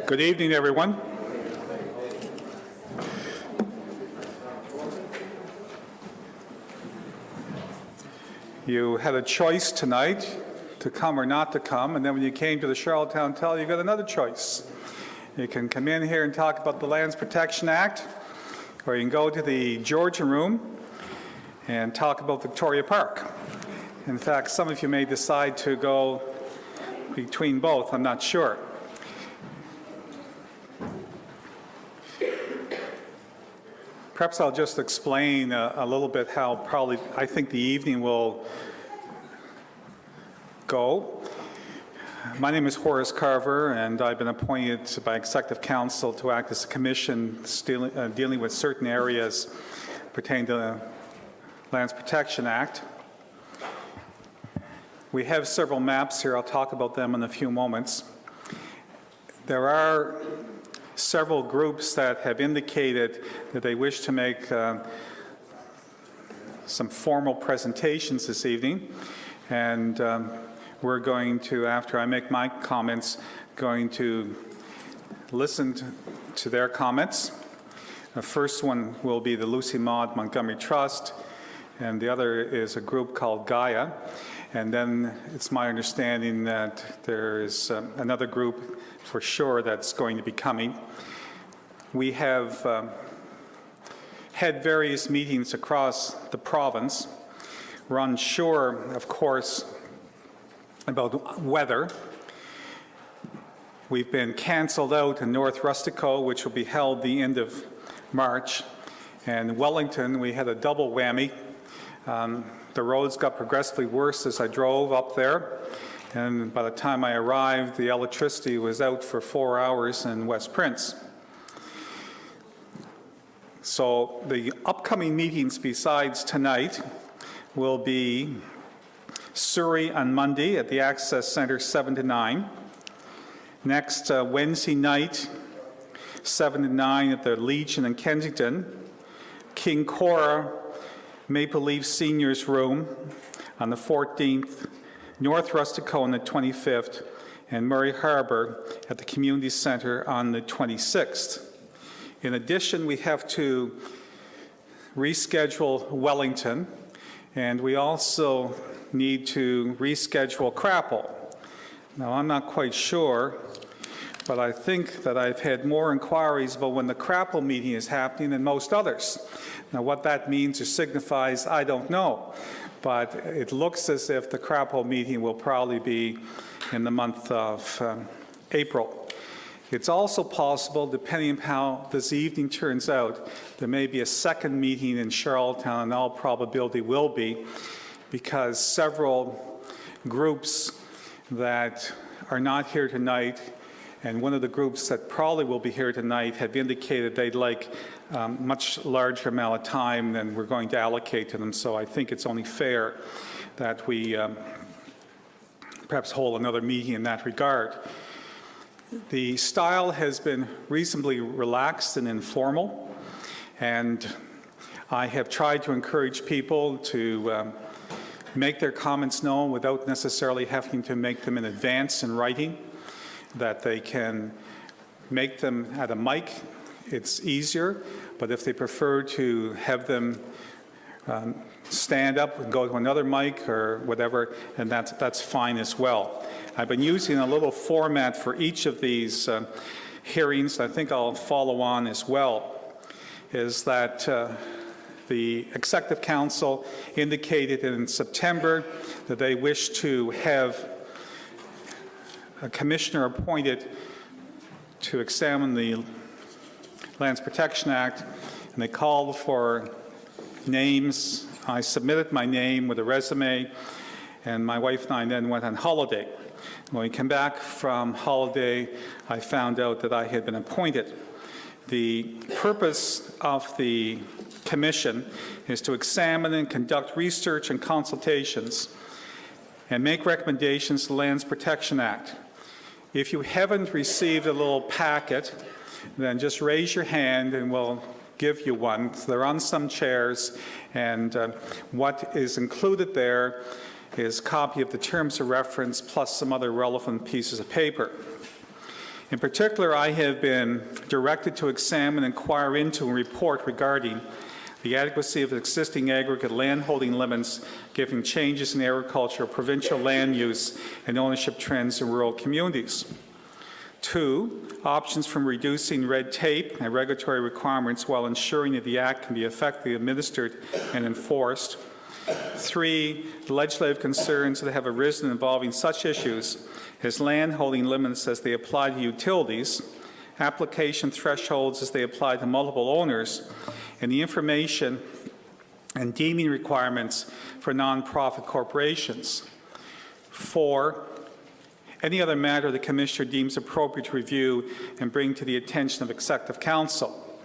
Good evening, everyone. You had a choice tonight to come or not to come, and then when you came to the Charlottetown Tell, you got another choice. You can come in here and talk about the Lands Protection Act, or you can go to the Georgian Room and talk about Victoria Park. In fact, some of you may decide to go between both, I'm not sure. Perhaps I'll just explain a little bit how probably I think the evening will go. My name is Horace Carver, and I've been appointed by Executive Council to act as a commission dealing with certain areas pertaining to the Lands Protection Act. We have several maps here. I'll talk about them in a few moments. There are several groups that have indicated that they wish to make some formal presentations this evening, and we're going to, after I make my comments, going to listen to their comments. The first one will be the Lucy Maud Montgomery Trust, and the other is a group called Gaia. And then it's my understanding that there is another group for sure that's going to be coming. We have had various meetings across the province. We're unsure, of course, about weather. We've been canceled out in North Rustico, which will be held the end of March. And Wellington, we had a double whammy. The roads got progressively worse as I drove up there, and by the time I arrived, the electricity was out for 4 hours in West Prince. So the upcoming meetings besides tonight will be Surrey on Monday at the Access Centre 7 to 9. Next Wednesday night 7 to 9 at the Legion in Kensington. King Cora Maple Leaf Seniors Room on the 14th, North Rustico on the 25th, and Murray Harbour at the Community Centre on the 26th. In addition, we have to reschedule Wellington, and we also need to reschedule Crapple. Now, I'm not quite sure, but I think that I've had more inquiries about when the Crapple meeting is happening than most others. Now, what that means or signifies, I don't know, but it looks as if the Crapple meeting will probably be in the month of April. It's also possible, depending on how this evening turns out, there may be a second meeting in Charlottetown, and all probability will be, because several groups that are not here tonight, and one of the groups that probably will be here tonight, have indicated they'd like much larger amount of time than we're going to allocate to them. So I think it's only fair that we perhaps hold another meeting in that regard. The style has been reasonably relaxed and informal, and I have tried to encourage people to make their comments known without necessarily having to make them in advance in writing, that they can make them at a mic. It's easier, but if they prefer to have them stand up and go to another mic or whatever, and that's fine as well. I've been using a little format for each of these hearings. I think I'll follow on as well, is that the Executive Council indicated in September that they wish to have a commissioner appointed to examine the Lands Protection Act, and they called for names. I submitted my name with a resume, and my wife and I then went on holiday. When we came back from holiday, I found out that I had been appointed. The purpose of the commission is to examine and conduct research and consultations and make recommendations to the Lands Protection Act. If you haven't received a little packet, then just raise your hand and we'll give you one. They're on some chairs, and what is included there is a copy of the terms of reference plus some other relevant pieces of paper. In particular, I have been directed to examine, inquire into, and report regarding the adequacy of existing aggregate landholding limits given changes in agriculture, provincial land use, and ownership trends in rural communities. 2, options from reducing red tape and regulatory requirements while ensuring that the Act can be effectively administered and enforced. 3, the legislative concerns that have arisen involving such issues as landholding limits as they apply to utilities, application thresholds as they apply to multiple owners, and the information and deeming requirements for nonprofit corporations. 4, any other matter the Commissioner deems appropriate to review and bring to the attention of Executive Council.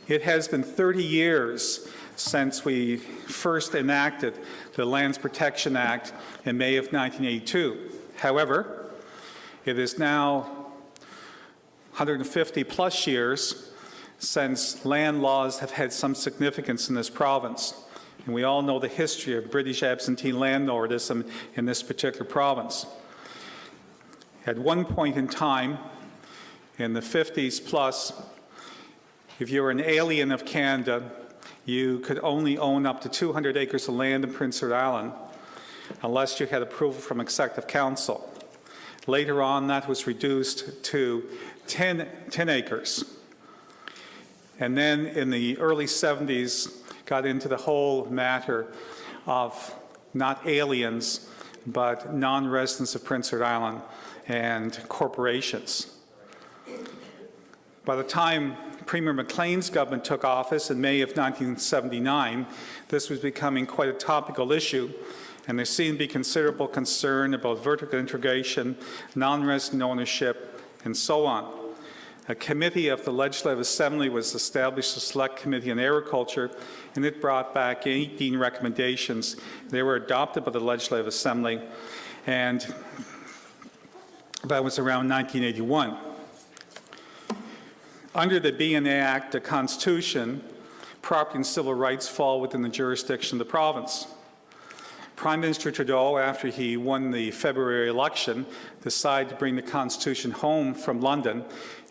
It has been 30 years since we first enacted the Lands Protection Act in May of 1982. However, it is now 150 plus years since land laws have had some significance in this province. And we all know the history of British absentee landlordism in this particular province. At one point in time, in the 50s plus, if you were an alien of Canada, you could only own up to 200 acres of land in Prince Edward Island unless you had approval from Executive Council. Later on, that was reduced to 10 acres. And then in the early 70s, got into the whole matter of not aliens, but non-residents of Prince Edward Island and corporations. By the time Premier Maclean's government took office in May of 1979, this was becoming quite a topical issue, and there seemed to be considerable concern about vertical integration, non-resident ownership, and so on. A committee of the Legislative Assembly was established, a select committee on agriculture, and it brought back 18 recommendations. They were adopted by the Legislative Assembly, and that was around 1981. Under the BNA Act, the Constitution, property and civil rights fall within the jurisdiction of the province. Prime Minister Trudeau, after he won the February election, decided to bring the Constitution home from London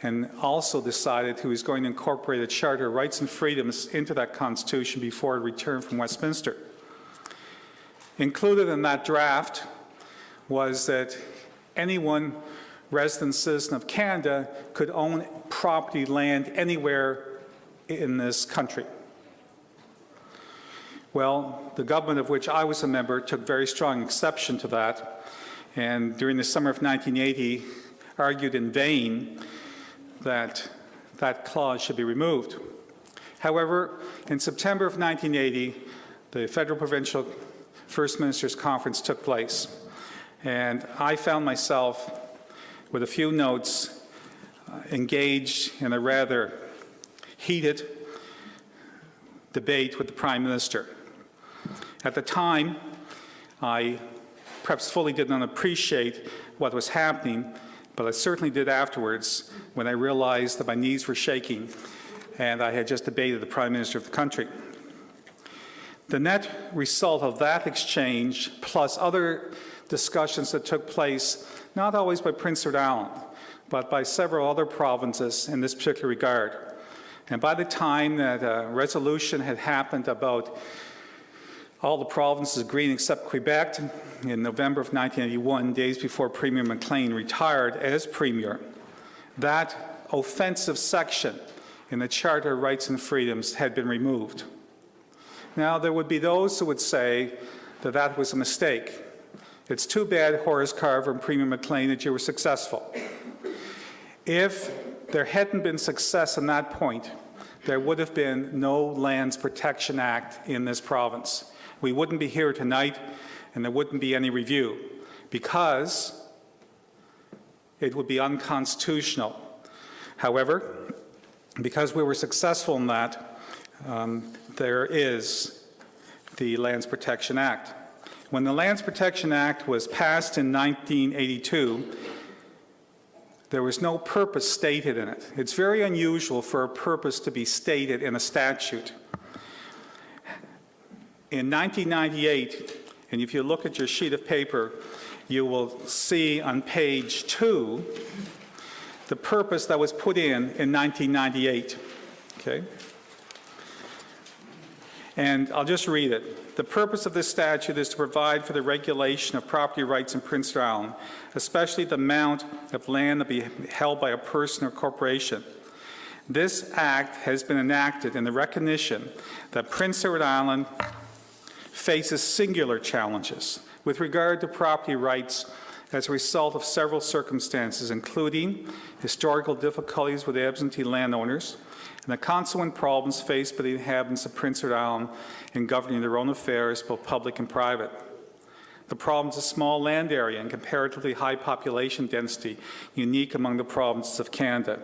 and also decided he was going to incorporate a Charter of Rights and Freedoms into that Constitution before it returned from Westminster. Included in that draft was that anyone, resident citizen of Canada, could own property land anywhere in this country. Well, the government of which I was a member took very strong exception to that, and during the summer of 1980 argued in vain that that clause should be removed. However, in September of 1980, the Federal Provincial First Ministers Conference took place, and I found myself with a few notes engaged in a rather heated debate with the Prime Minister. At the time, I perhaps fully did not appreciate what was happening, but I certainly did afterwards when I realized that my knees were shaking and I had just debated the Prime Minister of the country. The net result of that exchange, plus other discussions that took place, not always by Prince Edward Island, but by several other provinces in this particular regard. And by the time that a resolution had happened about all the provinces agreeing except Quebec in November of 1981, days before Premier Maclean retired as Premier, that offensive section in the Charter of Rights and Freedoms had been removed. Now, there would be those who would say that that was a mistake. It's too bad, Horace Carver and Premier Maclean, that you were successful. If there hadn't been success on that point, there would have been no Lands Protection Act in this province. We wouldn't be here tonight, and there wouldn't be any review, because it would be unconstitutional. However, because we were successful in that, there is the Lands Protection Act. When the Lands Protection Act was passed in 1982, there was no purpose stated in it. It's very unusual for a purpose to be stated in a statute. In 1998, and if you look at your sheet of paper, you will see on page 2 the purpose that was put in 1998. Okay? And I'll just read it. The purpose of this statute is to provide for the regulation of property rights in Prince Edward Island, especially the amount of land that be held by a person or corporation. This act has been enacted in the recognition that Prince Edward Island faces singular challenges with regard to property rights as a result of several circumstances, including historical difficulties with absentee landowners and the consequent problems faced by the inhabitants of Prince Edward Island in governing their own affairs, both public and private. The problems of small land area and comparatively high population density, unique among the provinces of Canada,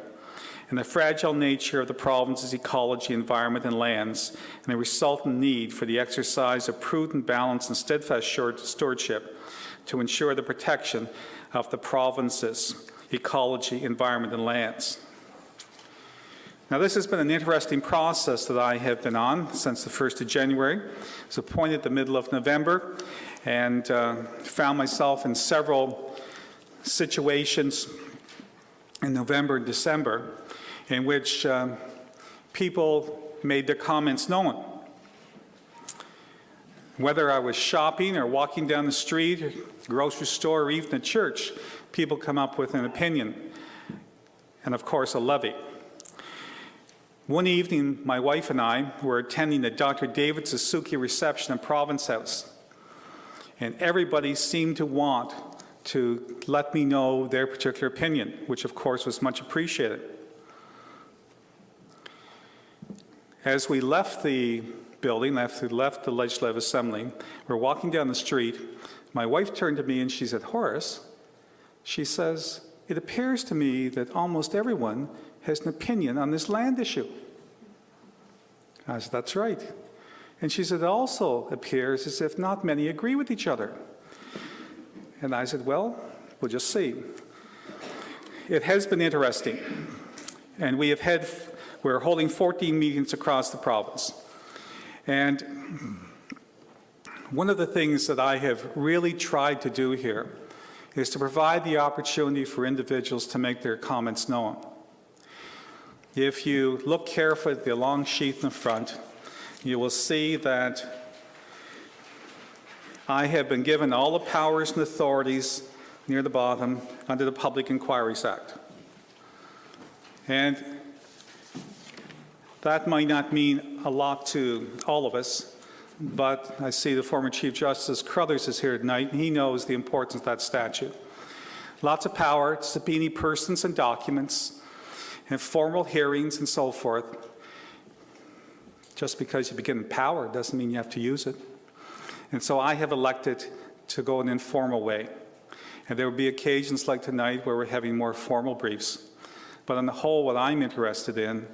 and the fragile nature of the province's ecology, environment, and lands, and the resultant need for the exercise of prudent, balanced, and steadfast stewardship to ensure the protection of the province's ecology, environment, and lands. Now, this has been an interesting process that I have been on since the 1st of January. I was appointed the middle of November and found myself in several situations in November and December in which people made their comments known. Whether I was shopping or walking down the street, or grocery store, or even at church, people come up with an opinion, and of course a levy. One evening, my wife and I were attending the Dr. David Suzuki reception in Province House, and everybody seemed to want to let me know their particular opinion, which of course was much appreciated. As we left the building, after we left the Legislative Assembly, we're walking down the street. My wife turned to me and she said, "Horace," she says, "it appears to me that almost everyone has an opinion on this land issue." I said, "That's right." And she said, "It also appears as if not many agree with each other." And I said, "Well, we'll just see." It has been interesting, and we're holding 14 meetings across the province. And one of the things that I have really tried to do here is to provide the opportunity for individuals to make their comments known. If you look carefully at the long sheet in the front, you will see that I have been given all the powers and authorities near the bottom under the Public Inquiries Act. And that might not mean a lot to all of us, but I see the former Chief Justice Crothers is here tonight, and he knows the importance of that statute. Lots of power to subpoena persons and documents, and formal hearings and so forth. Just because you begin in power doesn't mean you have to use it. And so I have elected to go an informal way. And there will be occasions like tonight where we're having more formal briefs. But on the whole, what I'm interested in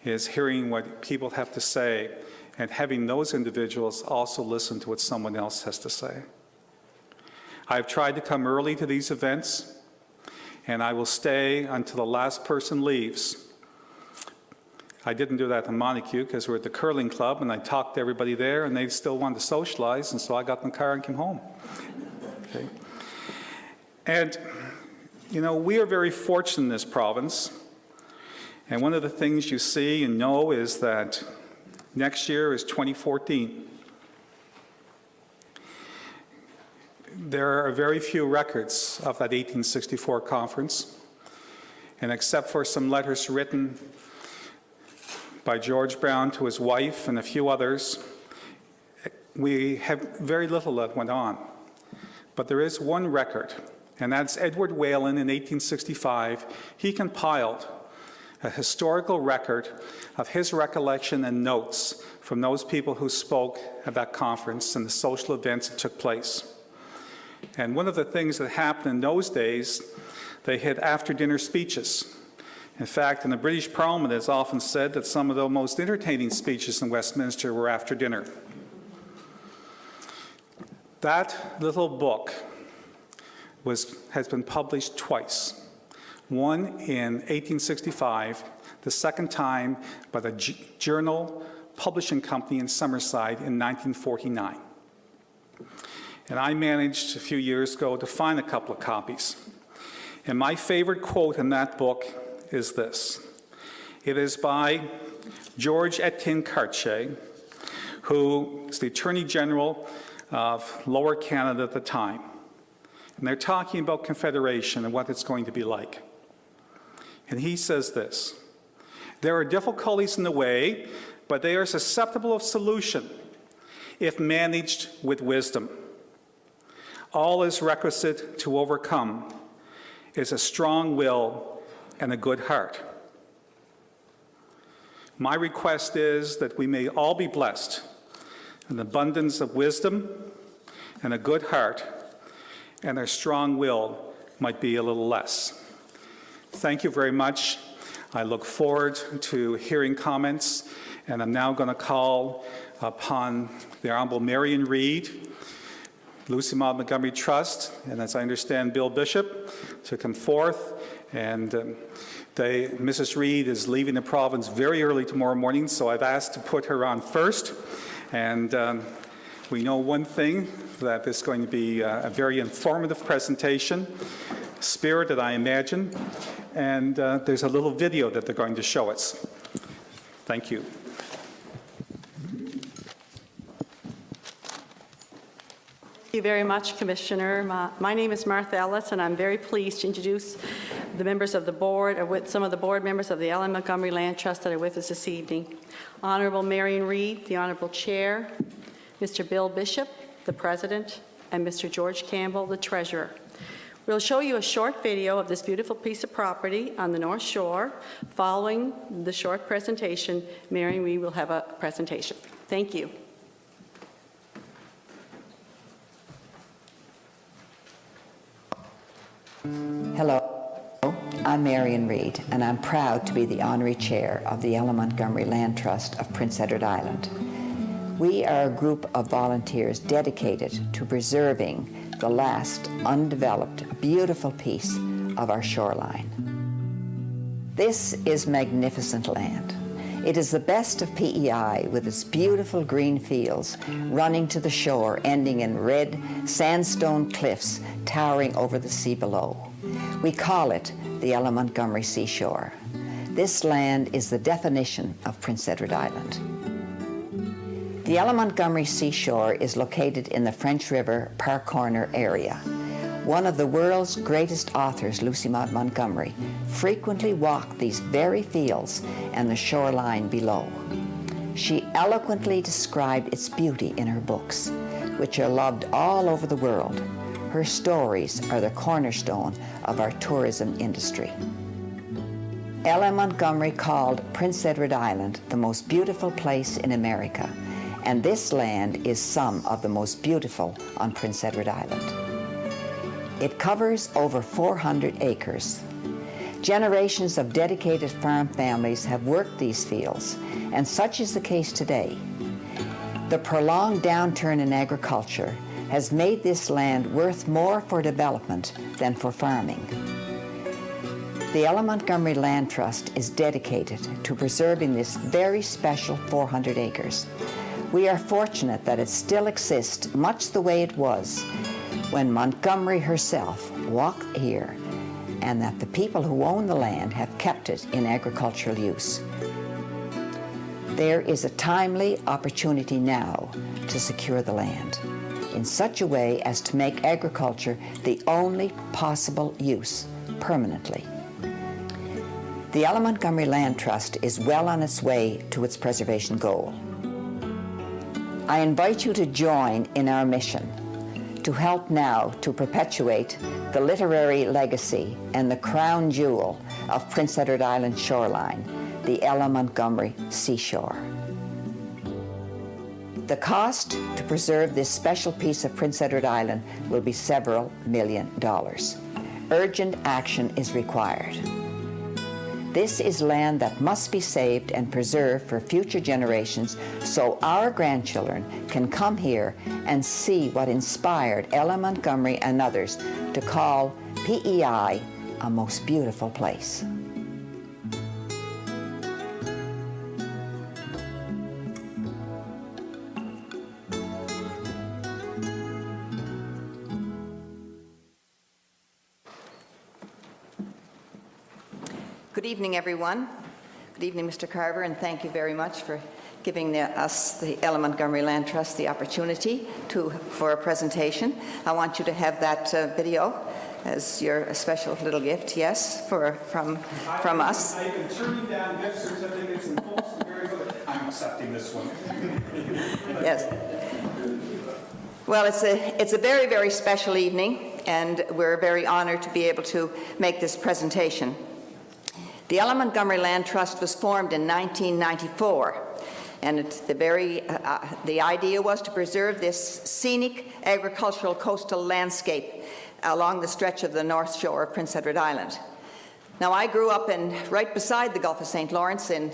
is hearing what people have to say and having those individuals also listen to what someone else has to say. I've tried to come early to these events, and I will stay until the last person leaves. I didn't do that in Montague because we're at the curling club, and I talked to everybody there, and they still wanted to socialize, and so I got in the car and came home. Okay. And, you know, we are very fortunate in this province. And one of the things you see and know is that next year is 2014. There are very few records of that 1864 conference. And except for some letters written by George Brown to his wife and a few others, we have very little that went on. But there is one record, and that's Edward Whalen in 1865. He compiled a historical record of his recollection and notes from those people who spoke at that conference and the social events that took place. And one of the things that happened in those days, they had after-dinner speeches. In fact, in the British Parliament, it's often said that some of the most entertaining speeches in Westminster were after dinner. That little book has been published twice. One in 1865, the second time by the Journal Publishing Company in Summerside in 1949. And I managed a few years ago to find a couple of copies. And my favorite quote in that book is this. It is by George Etienne Cartier, who is the Attorney General of Lower Canada at the time. And they're talking about Confederation and what it's going to be like. And he says this, "There are difficulties in the way, but they are susceptible of solution if managed with wisdom. All is requisite to overcome is a strong will and a good heart." My request is that we may all be blessed an abundance of wisdom and a good heart, and our strong will might be a little less. Thank you very much. I look forward to hearing comments, and I'm now going to call upon the Honorable Marion Reid, Lucy Maud Montgomery Trust, and as I understand, Bill Bishop, to come forth. And Mrs. Reid is leaving the province very early tomorrow morning, so I've asked to put her on first. And we know one thing, that it's going to be a very informative presentation, spirited, I imagine, and there's a little video that they're going to show us. Thank you. Thank you very much, Commissioner. My name is Martha Ellis, and I'm very pleased to introduce the members of the board, or with some of the board members of the Ellen Montgomery Land Trust that are with us this evening. Honorable Marion Reid, the Honorable Chair, Mr. Bill Bishop, the President, and Mr. George Campbell, the Treasurer. We'll show you a short video of this beautiful piece of property on the North Shore. Following the short presentation, Marion Reid will have a presentation. Thank you. Hello, I'm Marion Reid, and I'm proud to be the Honorary Chair of the Ellen Montgomery Land Trust of Prince Edward Island. We are a group of volunteers dedicated to preserving the last undeveloped, beautiful piece of our shoreline. This is magnificent land. It is the best of PEI with its beautiful green fields running to the shore, ending in red sandstone cliffs towering over the sea below. We call it the Ellen Montgomery Seashore. This land is the definition of Prince Edward Island. The Ellen Montgomery Seashore is located in the French River Park Corner area. One of the world's greatest authors, Lucy Maud Montgomery, frequently walked these very fields and the shoreline below. She eloquently described its beauty in her books, which are loved all over the world. Her stories are the cornerstone of our tourism industry. Ellen Montgomery called Prince Edward Island the most beautiful place in America, and this land is some of the most beautiful on Prince Edward Island. It covers over 400 acres. Generations of dedicated farm families have worked these fields, and such is the case today. The prolonged downturn in agriculture has made this land worth more for development than for farming. The Ellen Montgomery Land Trust is dedicated to preserving this very special 400 acres. We are fortunate that it still exists much the way it was when Montgomery herself walked here, and that the people who own the land have kept it in agricultural use. There is a timely opportunity now to secure the land in such a way as to make agriculture the only possible use permanently. The Ellen Montgomery Land Trust is well on its way to its preservation goal. I invite you to join in our mission to help now to perpetuate the literary legacy and the crown jewel of Prince Edward Island shoreline, the Ellen Montgomery Seashore. The cost to preserve this special piece of Prince Edward Island will be several $1 million. Urgent action is required. This is land that must be saved and preserved for future generations so our grandchildren can come here and see what inspired Ellen Montgomery and others to call PEI a most beautiful place. Good evening, everyone. Good evening, Mr. Carver, and thank you very much for giving us, the Ellen Montgomery Land Trust, the opportunity for a presentation. I want you to have that video as your special little gift, yes, from us. I've been turning down gift certificates and posts and very good. I'm accepting this one. Yes. Well, it's a very, very special evening, and we're very honored to be able to make this presentation. The Ellen Montgomery Land Trust was formed in 1994, and the idea was to preserve this scenic agricultural coastal landscape along the stretch of the north shore of Prince Edward Island. Now, I grew up right beside the Gulf of St. Lawrence in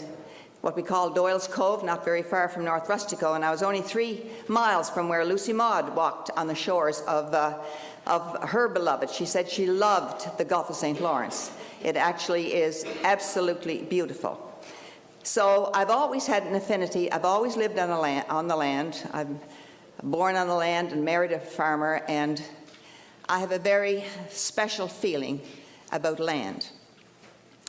what we call Doyle's Cove, not very far from North Rustico, and I was only 3 miles from where Lucy Maud walked on the shores of her beloved. She said she loved the Gulf of St. Lawrence. It actually is absolutely beautiful. So I've always had an affinity. I've always lived on the land. I'm born on the land and married a farmer, and I have a very special feeling about land.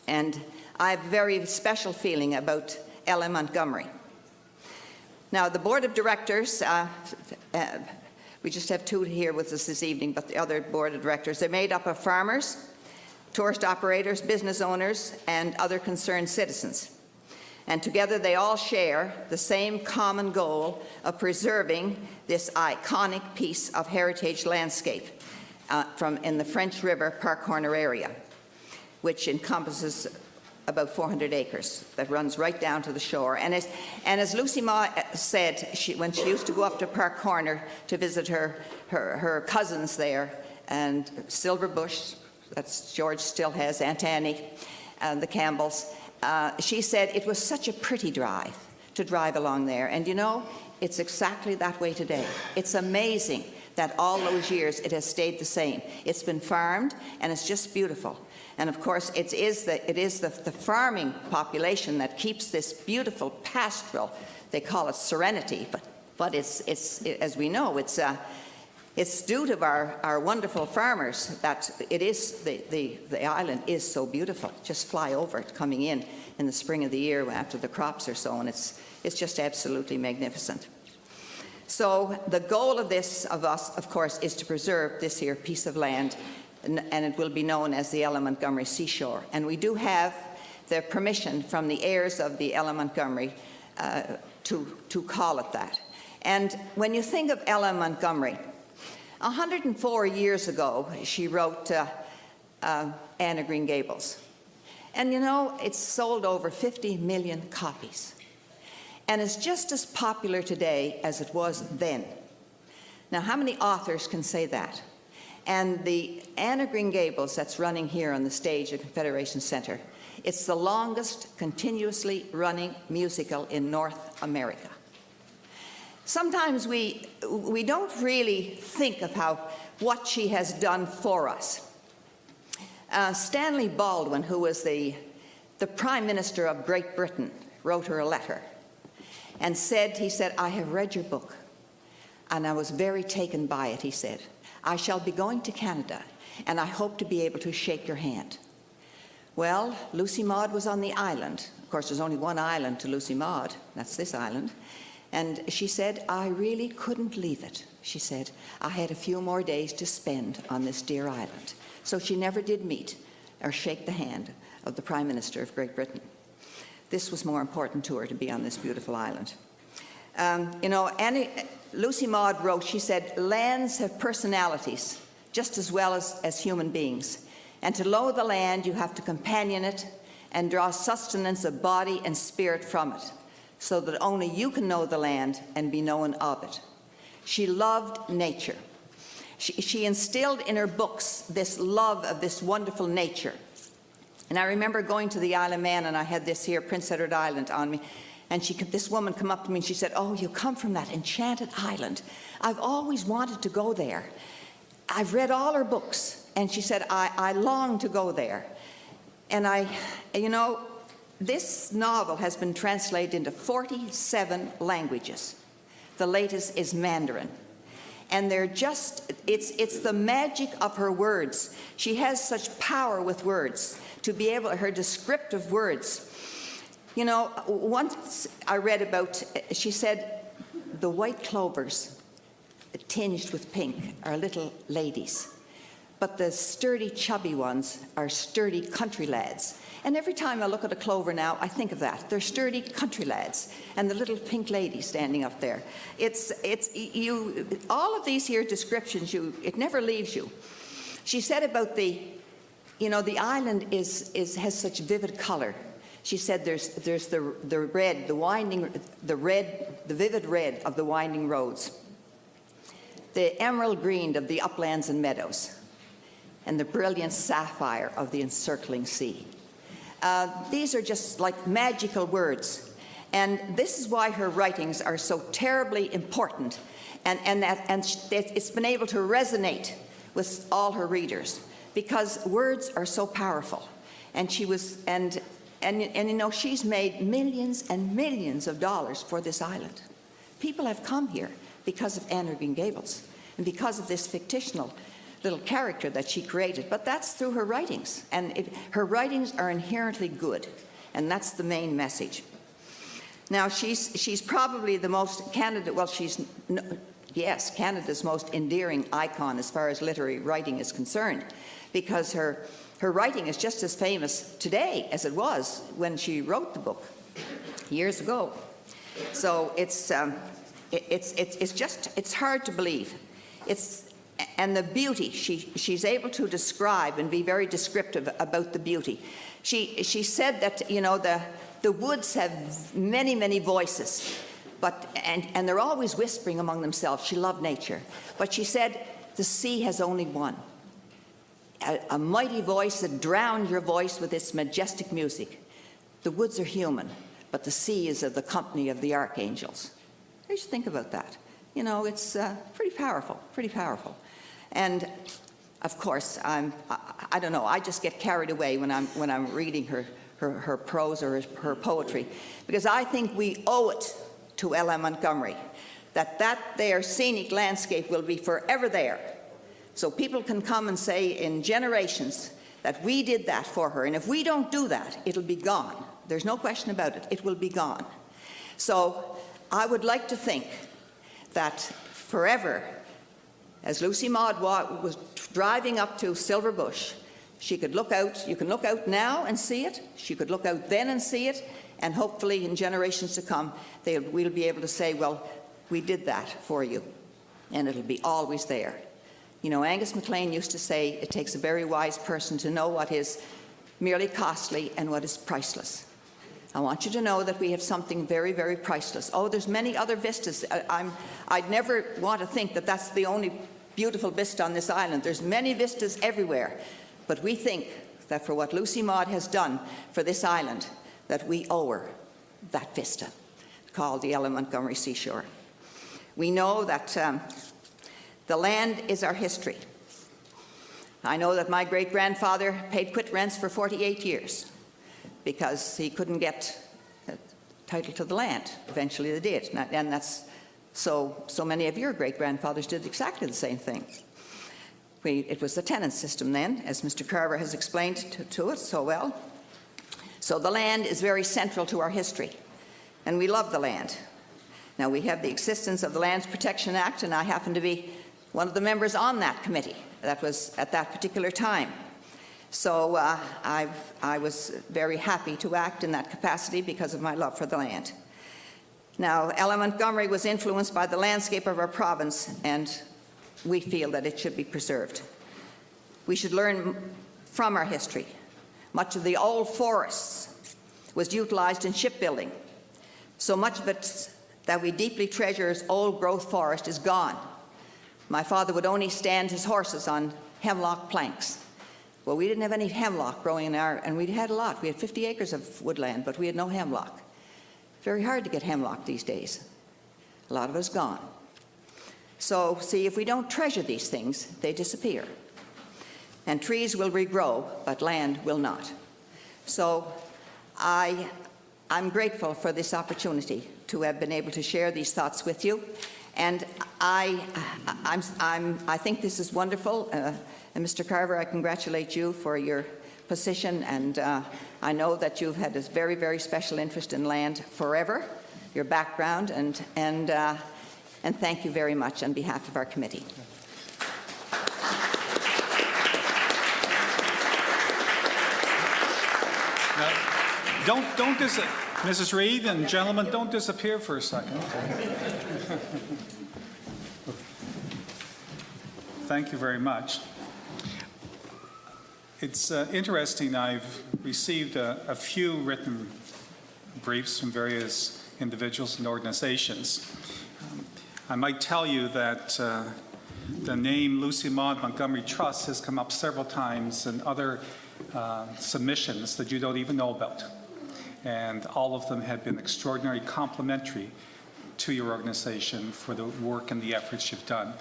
And I have a very special feeling about Ellen Montgomery. Now, the board of directors, we just have 2 here with us this evening, but the other board of directors, they're made up of farmers, tourist operators, business owners, and other concerned citizens. And together they all share the same common goal of preserving this iconic piece of heritage landscape in the French River Park Corner area, which encompasses about 400 acres that runs right down to the shore. And as Lucy Ma said, when she used to go up to Park Corner to visit her cousins there, and Silverbush, that's George still has, Aunt Annie, and the Campbells, she said it was such a pretty drive to drive along there. And you know, it's exactly that way today. It's amazing that all those years it has stayed the same. It's been farmed, and it's just beautiful. And of course, it is the farming population that keeps this beautiful pastoral, they call it serenity, but it's as we know, it's due to our wonderful farmers that the island is so beautiful. Just fly over it coming in the spring of the year after the crops are sown. It's just absolutely magnificent. So the goal of us, of course, is to preserve this here piece of land, and it will be known as the Ellen Montgomery Seashore. And we do have the permission from the heirs of the Ellen Montgomery to call it that. And when you think of Ellen Montgomery, 104 years ago, she wrote Anne of Green Gables. And you know, it's sold over 50 million copies. And it's just as popular today as it was then. Now, how many authors can say that? And the Anne of Green Gables that's running here on the stage at Confederation Center, it's the longest continuously running musical in North America. Sometimes we don't really think of what she has done for us. Stanley Baldwin, who was the Prime Minister of Great Britain, wrote her a letter and he said, I have read your book, and I was very taken by it, he said. I shall be going to Canada, and I hope to be able to shake your hand. Well, Lucy Maud was on the island. Of course, there's only one island to Lucy Maud. That's this island. And she said, I really couldn't leave it. She said, I had a few more days to spend on this dear island. So she never did meet or shake the hand of the Prime Minister of Great Britain. This was more important to her, to be on this beautiful island. You know, Lucy Maud wrote, she said, lands have personalities just as well as human beings. And to know the land, you have to companion it and draw sustenance of body and spirit from it, so that only you can know the land and be known of it. She loved nature. She instilled in her books this love of this wonderful nature. And I remember going to the Isle of Man, and I had this here, Prince Edward Island, on me. And this woman come up to me and she said, oh, you come from that enchanted island. I've always wanted to go there. I've read all her books. And she said, I long to go there. And you know, this novel has been translated into 47 languages. The latest is Mandarin. and they're just, it's the magic of her words. She has such power with words, to be able, her descriptive words. You know, once I read about, she said, the white clovers tinged with pink are little ladies, but the sturdy, chubby ones are sturdy country lads. And every time I look at a clover now, I think of that. They're sturdy country lads, and the little pink lady standing up there. You, all of these here descriptions, it never leaves you. She said about the island has such vivid color. She said there's the red, the vivid red of the winding roads, the emerald green of the uplands and meadows, and the brilliant sapphire of the encircling sea. These are just like magical words. And this is why her writings are so terribly important, and it's been able to resonate with all her readers, because words are so powerful. And she was, and you know, she's made millions and millions of dollars for this island. People have come here because of Anne of Green Gables and because of this fictional little character that she created, but that's through her writings, and her writings are inherently good, and that's the main message. Now, she's probably the most Canada's most endearing icon as far as literary writing is concerned, because her writing is just as famous today as it was when she wrote the book years ago. So it's hard to believe. And the beauty, she's able to describe and be very descriptive about the beauty. She said that, you know, the woods have many, many voices, and they're always whispering among themselves. She loved nature. But she said the sea has only one, a mighty voice that drowned your voice with its majestic music. The woods are human, but the sea is of the company of the archangels. Just think about that. You know, it's pretty powerful, pretty powerful. And of course, I don't know, I just get carried away when I'm reading her prose or her poetry, because I think we owe it to Ella Montgomery that their scenic landscape will be forever there. So people can come and say in generations that we did that for her, and if we don't do that, it'll be gone. There's no question about it, it will be gone. So I would like to think that forever, as Lucy Maud was driving up to Silver Bush, she could look out, you can look out now and see it, she could look out then and see it, and hopefully in generations to come, we'll be able to say, well, we did that for you, and it'll be always there. You know, Angus MacLean used to say, it takes a very wise person to know what is merely costly and what is priceless. I want you to know that we have something very, very priceless. Oh, there's many other vistas. I'd never want to think that that's the only beautiful vista on this island. There's many vistas everywhere. But we think that for what Lucy Maud has done for this island, that we owe her that vista called the Ella Montgomery Seashore. We know that the land is our history. I know that my great-grandfather paid quit rents for 48 years. Because he couldn't get a title to the land. Eventually they did, and that's so many of your great-grandfathers did exactly the same thing. It was the tenant system then, as Mr. Carver has explained to us so well. So the land is very central to our history, and we love the land. Now, we have the existence of the Lands Protection Act, and I happen to be one of the members on that committee that was at that particular time. So I was very happy to act in that capacity because of my love for the land. Now, Ella Montgomery was influenced by the landscape of our province, and we feel that it should be preserved. We should learn from our history. Much of the old forests was utilized in shipbuilding. So much of it that we deeply treasure as old-growth forest is gone. My father would only stand his horses on hemlock planks. Well, we didn't have any hemlock growing in and we had a lot. We had 50 acres of woodland, but we had no hemlock. Very hard to get hemlock these days. A lot of it is gone. So, see, if we don't treasure these things, they disappear. And trees will regrow, but land will not. So, I'm grateful for this opportunity to have been able to share these thoughts with you. And I think this is wonderful. And Mr. Carver, I congratulate you for your position, and I know that you've had this very, very special interest in land forever, your background, and thank you very much on behalf of our committee. Don't Mrs. Reed and gentlemen, don't disappear for a second. Thank you very much. It's interesting, I've received a few written briefs from various individuals and organizations. I might tell you that the name Lucy Maud Montgomery Trust has come up several times in other submissions that you don't even know about. And all of them have been extraordinarily complimentary to your organization for the work and the efforts you've done.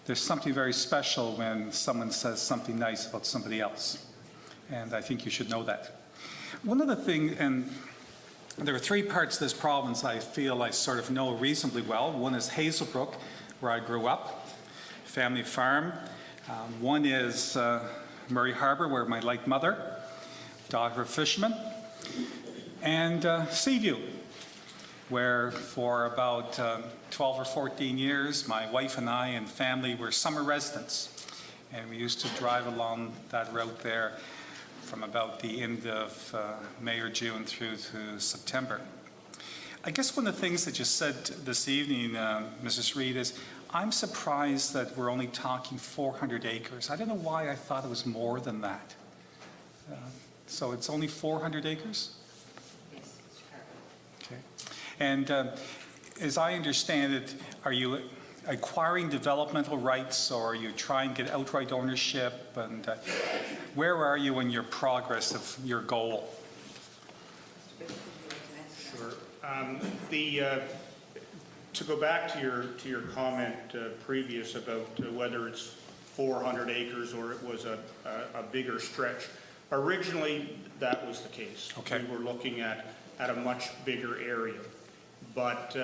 There's something very special when someone says something nice about somebody else, and I think you should know that. One of the things, and there are three parts of this province I feel I sort of know reasonably well. One is Hazelbrook, where I grew up, family farm. One is Murray Harbour, where my late mother, daughter of fishermen, and Seaview, where for about 12 or 14 years, my wife and I and family were summer residents. And we used to drive along that route there from about the end of May or June through to September. I guess one of the things that you said this evening, Mrs. Reed, is I'm surprised that we're only talking 400 acres. I don't know why I thought it was more than that. So it's only 400 acres? Yes, okay. And as I understand it, are you acquiring developmental rights, or are you trying to get outright ownership? And where are you in your progress of your goal? Sure. To go back to your comment previous about whether it's 400 acres or it was a bigger stretch. Originally, that was the case. Okay. We were looking at a much bigger area. But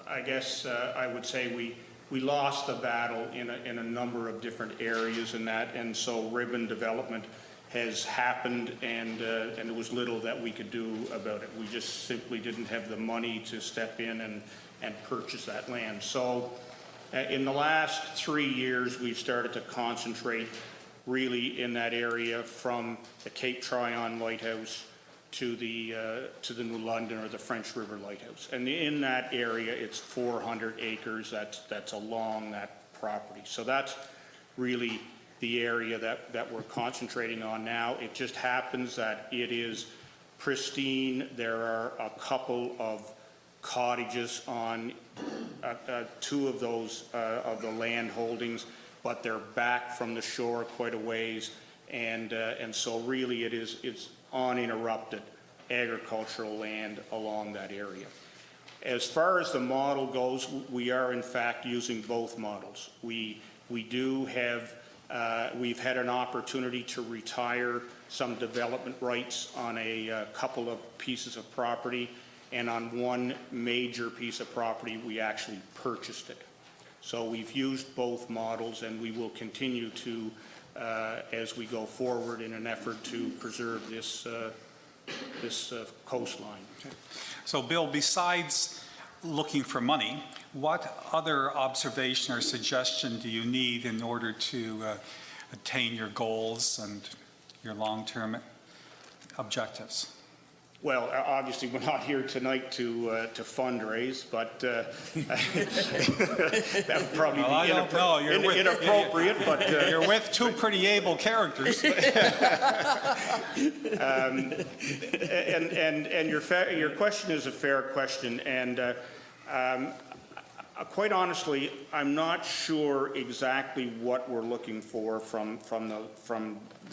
I guess I would say we lost the battle in a number of different areas in that, and so ribbon development has happened, and there was little that we could do about it. We just simply didn't have the money to step in and purchase that land. So in the last 3 years, we've started to concentrate really in that area from the Cape Tryon Lighthouse to the New London or the French River Lighthouse. And in that area, it's 400 acres that's along that property. So that's really the area that we're concentrating on now. It just happens that it is pristine. There are a couple of cottages on two of those of the land holdings, but they're back from the shore quite a ways, and so really it's uninterrupted agricultural land along that area. As far as the model goes, we are in fact using both models. We do have we've had an opportunity to retire some development rights on a couple of pieces of property, and on one major piece of property we actually purchased it. So we've used both models, and we will continue to as we go forward in an effort to preserve this coastline. Okay. So Bill, besides looking for money, what other observation or suggestion do you need in order to attain your goals and your long-term objectives? Well, obviously, we're not here tonight to fundraise, but that would probably Well, I be don't know. inappropriate. But you're with two pretty able characters. And your question is a fair question, and quite honestly, I'm not sure exactly what we're looking for from the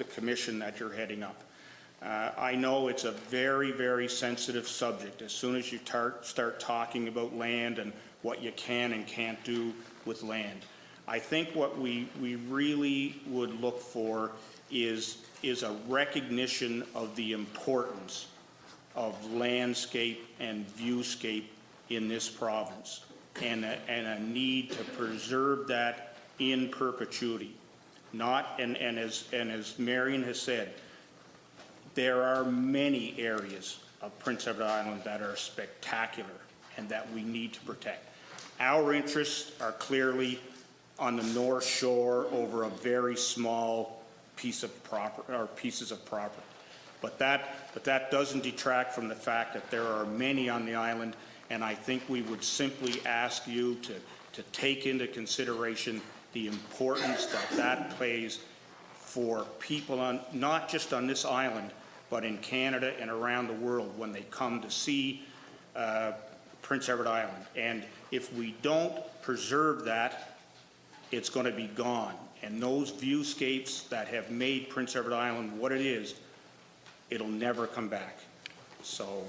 commission that you're heading up. I know it's a very, very sensitive subject. As soon as you start talking about land and what you can and can't do with land, I think what we really would look for is a recognition of the importance of landscape and viewscape in this province. and a need to preserve that in perpetuity. And as Marion has said, there are many areas of Prince Edward Island that are spectacular and that we need to protect. Our interests are clearly on the North Shore over a very small piece of property, or pieces of property. But that doesn't detract from the fact that there are many on the island, and I think we would simply ask you to take into consideration the importance that plays for people not just on this island, but in Canada and around the world when they come to see Prince Edward Island. And if we don't preserve that, it's going to be gone. And those viewscapes that have made Prince Edward Island what it is, it'll never come back. So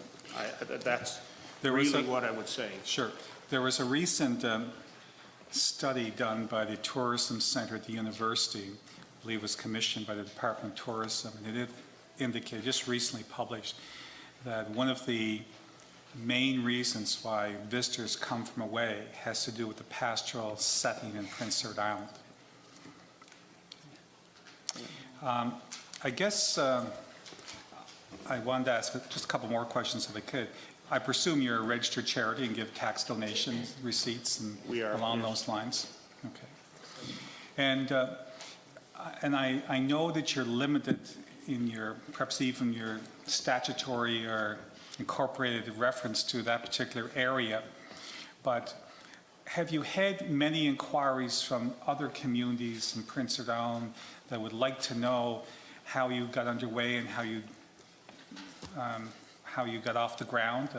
that's really what I would say. Sure. There was a recent study done by the Tourism Center at the university, I believe it was commissioned by the Department of Tourism, and it indicated, just recently published, that one of the main reasons why visitors come from away has to do with the pastoral setting in Prince Edward Island. I guess I wanted to ask just a couple more questions if I could. I presume you're a registered charity and give tax donations, receipts, and We are, along yes. those lines? Okay. And I know that you're limited in your, perhaps even your statutory or incorporated reference to that particular area, but have you had many inquiries from other communities in Prince Edward Island that would like to know how you got underway and how you got off the ground?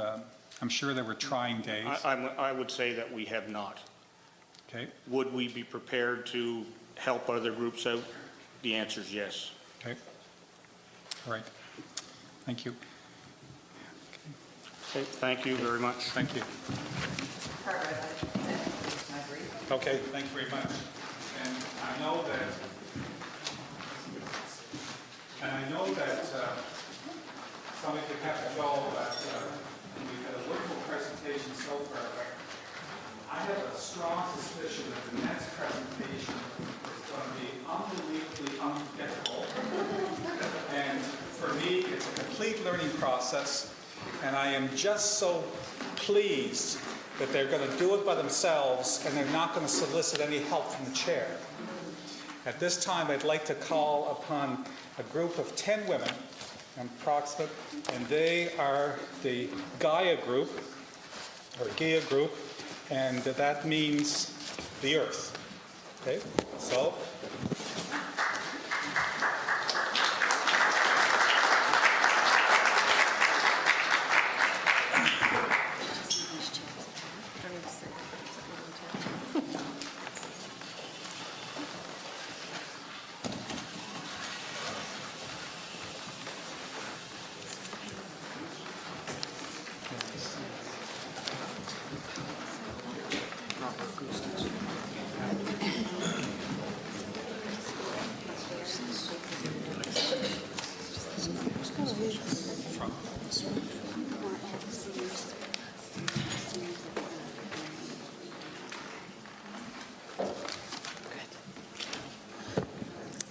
I'm sure there were trying days. I would say that we have not. Okay. Would we be prepared to help other groups out? The answer is yes. Okay. All right. Thank you. Okay, thank you very much. Thank you. Okay, thank you very much. And I know that some of you have to go, but we've had a wonderful presentation so far. But I have a strong suspicion that the next presentation is going to be unbelievably unforgettable. And for me, it's a complete learning process. And I am just so pleased that they're going to do it by themselves and they're not going to solicit any help from the chair. At this time, I'd like to call upon a group of 10 women, approximate, and they are the Gaia group, or Gaia group, and that means the earth. Okay, so.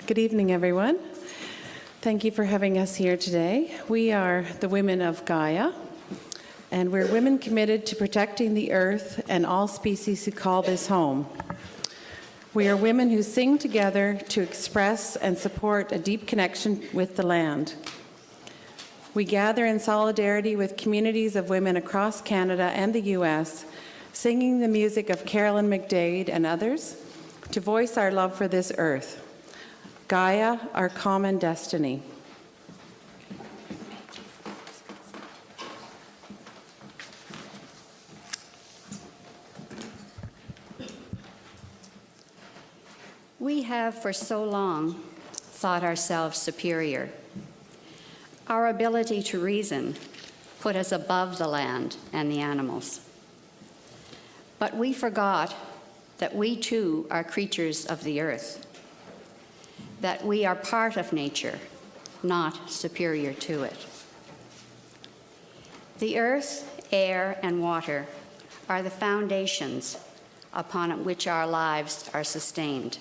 Good evening, everyone. Thank you for having us here today. We are the Women of Gaia, and we're women committed to protecting the earth and all species who call this home. We are women who sing together to express and support a deep connection with the land. We gather in solidarity with communities of women across Canada and the U.S., singing the music of Carolyn McDade and others to voice our love for this earth. Gaia, our common destiny. We have for so long thought ourselves superior. Our ability to reason put us above the land and the animals. But we forgot that we too are creatures of the earth, that we are part of nature, not superior to it. The earth, air, and water are the foundations upon which our lives are sustained.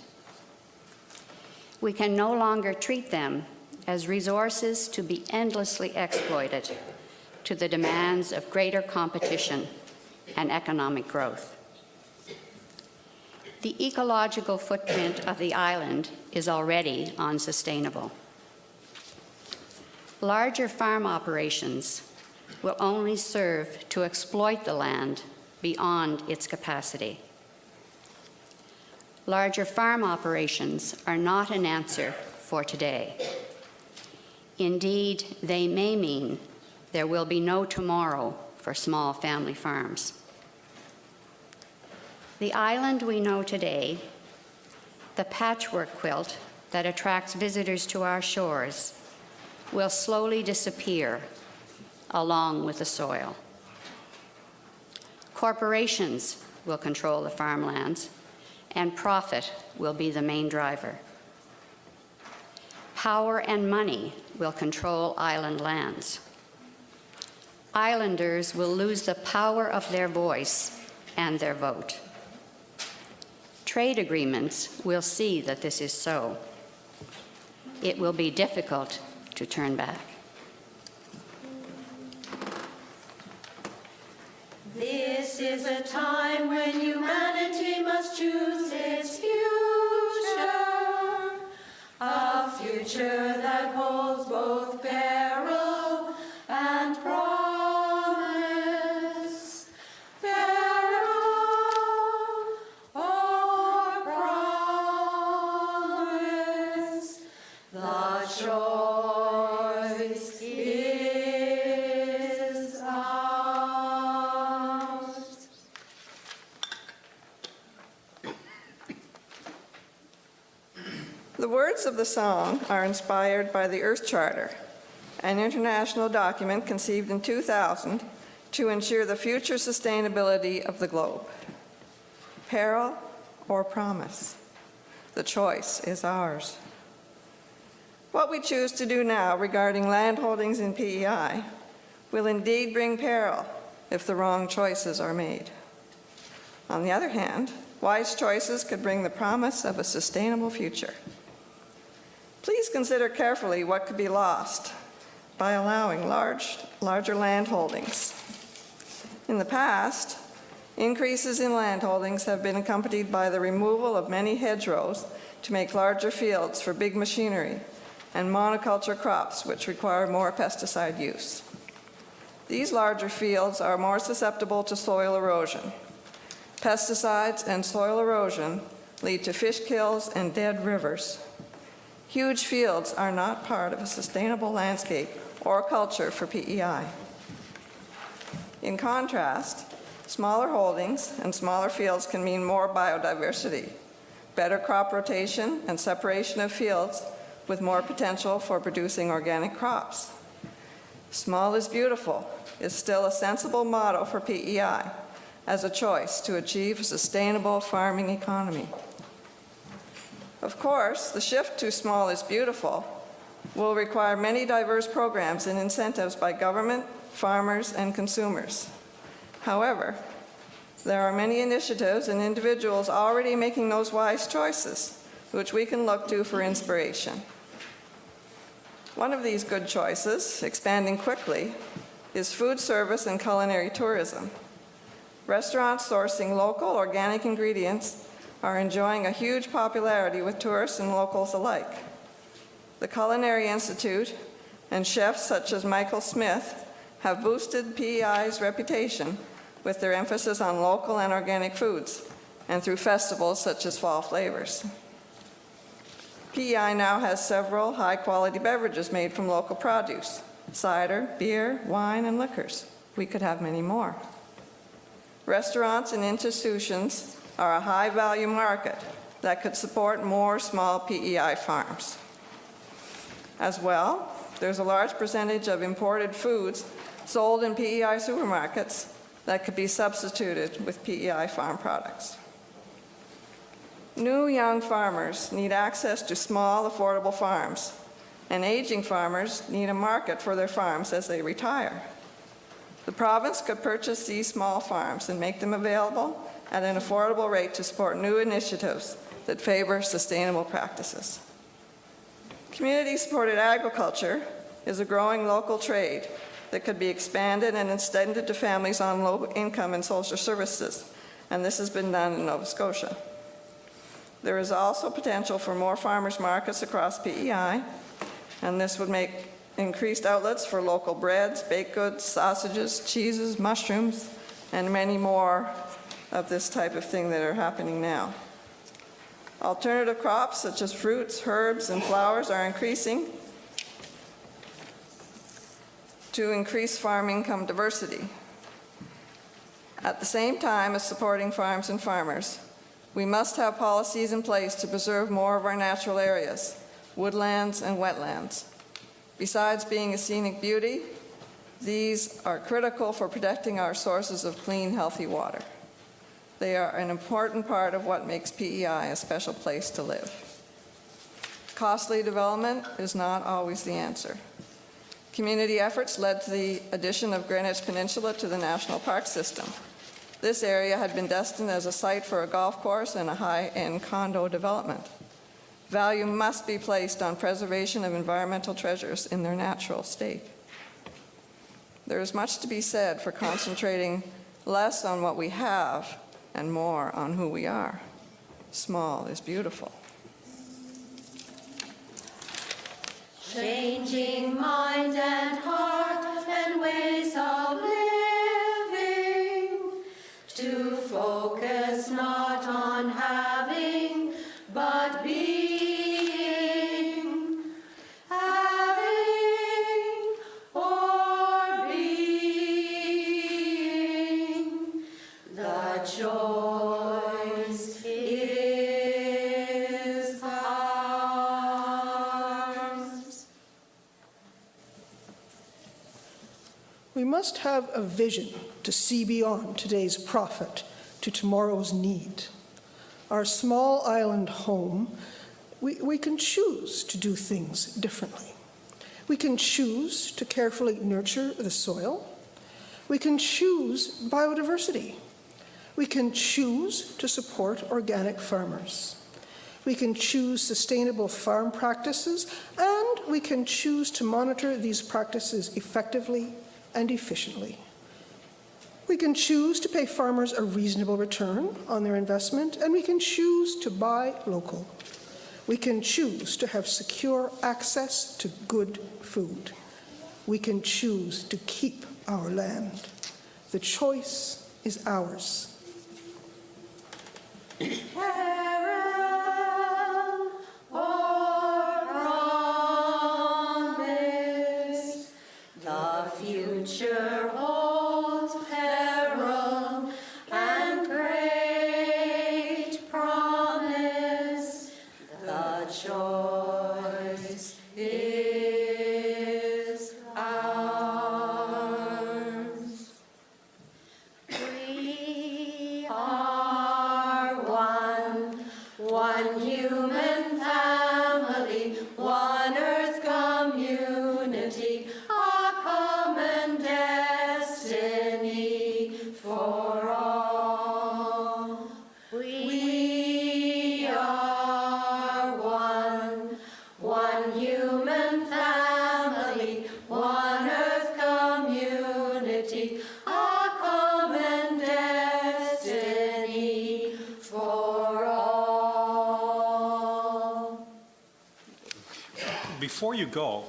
We can no longer treat them as resources to be endlessly exploited to the demands of greater competition and economic growth. The ecological footprint of the island is already unsustainable. Larger farm operations will only serve to exploit the land beyond its capacity. Larger farm operations are not an answer for today. Indeed, they may mean there will be no tomorrow for small family farms. The island we know today, the patchwork quilt that attracts visitors to our shores, will slowly disappear along with the soil. Corporations will control the farmlands, and profit will be the main driver. Power and money will control island lands. Islanders will lose the power of their voice and their vote. Trade agreements will see that this is so. It will be difficult to turn back. This is a time when humanity must choose its future, a future that holds both peril and promise. Peril or promise, the choice is ours. The words of the song are inspired by the Earth Charter, an international document conceived in 2000 to ensure the future sustainability of the globe. Peril or promise? The choice is ours. What we choose to do now regarding land holdings in PEI will indeed bring peril if the wrong choices are made. On the other hand, wise choices could bring the promise of a sustainable future. Please consider carefully what could be lost by allowing larger land holdings. In the past, increases in land holdings have been accompanied by the removal of many hedgerows to make larger fields for big machinery and monoculture crops which require more pesticide use. These larger fields are more susceptible to soil erosion. Pesticides and soil erosion lead to fish kills and dead rivers. Huge fields are not part of a sustainable landscape or culture for PEI. In contrast, smaller holdings and smaller fields can mean more biodiversity, better crop rotation, and separation of fields with more potential for producing organic crops. Small is beautiful is still a sensible motto for PEI as a choice to achieve a sustainable farming economy. Of course, the shift to small is beautiful will require many diverse programs and incentives by government, farmers, and consumers. However, there are many initiatives and individuals already making those wise choices, which we can look to for inspiration. One of these good choices, expanding quickly, is food service and culinary tourism. Restaurants sourcing local organic ingredients are enjoying a huge popularity with tourists and locals alike. The Culinary Institute and chefs such as Michael Smith have boosted PEI's reputation with their emphasis on local and organic foods and through festivals such as Fall Flavors. PEI now has several high-quality beverages made from local produce: cider, beer, wine, and liquors. We could have many more. Restaurants and institutions are a high-value market that could support more small PEI farms. As well, there's a large percentage of imported foods sold in PEI supermarkets that could be substituted with PEI farm products. New young farmers need access to small, affordable farms, and aging farmers need a market for their farms as they retire. The province could purchase these small farms and make them available at an affordable rate to support new initiatives that favor sustainable practices. Community-supported agriculture is a growing local trade that could be expanded and extended to families on low income and social services, and this has been done in Nova Scotia. There is also potential for more farmers markets across PEI, and this would make increased outlets for local breads, baked goods, sausages, cheeses, mushrooms, and many more of this type of thing that are happening now. Alternative crops such as fruits, herbs, and flowers are increasing to increase farm income diversity. At the same time as supporting farms and farmers, we must have policies in place to preserve more of our natural areas, woodlands and wetlands. Besides being a scenic beauty, these are critical for protecting our sources of clean, healthy water. They are an important part of what makes PEI a special place to live. Costly development is not always the answer. Community efforts led to the addition of Greenwich Peninsula to the National Park System. This area had been destined as a site for a golf course and a high-end condo development. Value must be placed on preservation of environmental treasures in their natural state. There is much to be said for concentrating less on what we have and more on who we are. Small is beautiful. Changing mind and heart and ways of living, to focus not on having, but being, having or being. The choice is ours. We must have a vision to see beyond today's profit to tomorrow's need. Our small island home, we can choose to do things differently. We can choose to carefully nurture the soil. We can choose biodiversity. We can choose to support organic farmers. We can choose sustainable farm practices, and we can choose to monitor these practices effectively and efficiently. We can choose to pay farmers a reasonable return on their investment, and we can choose to buy local. We can choose to have secure access to good food. We can choose to keep our land. The choice is ours. Peril or promise, the future holds peril and great promise. The choice is ours. We are one human family, one earth community, a common destiny for all. We are one human family, one earth community, a common destiny for all. Before you go,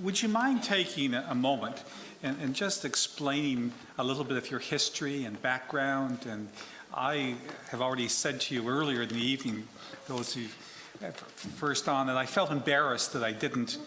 would you mind taking a moment and just explaining a little bit of your history and background? And I have already said to you earlier in the evening, those who first on, that I felt embarrassed that I didn't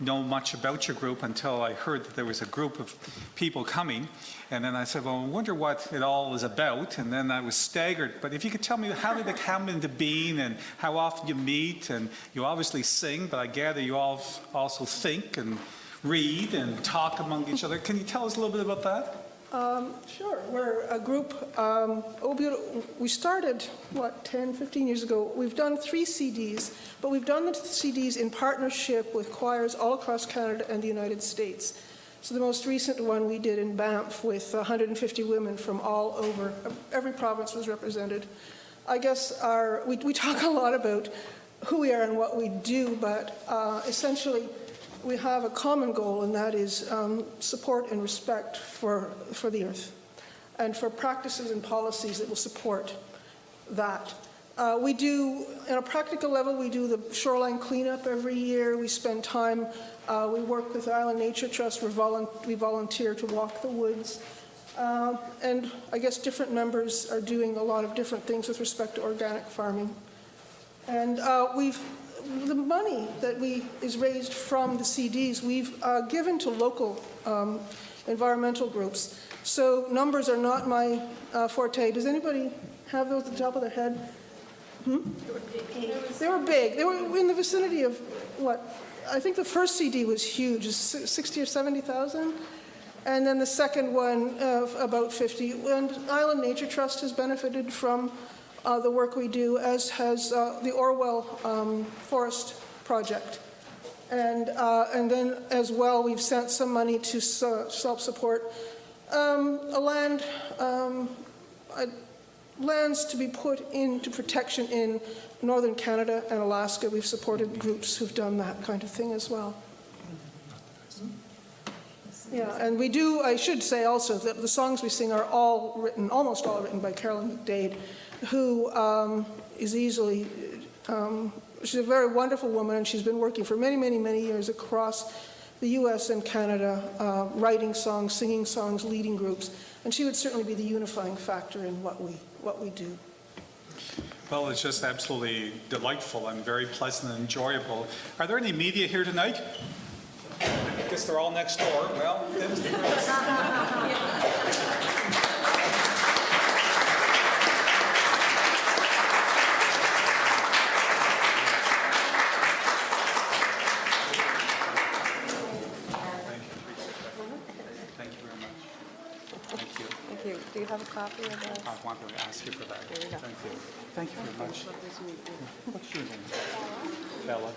know much about your group until I heard that there was a group of people coming. And then I said, well, I wonder what it all is about. And then I was staggered. But if you could tell me, how did it come into being and how often you meet? And you obviously sing, but I gather you all also think and read and talk among each other. Can you tell us a little bit about that? Sure. We're a group, we started, 10, 15 years ago. We've done 3 CDs, but we've done the CDs in partnership with choirs all across Canada and the United States. So the most recent one we did in Banff with 150 women from all over. Every province was represented. I guess we talk a lot about who we are and what we do, but essentially we have a common goal, and that is support and respect for the earth and for practices and policies that will support that. We do, on a practical level, we do the shoreline cleanup every year. We spend time, we work with the Island Nature Trust. We volunteer to walk the woods. And I guess different members are doing a lot of different things with respect to organic farming. And the money that is raised from the CDs, we've given to local environmental groups. So numbers are not my forte. Does anybody have those at the top of their head? They were big. They were in the vicinity of what? I think the first CD was huge, 60 or 70,000. And then the second one of about 50. And Island Nature Trust has benefited from the work we do, as has the Orwell Forest Project. And then as well, we've sent some money to self-support lands to be put into protection in northern Canada and Alaska. We've supported groups who've done that kind of thing as well. Yeah, and we do, I should say also that the songs we sing are all written, almost all written by Carolyn McDade, who is easily, she's a very wonderful woman, and she's been working for many, many, many years across the US and Canada, writing songs, singing songs, leading groups, and she would certainly be the unifying factor in what we do. Well, it's just absolutely delightful and very pleasant and enjoyable. Are there any media here tonight? I guess they're all next door. Well, that's the first. Thank you very much. Thank you. Thank you. Do you have a copy of that? I wanted to ask you for that. There you go. Thank you. Thank you very much. What's your name? Bella.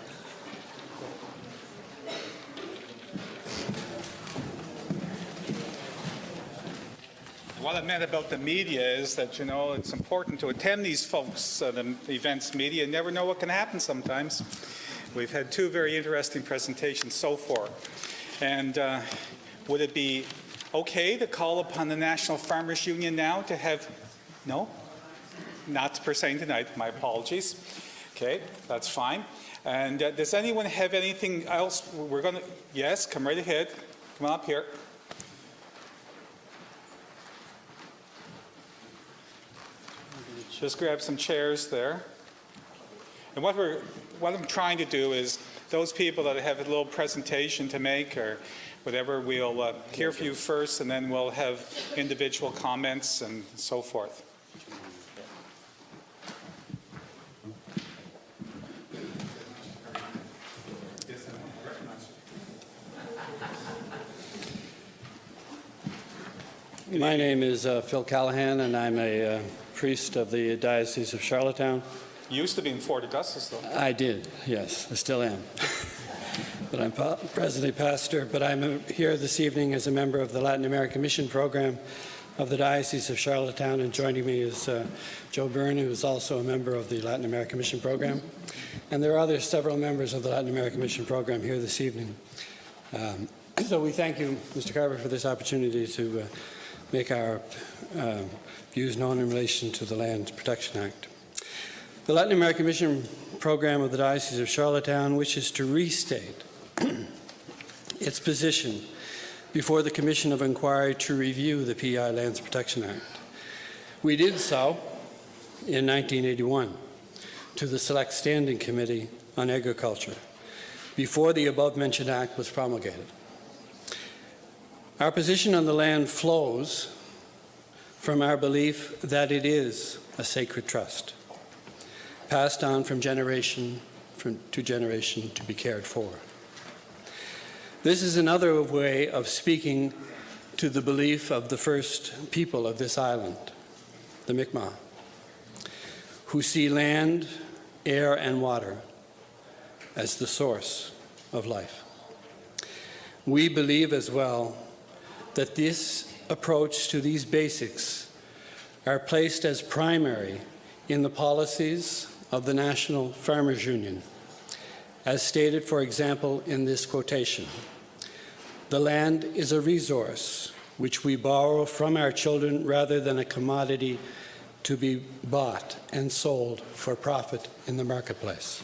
What I meant about the media is that, you know, it's important to attend these folks, the events media. You never know what can happen sometimes. We've had two very interesting presentations so far. And would it be okay to call upon the National Farmers Union now to have, no? Not per se tonight, my apologies. Okay, that's fine. And does anyone have anything else? We're going to, yes, come right ahead. Come on up here. Just grab some chairs there. And what I'm trying to do is those people that have a little presentation to make or whatever, we'll hear from you first, and then we'll have individual comments and so forth. My name is Phil Callahan, and I'm a priest of the Diocese of Charlottetown. You used to be in Fort Augustus, though. I did, yes, I still am. But I'm presently pastor, but I'm here this evening as a member of the Latin American Mission Program of the Diocese of Charlottetown, and joining me is Joe Byrne, who is also a member of the Latin American Mission Program. And there are several members of the Latin American Mission Program here this evening. So we thank you, Mr. Carver, for this opportunity to make our views known in relation to the Land Protection Act. The Latin American Mission Program of the Diocese of Charlottetown wishes to restate its position before the Commission of Inquiry to review the PEI Lands Protection Act. We did so in 1981 to the Select Standing Committee on Agriculture before the above-mentioned act was promulgated. Our position on the land flows from our belief that it is a sacred trust, passed on from generation to generation to be cared for. This is another way of speaking to the belief of the first people of this island, the Mi'kmaq, who see land, air, and water as the source of life. We believe as well that this approach to these basics are placed as primary in the policies of the National Farmers Union, as stated, for example, in this quotation. The land is a resource which we borrow from our children rather than a commodity to be bought and sold for profit in the marketplace.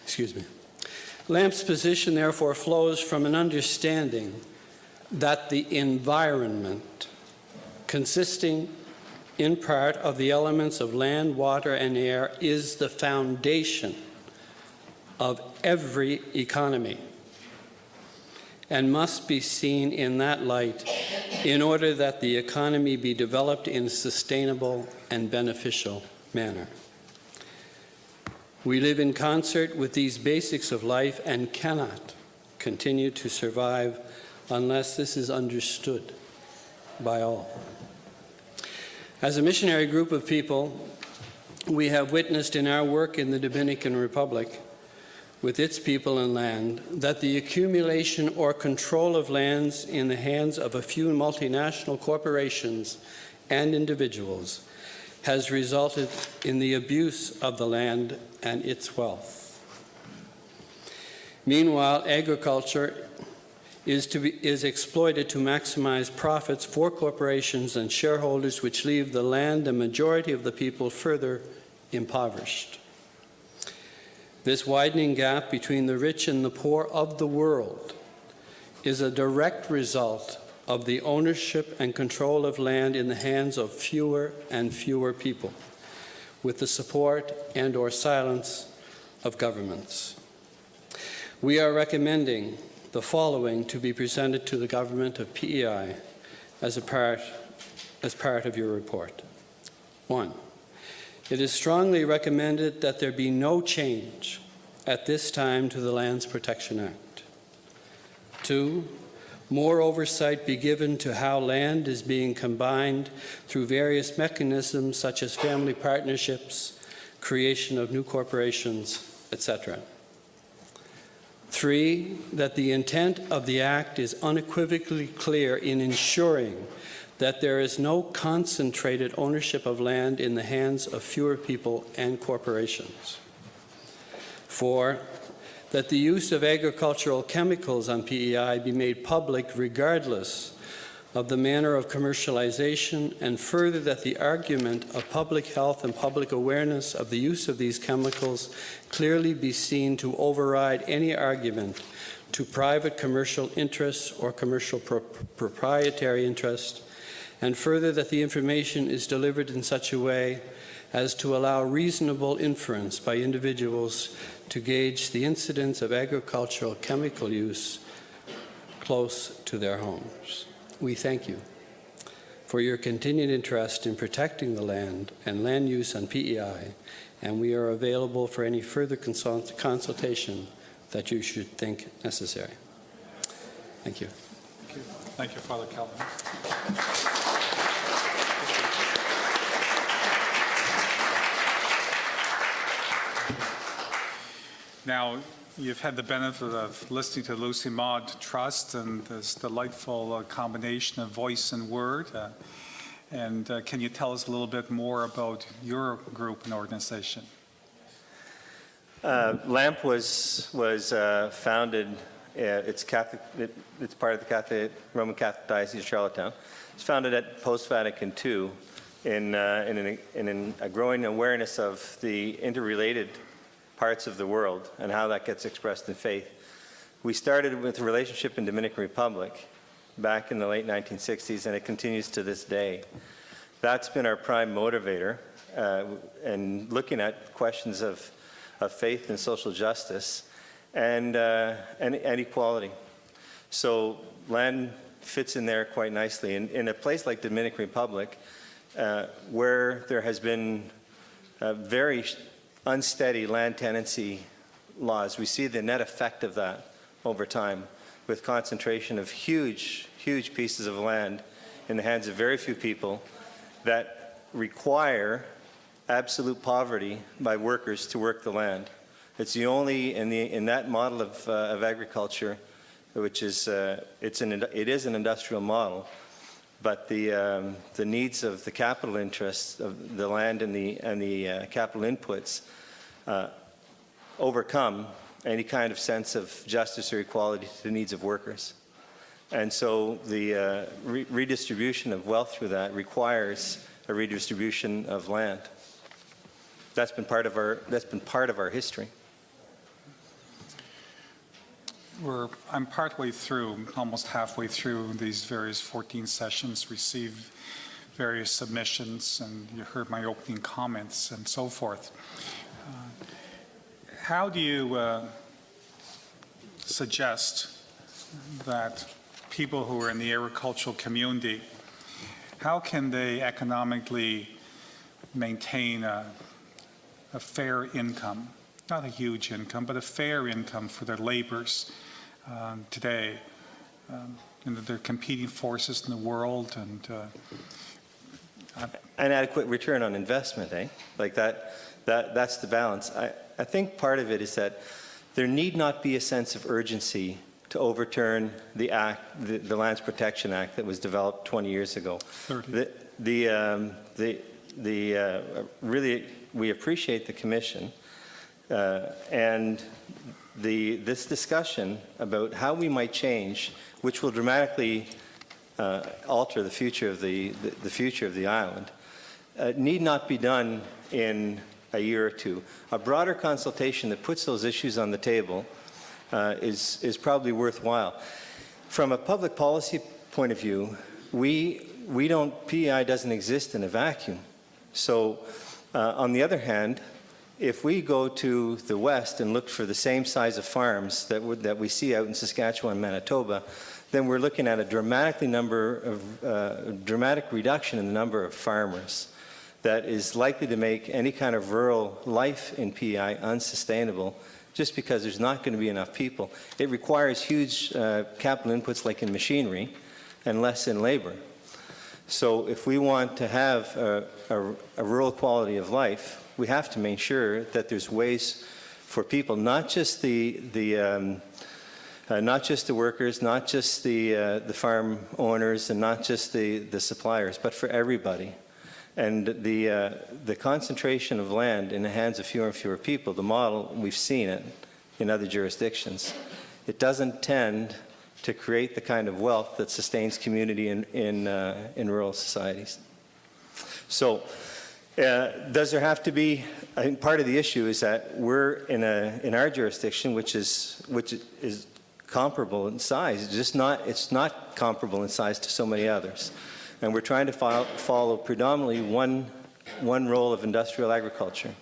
Excuse me. LAMP's position, therefore, flows from an understanding that the environment, consisting in part of the elements of land, water, and air, is the foundation of every economy and must be seen in that light in order that the economy be developed in a sustainable and beneficial manner. We live in concert with these basics of life and cannot continue to survive unless this is understood by all. As a missionary group of people, we have witnessed in our work in the Dominican Republic with its people and land that the accumulation or control of lands in the hands of a few multinational corporations and individuals has resulted in the abuse of the land and its wealth. Meanwhile, agriculture is exploited to maximize profits for corporations and shareholders, which leave the land and majority of the people further impoverished. This widening gap between the rich and the poor of the world is a direct result of the ownership and control of land in the hands of fewer and fewer people, with the support and/or silence of governments. We are recommending the following to be presented to the government of PEI as part of your report. 1. It is strongly recommended that there be no change at this time to the Lands Protection Act. 2. More oversight be given to how land is being combined through various mechanisms such as family partnerships, creation of new corporations, etc. 3, that the intent of the Act is unequivocally clear in ensuring that there is no concentrated ownership of land in the hands of fewer people and corporations. 4, that the use of agricultural chemicals on PEI be made public regardless of the manner of commercialization, and further that the argument of public health and public awareness of the use of these chemicals clearly be seen to override any argument to private commercial interests or commercial proprietary interests, and further that the information is delivered in such a way as to allow reasonable inference by individuals to gauge the incidence of agricultural chemical use close to their homes. We thank you for your continued interest in protecting the land and land use on PEI, and we are available for any further consultation that you should think necessary. Thank you. Thank you, Father Calvin. Now, you've had the benefit of listening to Lucy Maud Trust and this delightful combination of voice and word. Can you tell us a little bit more about your group and organization? LAMP was founded. It's Catholic. It's part of the Roman Catholic Diocese of Charlottetown. It's founded at post-Vatican II in a growing awareness of the interrelated parts of the world and how that gets expressed in faith. We started with a relationship in Dominican Republic back in the late 1960s, and it continues to this day. That's been our prime motivator, and looking at questions of faith and social justice and equality. So land fits in there quite nicely. In a place like Dominican Republic, where there has been very unsteady land tenancy laws, we see the net effect of that over time, with concentration of huge pieces of land in the hands of very few people that require absolute poverty by workers to work the land. It's the only, in that model of agriculture, which is, it is an industrial model, but the needs of the capital interests of the land and the capital inputs overcome any kind of sense of justice or equality to the needs of workers. And so the redistribution of wealth through that requires a redistribution of land. That's been part of our history. I'm partway through, almost halfway through these various 14 sessions, received various submissions, and you heard my opening comments and so forth. How do you suggest that people who are in the agricultural community, how can they economically maintain a fair income, not a huge income, but a fair income for their labors today? There are competing forces in the world, and An adequate return on investment, eh? Like that's the balance. I think part of it is that there need not be a sense of urgency to overturn the act, the Lands Protection Act that was developed 20 years ago. 30. Really, we appreciate the commission and this discussion about how we might change, which will dramatically alter the future of the future of the island, need not be done in a year or two. A broader consultation that puts those issues on the table is probably worthwhile. From a public policy point of view, PEI doesn't exist in a vacuum. So on the other hand, if we go to the west and look for the same size of farms that we see out in Saskatchewan and Manitoba, then we're looking at a dramatic reduction in the number of farmers that is likely to make any kind of rural life in PEI unsustainable, just because there's not going to be enough people. It requires huge capital inputs like in machinery and less in labor. So if we want to have a rural quality of life, we have to make sure that there's ways for people, not just the workers, not just the farm owners, and not just the suppliers, but for everybody. And the concentration of land in the hands of fewer and fewer people, the model, we've seen it in other jurisdictions, it doesn't tend to create the kind of wealth that sustains community in rural societies. So does there have to be, I think part of the issue is that we're in our jurisdiction, which is comparable in size, it's not comparable in size to so many others. And we're trying to follow predominantly one role of industrial agriculture.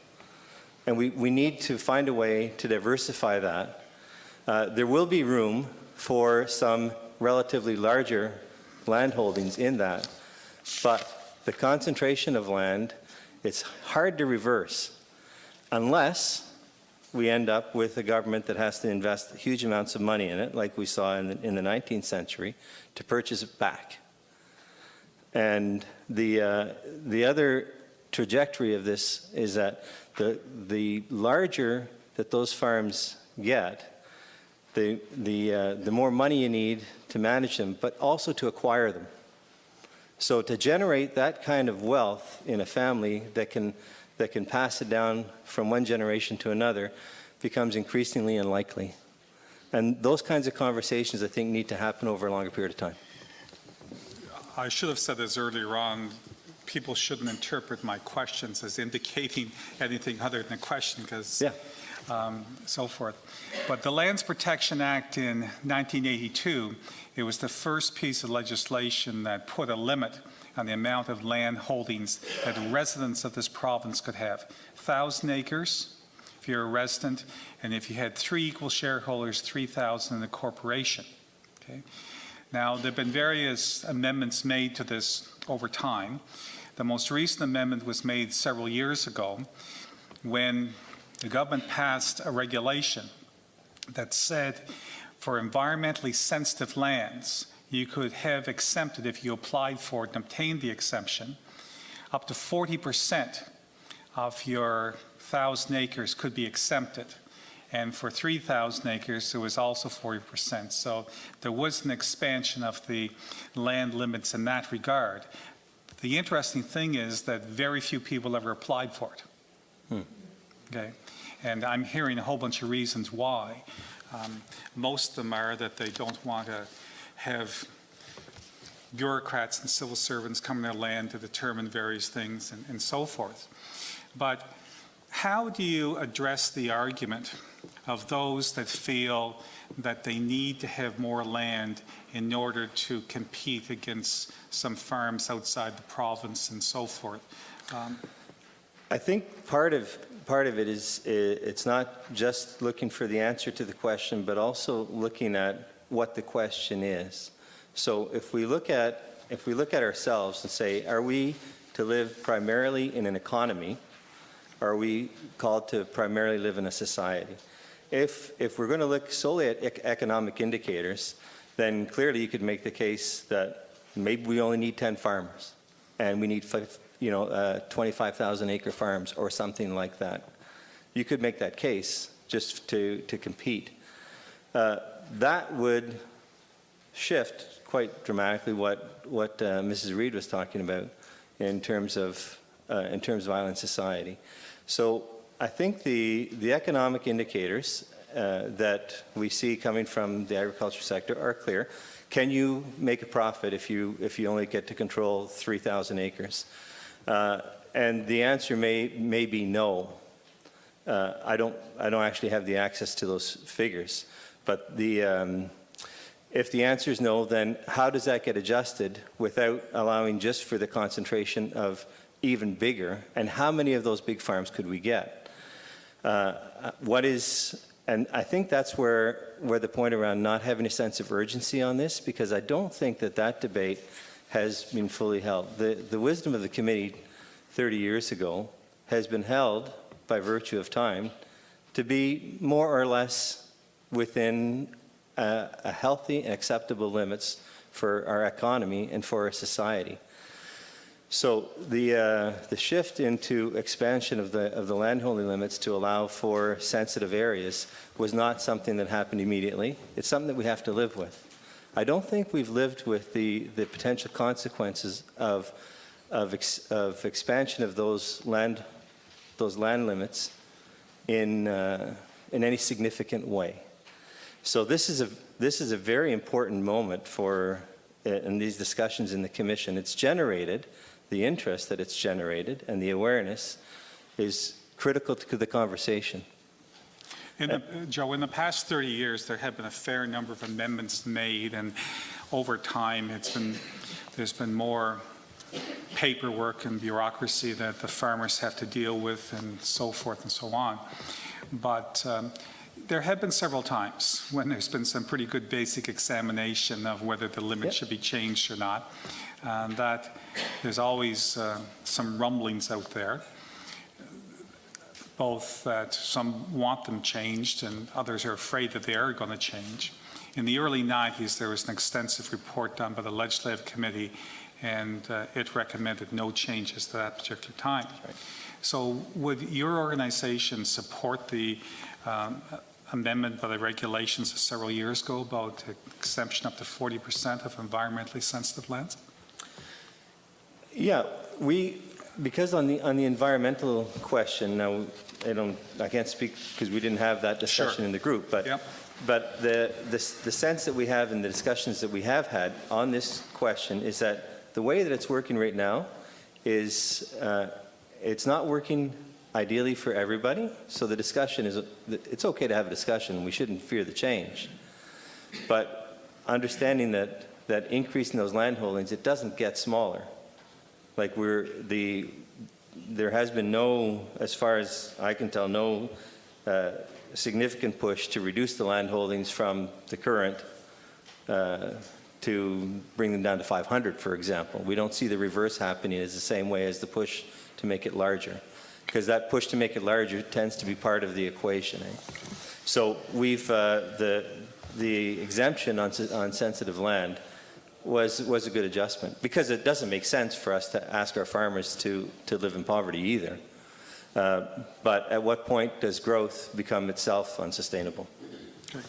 And we need to find a way to diversify that. There will be room for some relatively larger land holdings in that, but the concentration of land, it's hard to reverse unless we end up with a government that has to invest huge amounts of money in it, like we saw in the 19th century, to purchase it back. And the other trajectory of this is that the larger that those farms get, the more money you need to manage them, but also to acquire them. So to generate that kind of wealth in a family that can pass it down from one generation to another becomes increasingly unlikely. And those kinds of conversations, I think, need to happen over a longer period of time. I should have said this earlier on. People shouldn't interpret my questions as indicating anything other than a question, because so forth. But the Lands Protection Act in 1982, it was the first piece of legislation that put a limit on the amount of land holdings that residents of this province could have. 1,000 acres if you're a resident, and if you had 3 equal shareholders, 3,000 in a corporation. Okay? Now, there have been various amendments made to this over time. The most recent amendment was made several years ago when the government passed a regulation that said for environmentally sensitive lands, you could have exempted, if you applied for it and obtained the exemption, up to 40% of your 1,000 acres could be exempted. And for 3,000 acres, it was also 40%. So there was an expansion of the land limits in that regard. The interesting thing is that very few people ever applied for it. Okay? And I'm hearing a whole bunch of reasons why. Most of them are that they don't want to have bureaucrats and civil servants come on their land to determine various things and so forth. But how do you address the argument of those that feel that they need to have more land in order to compete against some farms outside the province and so forth? I think part of it is it's not just looking for the answer to the question, but also looking at what the question is. So if we look at ourselves and say, are we to live primarily in an economy? Are we called to primarily live in a society? If we're going to look solely at economic indicators, then clearly you could make the case that maybe we only need 10 farmers and we need 25,000 acre farms or something like that. You could make that case just to compete. That would shift quite dramatically what Mrs. Reid was talking about in terms of island society. So I think the economic indicators that we see coming from the agriculture sector are clear. Can you make a profit if you only get to control 3,000 acres? And the answer may be no. I don't actually have the access to those figures, but if the answer is no, then how does that get adjusted without allowing just for the concentration of even bigger? And how many of those big farms could we get? And I think that's where the point around not having a sense of urgency on this, because I don't think that debate has been fully held. The wisdom of the committee 30 years ago has been held by virtue of time to be more or less within a healthy and acceptable limits for our economy and for our society. So the shift into expansion of the landholding limits to allow for sensitive areas was not something that happened immediately. It's something that we have to live with. I don't think we've lived with the potential consequences of expansion of those land limits in any significant way. So this is a very important moment in these discussions in the Commission. It's generated, the interest that it's generated and the awareness is critical to the conversation. Joe, in the past 30 years, there have been a fair number of amendments made, and over time, there's been more paperwork and bureaucracy that the farmers have to deal with and so forth and so on. But there have been several times when there's been some pretty good basic examination of whether the limit should be changed or not. That there's always some rumblings out there, both that some want them changed and others are afraid that they are going to change. In the early 90s, there was an extensive report done by the Legislative Committee, and it recommended no changes to that particular time. Right. So would your organization support the amendment by the regulations several years ago about exemption up to 40% of environmentally sensitive lands? Yeah, because on the environmental question, now I can't speak because we didn't have that discussion in the group, but yep. But the sense that we have in the discussions that we have had on this question is that the way that it's working right now is it's not working ideally for everybody. So the discussion is, it's okay to have a discussion. We shouldn't fear the change. But understanding that increasing those land holdings, it doesn't get smaller. Like there has been no, as far as I can tell, no significant push to reduce the land holdings from the current to bring them down to 500, for example. We don't see the reverse happening as the same way as the push to make it larger, because that push to make it larger tends to be part of the equation. So we've the exemption on sensitive land was a good adjustment, because it doesn't make sense for us to ask our farmers to live in poverty either. But at what point does growth become itself unsustainable? Okay.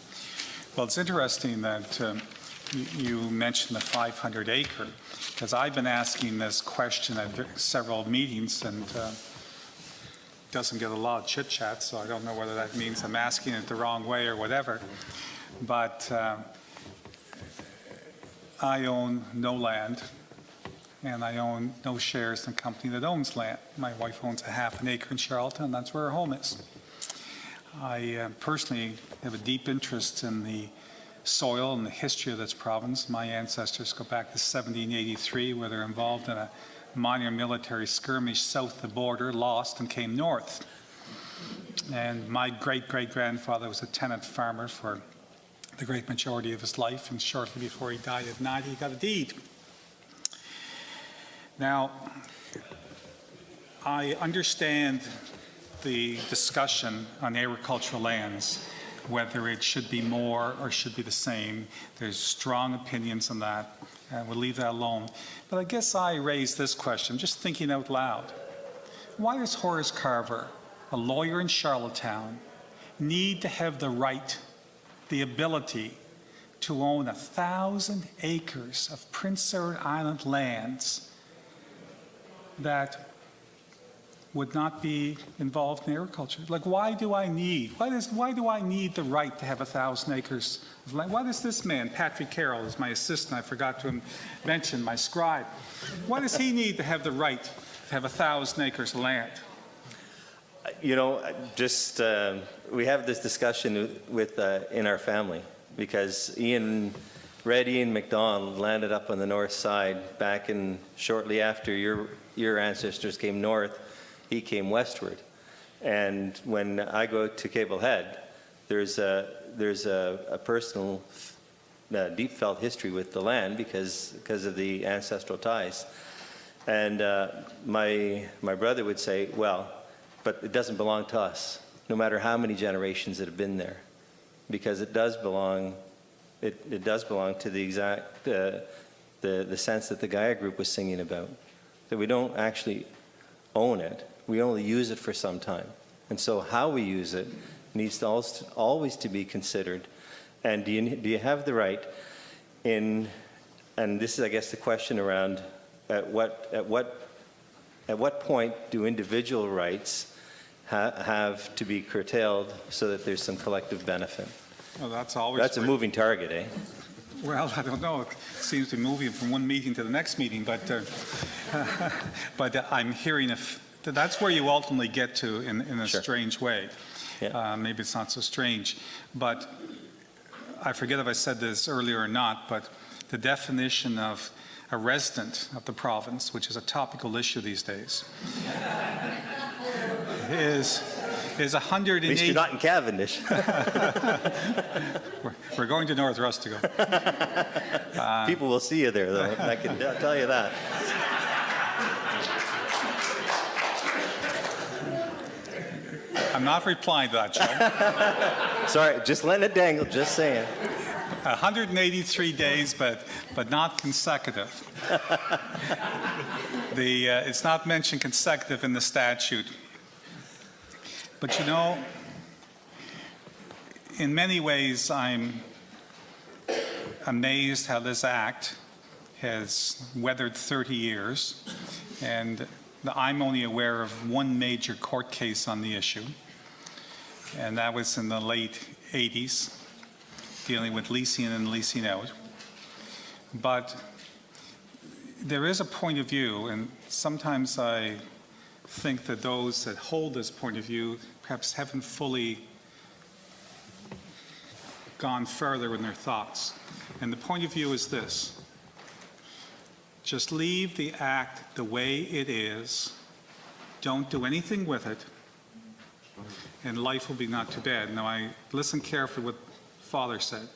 Well, it's interesting that you mentioned the 500 acre, because I've been asking this question at several meetings and doesn't get a lot of chit chat, so I don't know whether that means I'm asking it the wrong way or whatever. But I own no land, and I own no shares in a company that owns land. My wife owns a half an acre in Charlottetown, and that's where her home is. I personally have a deep interest in the soil and the history of this province. My ancestors go back to 1783, where they're involved in a minor military skirmish south of the border, lost, and came north. And my great-great-grandfather was a tenant farmer for the great majority of his life, and shortly before he died at 90, he got a deed. Now, I understand the discussion on agricultural lands, whether it should be more or should be the same. There's strong opinions on that, and we'll leave that alone. But I guess I raise this question, just thinking out loud. Why does Horace Carver, a lawyer in Charlottetown, need to have the right, the ability to own 1,000 acres of Prince Edward Island lands that would not be involved in agriculture? Like, why do I need the right to have 1,000 acres of land? Why does this man, Patrick Carroll, is my assistant, I forgot to mention, my scribe, why does he need to have the right to have 1,000 acres of land? You know, just we have this discussion with in our family, because Red Ian MacDonald landed up on the north side back in shortly after your ancestors came north. He came westward, and when I go to Cable Head, there's a personal, deep felt history with the land because of the ancestral ties. And my brother would say, well, but it doesn't belong to us, no matter how many generations that have been there, because it does belong. It does belong to the exact the sense that the Gaia group was singing about, that we don't actually own it. We only use it for some time. And so how we use it needs to always to be considered. And do you have the right in, and this is, I guess, the question around at what point do individual rights have to be curtailed so that there's some collective benefit? Well, that's a moving target, eh? Well, I don't know. It seems to be moving from one meeting to the next meeting, but I'm hearing that's where you ultimately get to in a Sure. strange way. Yeah. Maybe it's not so strange, but I forget if I said this earlier or not, but the definition of a resident of the province, which is a topical issue these days, is 180. At least you're not in Cavendish. We're going to North Rustico. People will see you there, though. I can tell you that. I'm not replying to that, Joe. Sorry, just letting it dangle, just saying. 183 days, but not consecutive. It's not mentioned consecutive in the statute. But you know, in many ways, I'm amazed how this act has weathered 30 years, and I'm only aware of one major court case on the issue, and that was in the late 80s, dealing with leasing in and leasing out. But there is a point of view, and sometimes I think that those that hold this point of view perhaps haven't fully gone further in their thoughts. And the point of view is this: just leave the act the way it is, don't do anything with it, and life will be not too bad. Now, I listened carefully what Father said,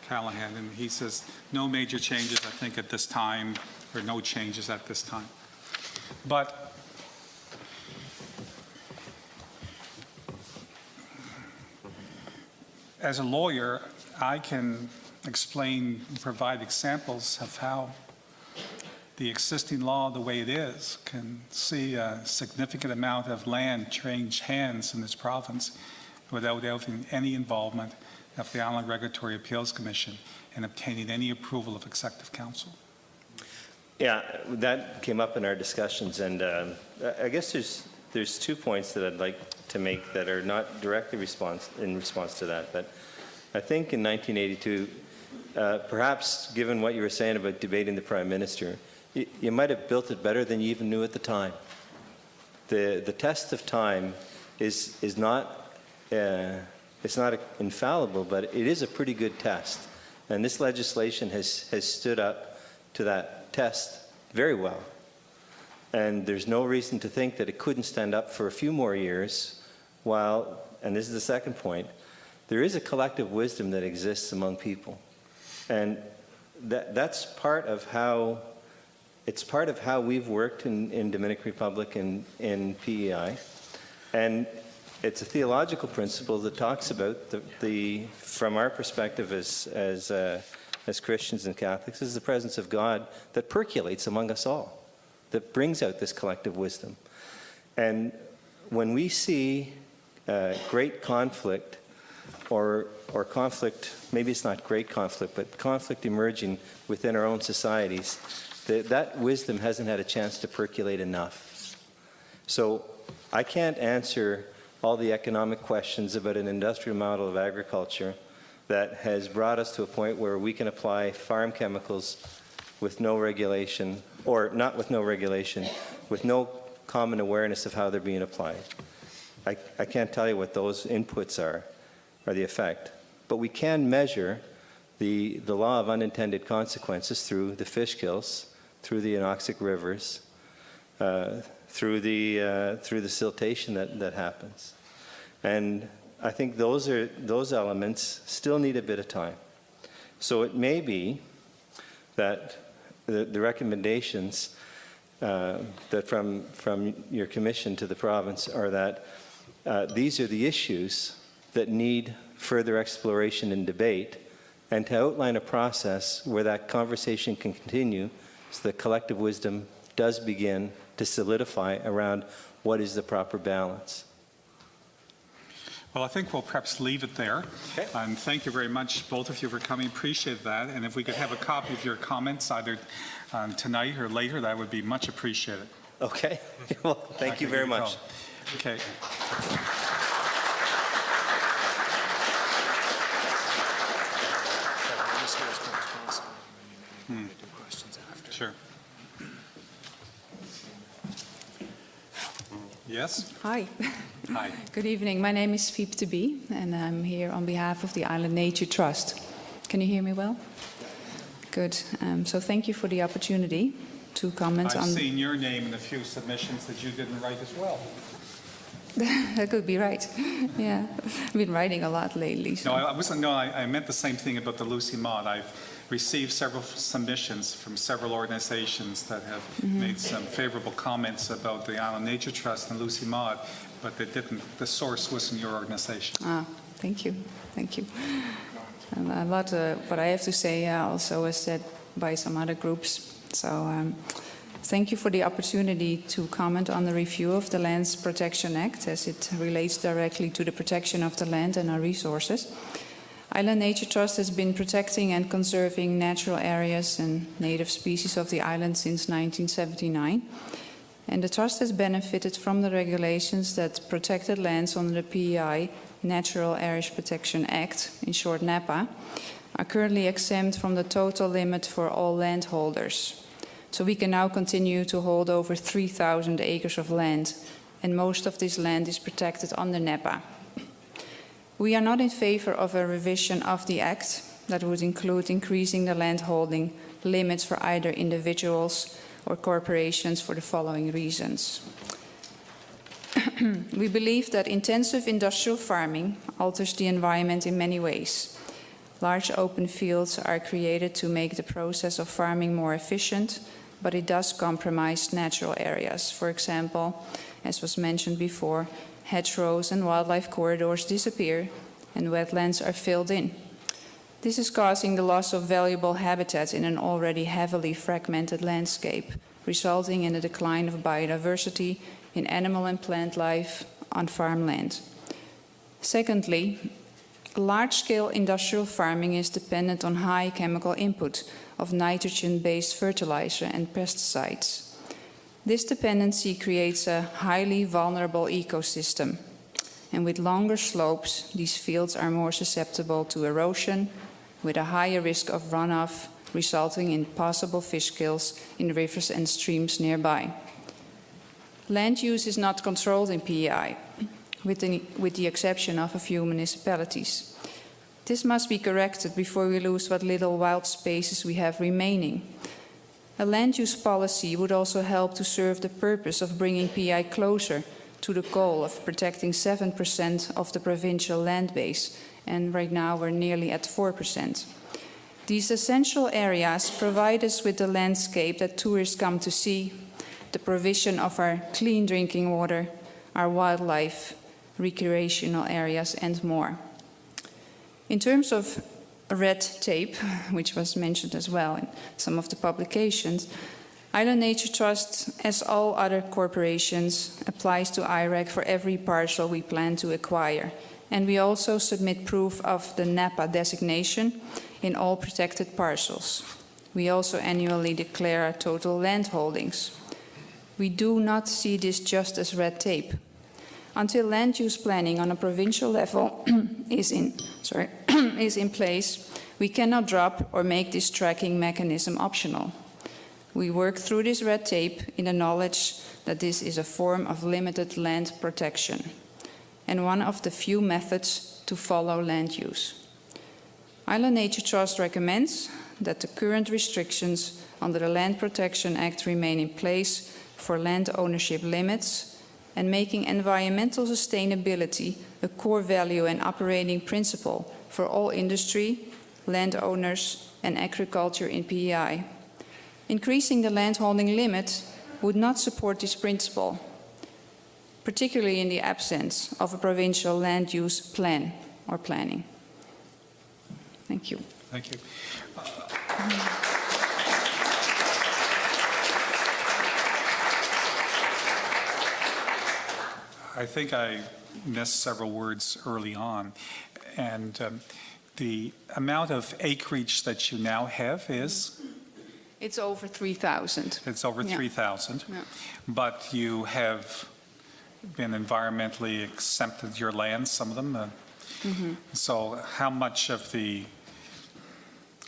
Callahan, and he says no major changes, I think, at this time, or no changes at this time. But as a lawyer, I can explain and provide examples of how the existing law the way it is can see a significant amount of land change hands in this province without having any involvement of the Island Regulatory Appeals Commission and obtaining any approval of Executive Council. Yeah, that came up in our discussions, and I guess there's 2 points that I'd like to make that are not directly in response to that. But I think in 1982, perhaps given what you were saying about debating the Prime Minister, you might have built it better than you even knew at the time. The test of time is not it's not infallible, but it is a pretty good test, and this legislation has stood up to that test very well. And there's no reason to think that it couldn't stand up for a few more years while, and this is the second point, there is a collective wisdom that exists among people. And that's part of how, it's part of how we've worked in Dominican Republic and in PEI. And it's a theological principle that talks about from our perspective as Christians and Catholics, is the presence of God that percolates among us all, that brings out this collective wisdom. And when we see great conflict, or conflict, maybe it's not great conflict, but conflict emerging within our own societies, that wisdom hasn't had a chance to percolate enough. So I can't answer all the economic questions about an industrial model of agriculture that has brought us to a point where we can apply farm chemicals with no regulation, or not with no regulation, with no common awareness of how they're being applied. I can't tell you what those inputs are, or the effect, but we can measure the law of unintended consequences through the fish kills, through the anoxic rivers, through the siltation that happens. And I think those elements still need a bit of time. So it may be that the recommendations that from your commission to the province are that these are the issues that need further exploration and debate, and to outline a process where that conversation can continue so that collective wisdom does begin to solidify around what is the proper balance. Well, I think we'll perhaps leave it there. Okay. And thank you very much, both of you, for coming. Appreciate that. And if we could have a copy of your comments either tonight or later, that would be much appreciated. Okay. Well, thank you very much. Okay. Sure. Yes? Hi. Hi. Good evening. My name is Fiep de Bie, and I'm here on behalf of the Island Nature Trust. Can you hear me well? Good. So thank you for the opportunity to comment on... I've seen your name in a few submissions that you didn't write as well. That could be right. Yeah. I've been writing a lot lately. So. No, I meant the same thing about the Lucy Maud. I've received several submissions from several organizations that have made some favorable comments about the Island Nature Trust and Lucy Maud, but they didn't. The source wasn't your organization. Ah, thank you. Thank you. And a lot of what I have to say also is said by some other groups. So thank you for the opportunity to comment on the review of the Lands Protection Act as it relates directly to the protection of the land and our resources. Island Nature Trust has been protecting and conserving natural areas and native species of the island since 1979. And the Trust has benefited from the regulations that protected lands under the PEI Natural Areas Protection Act, in short NAPA, are currently exempt from the total limit for all landholders. So we can now continue to hold over 3,000 acres of land, and most of this land is protected under NAPA. We are not in favor of a revision of the Act that would include increasing the landholding limits for either individuals or corporations for the following reasons. We believe that intensive industrial farming alters the environment in many ways. Large open fields are created to make the process of farming more efficient, but it does compromise natural areas. For example, as was mentioned before, hedgerows and wildlife corridors disappear and wetlands are filled in. This is causing the loss of valuable habitats in an already heavily fragmented landscape, resulting in a decline of biodiversity in animal and plant life on farmland. Secondly, large-scale industrial farming is dependent on high chemical input of nitrogen-based fertilizer and pesticides. This dependency creates a highly vulnerable ecosystem, and with longer slopes, these fields are more susceptible to erosion, with a higher risk of runoff, resulting in possible fish kills in rivers and streams nearby. Land use is not controlled in PEI, with the exception of a few municipalities. This must be corrected before we lose what little wild spaces we have remaining. A land use policy would also help to serve the purpose of bringing PEI closer to the goal of protecting 7% of the provincial land base, and right now we're nearly at 4%. These essential areas provide us with the landscape that tourists come to see, the provision of our clean drinking water, our wildlife, recreational areas, and more. In terms of red tape, which was mentioned as well in some of the publications, Island Nature Trust, as all other corporations, applies to IRAC for every parcel we plan to acquire. And we also submit proof of the NAPA designation in all protected parcels. We also annually declare our total land holdings. We do not see this just as red tape. Until land use planning on a provincial level is in place, we cannot drop or make this tracking mechanism optional. We work through this red tape in the knowledge that this is a form of limited land protection and one of the few methods to follow land use. Island Nature Trust recommends that the current restrictions under the Land Protection Act remain in place for land ownership limits, and making environmental sustainability a core value and operating principle for all industry, landowners, and agriculture in PEI. Increasing the landholding limit would not support this principle, particularly in the absence of a provincial land use plan or planning. Thank you. Thank you. I think I missed several words early on, and the amount of acreage that you now have is? It's over 3,000. It's over 3,000, Yeah. but you have been environmentally exempted your lands, some of them. So how much of the,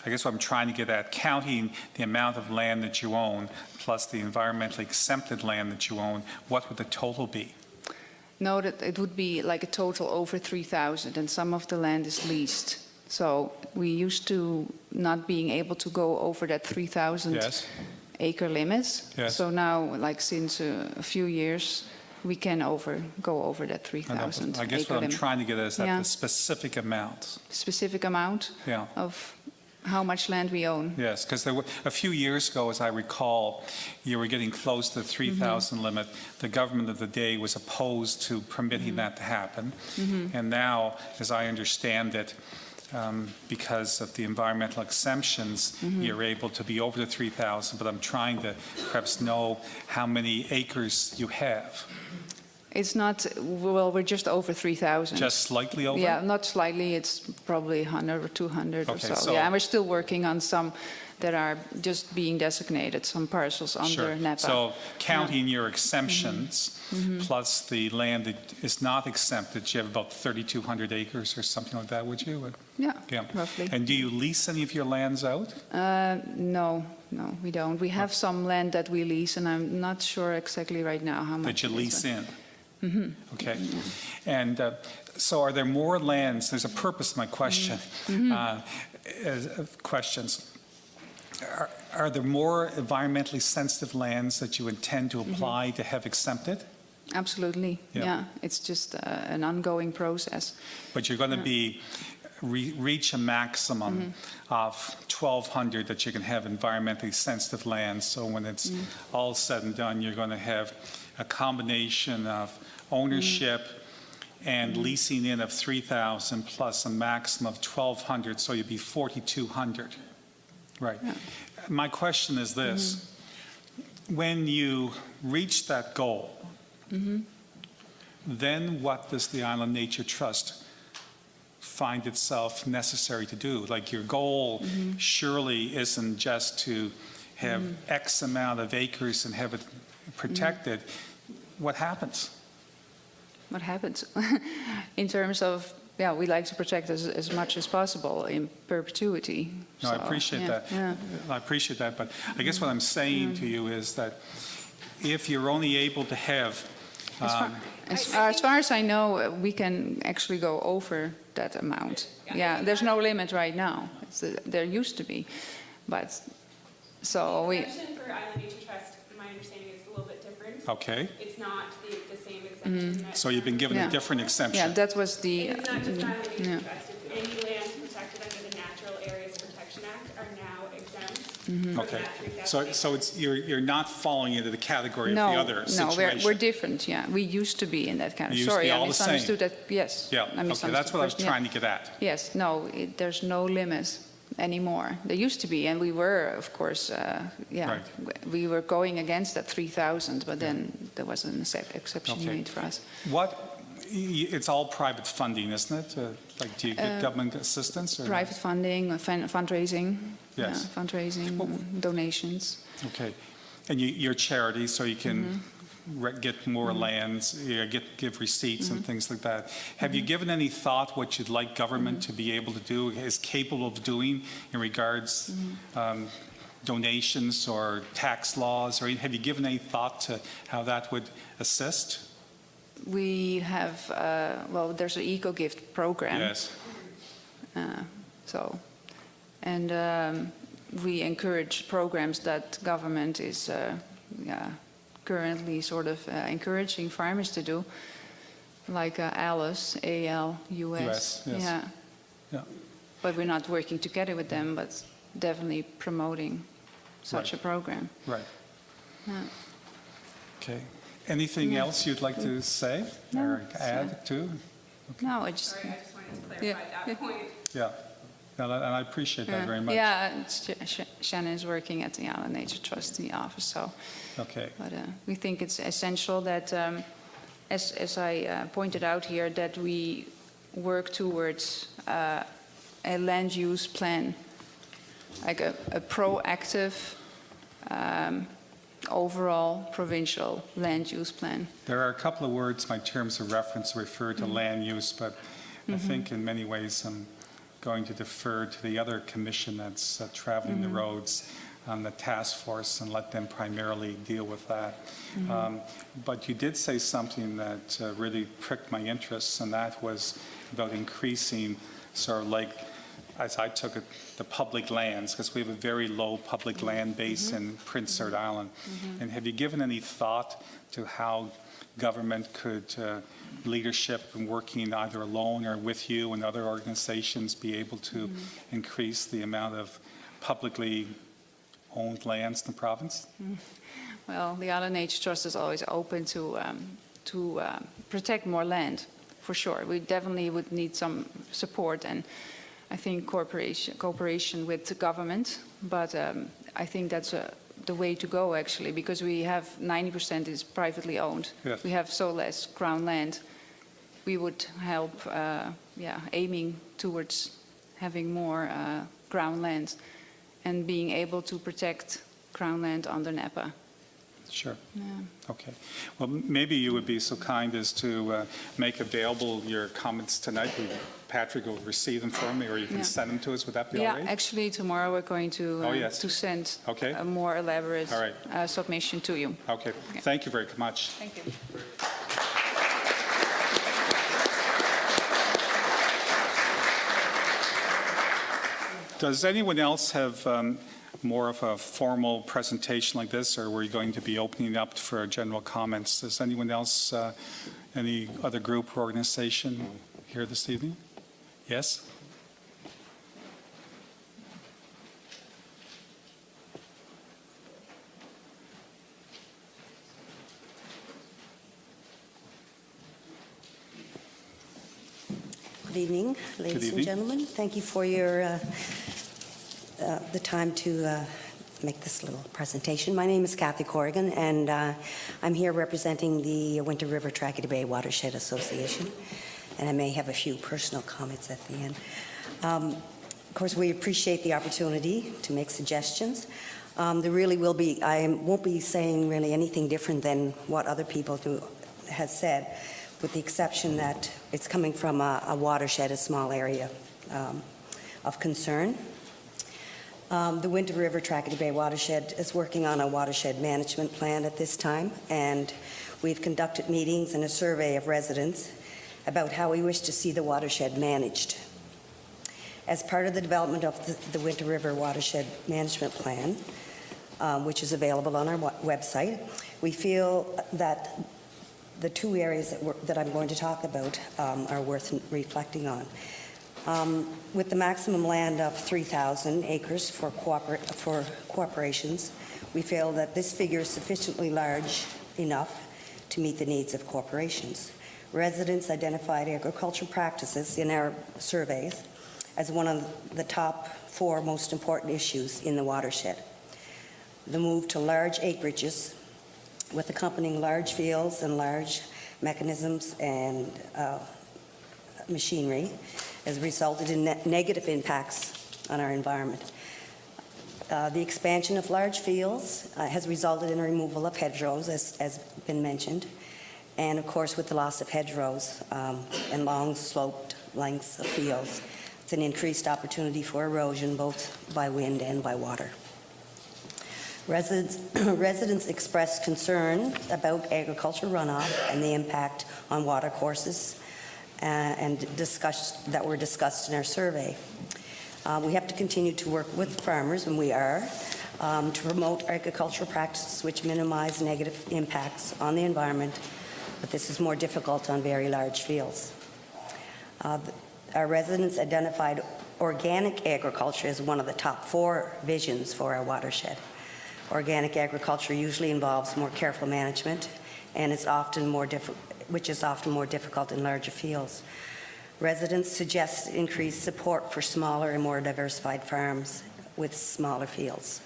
I guess what I'm trying to get at, counting the amount of land that you own plus the environmentally exempted land that you own, what would the total be? No, that it would be like a total over 3,000, and some of the land is leased. So we used to not being able to go over that 3,000 Yes. acre limits. Yes. So now, like since a few years, we can go over that 3,000 I guess acre what I'm limit. trying to get at is that Yeah. the specific amount. Specific amount Yeah. of how much land we own. Yes, because a few years ago, as I recall, you were getting close to the 3,000 limit. The government of the day was opposed to permitting that to happen. And now, as I understand it, because of the environmental exemptions, you're able to be over the 3,000, but I'm trying to perhaps know how many acres you have. It's not, well, we're just over 3,000. Just slightly over? Yeah, not slightly, it's probably 100 or 200 or Okay, so. so- Yeah, and we're still working on some that are just being designated, some parcels under Sure. NEPA. So counting your exemptions plus the land that is not exempted, you have about 3,200 acres or something like that, would you? Yeah, Yeah. roughly. And do you lease any of your lands out? No, we don't. We have some land that we lease, and I'm not sure exactly right now how much. That you it is, lease but- in? Okay. And so are there more lands? There's a purpose to my question. Questions. Are there more environmentally sensitive lands that you intend to apply to have exempted? Absolutely, Yeah. yeah. It's just an ongoing process. But you're going to be reach a maximum of 1,200 that you can have environmentally sensitive lands. So when it's all said and done, you're going to have a combination of ownership and leasing in of 3,000 plus a maximum of 1,200, so you'd be 4,200. Right. My question is this. When you reach that goal, then what does the Island Nature Trust find itself necessary to do? Like your goal surely isn't just to have X amount of acres and have it protected. What happens? What happens? In terms of, yeah, we like to protect as much as possible in perpetuity. No, I So, appreciate yeah, that. yeah. I appreciate that, but I guess what I'm saying to you is that if you're only able to have, As far as I know, we can actually go over that amount. Yeah, there's no limit right now. There used to be, but so we. The exemption for Island Nature Trust, my understanding is a little bit different. okay, It's not the same exemption. that- so you've been given Yeah. a different Yeah, exemption. that was the. And it's not just Island Nature yeah. Trust, it's any lands protected under the Natural Areas Protection Act are now exempt Mm-hmm. from Okay, that 3,000 so it's, you're not falling into the category of the other No, situation. we're different. Yeah, we used to be in that kind of. You used to Sorry, be I all the same. misunderstood that. Yes. Yeah, I okay, misunderstood that's what I was first, yeah. trying to get at. Yes, no, there's no limit anymore. There used to be, and we were, of course, Right. we were going against that 3,000, but then there was an exception Okay. made for us. It's all private funding, isn't it? Like, do you get government assistance? Or not? Private funding, fundraising, Yes. fundraising, donations. Okay. And you're charity, so you can get more lands, give receipts and things like that. Have you given any thought what you'd like government to be able to do, is capable of doing in regards donations or tax laws? Or have you given any thought to how that would assist? We have, well, there's an eco-gift program. Yes. So, and we encourage programs that government is currently sort of encouraging farmers to do, like ALUS, A-L-U-S. yes. Yeah. Yeah. But we're not working together with them, but definitely promoting such a program. Right. Yeah. Okay. Anything else you'd like to say or add to? No, I just. Sorry, I just wanted to clarify that point. Yeah. No, and I appreciate that very much. Yeah, Shannon is working at the Island Nature Trust in the office, so. Okay. But we think it's essential that, as I pointed out here, that we work towards a land use plan, like a proactive, overall provincial land use plan. There are a couple of words, my terms of reference refer to land use, but I think in many ways I'm going to defer to the other commission that's traveling the roads, the task force, and let them primarily deal with that. But you did say something that really pricked my interest, and that was about increasing sort of like, as I took it, the public lands, because we have a very low public land base in Prince Edward Island. And have you given any thought to how government could, leadership and working either alone or with you and other organizations, be able to increase the amount of publicly owned lands in the province? Well, the Island Nature Trust is always open to protect more land, for sure. We definitely would need some support, and I think cooperation with the government, but I think that's the way to go, actually, because we have 90% is privately owned. Yes. We have so less Crown land. We would help, aiming towards having more Crown land and being able to protect Crown land under NEPA. Sure. Yeah. Okay. Well, maybe you would be so kind as to make available your comments tonight. Patrick will receive them for me, or you can Yeah. send them to us. Would that be all Yeah, right? actually, tomorrow we're going to, Oh, yes. to send Okay. a more elaborate All right. submission to you. Okay. Thank you very much. Thank you. Does anyone else have more of a formal presentation like this, or were you going to be opening up for general comments? Does anyone else, any other group or organization here this evening? Yes? Good evening, ladies and evening. gentlemen. Thank you for your the time to make this little presentation. My name is Kathy Corrigan, and I'm here representing the Winter River Tracadie Bay Watershed Association, and I may have a few personal comments at the end. Of course, we appreciate the opportunity to make suggestions. There really will be, I won't be saying really anything different than what other people has said, with the exception that it's coming from a watershed, a small area of concern. The Winter River Tracadie Bay Watershed is working on a watershed management plan at this time, and we've conducted meetings and a survey of residents about how we wish to see the watershed managed. As part of the development of the Winter River Watershed Management Plan, which is available on our website, we feel that the two areas that I'm going to talk about are worth reflecting on. With the maximum land of 3,000 acres for corporations, we feel that this figure is sufficiently large enough to meet the needs of corporations. Residents identified agricultural practices in our surveys as one of the top 4 most important issues in the watershed. The move to large acreages with accompanying large fields and large mechanisms and machinery has resulted in negative impacts on our environment. The expansion of large fields has resulted in a removal of hedgerows, as been mentioned, and of course with the loss of hedgerows and long sloped lengths of fields, it's an increased opportunity for erosion both by wind and by water. Residents expressed concern about agricultural runoff and the impact on water courses that were discussed in our survey. We have to continue to work with farmers, and we are, to promote agricultural practices which minimize negative impacts on the environment, but this is more difficult on very large fields. Our residents identified organic agriculture as one of the top 4 visions for our watershed. Organic agriculture usually involves more careful management, and which is often more difficult in larger fields. Residents suggest increased support for smaller and more diversified farms with smaller fields.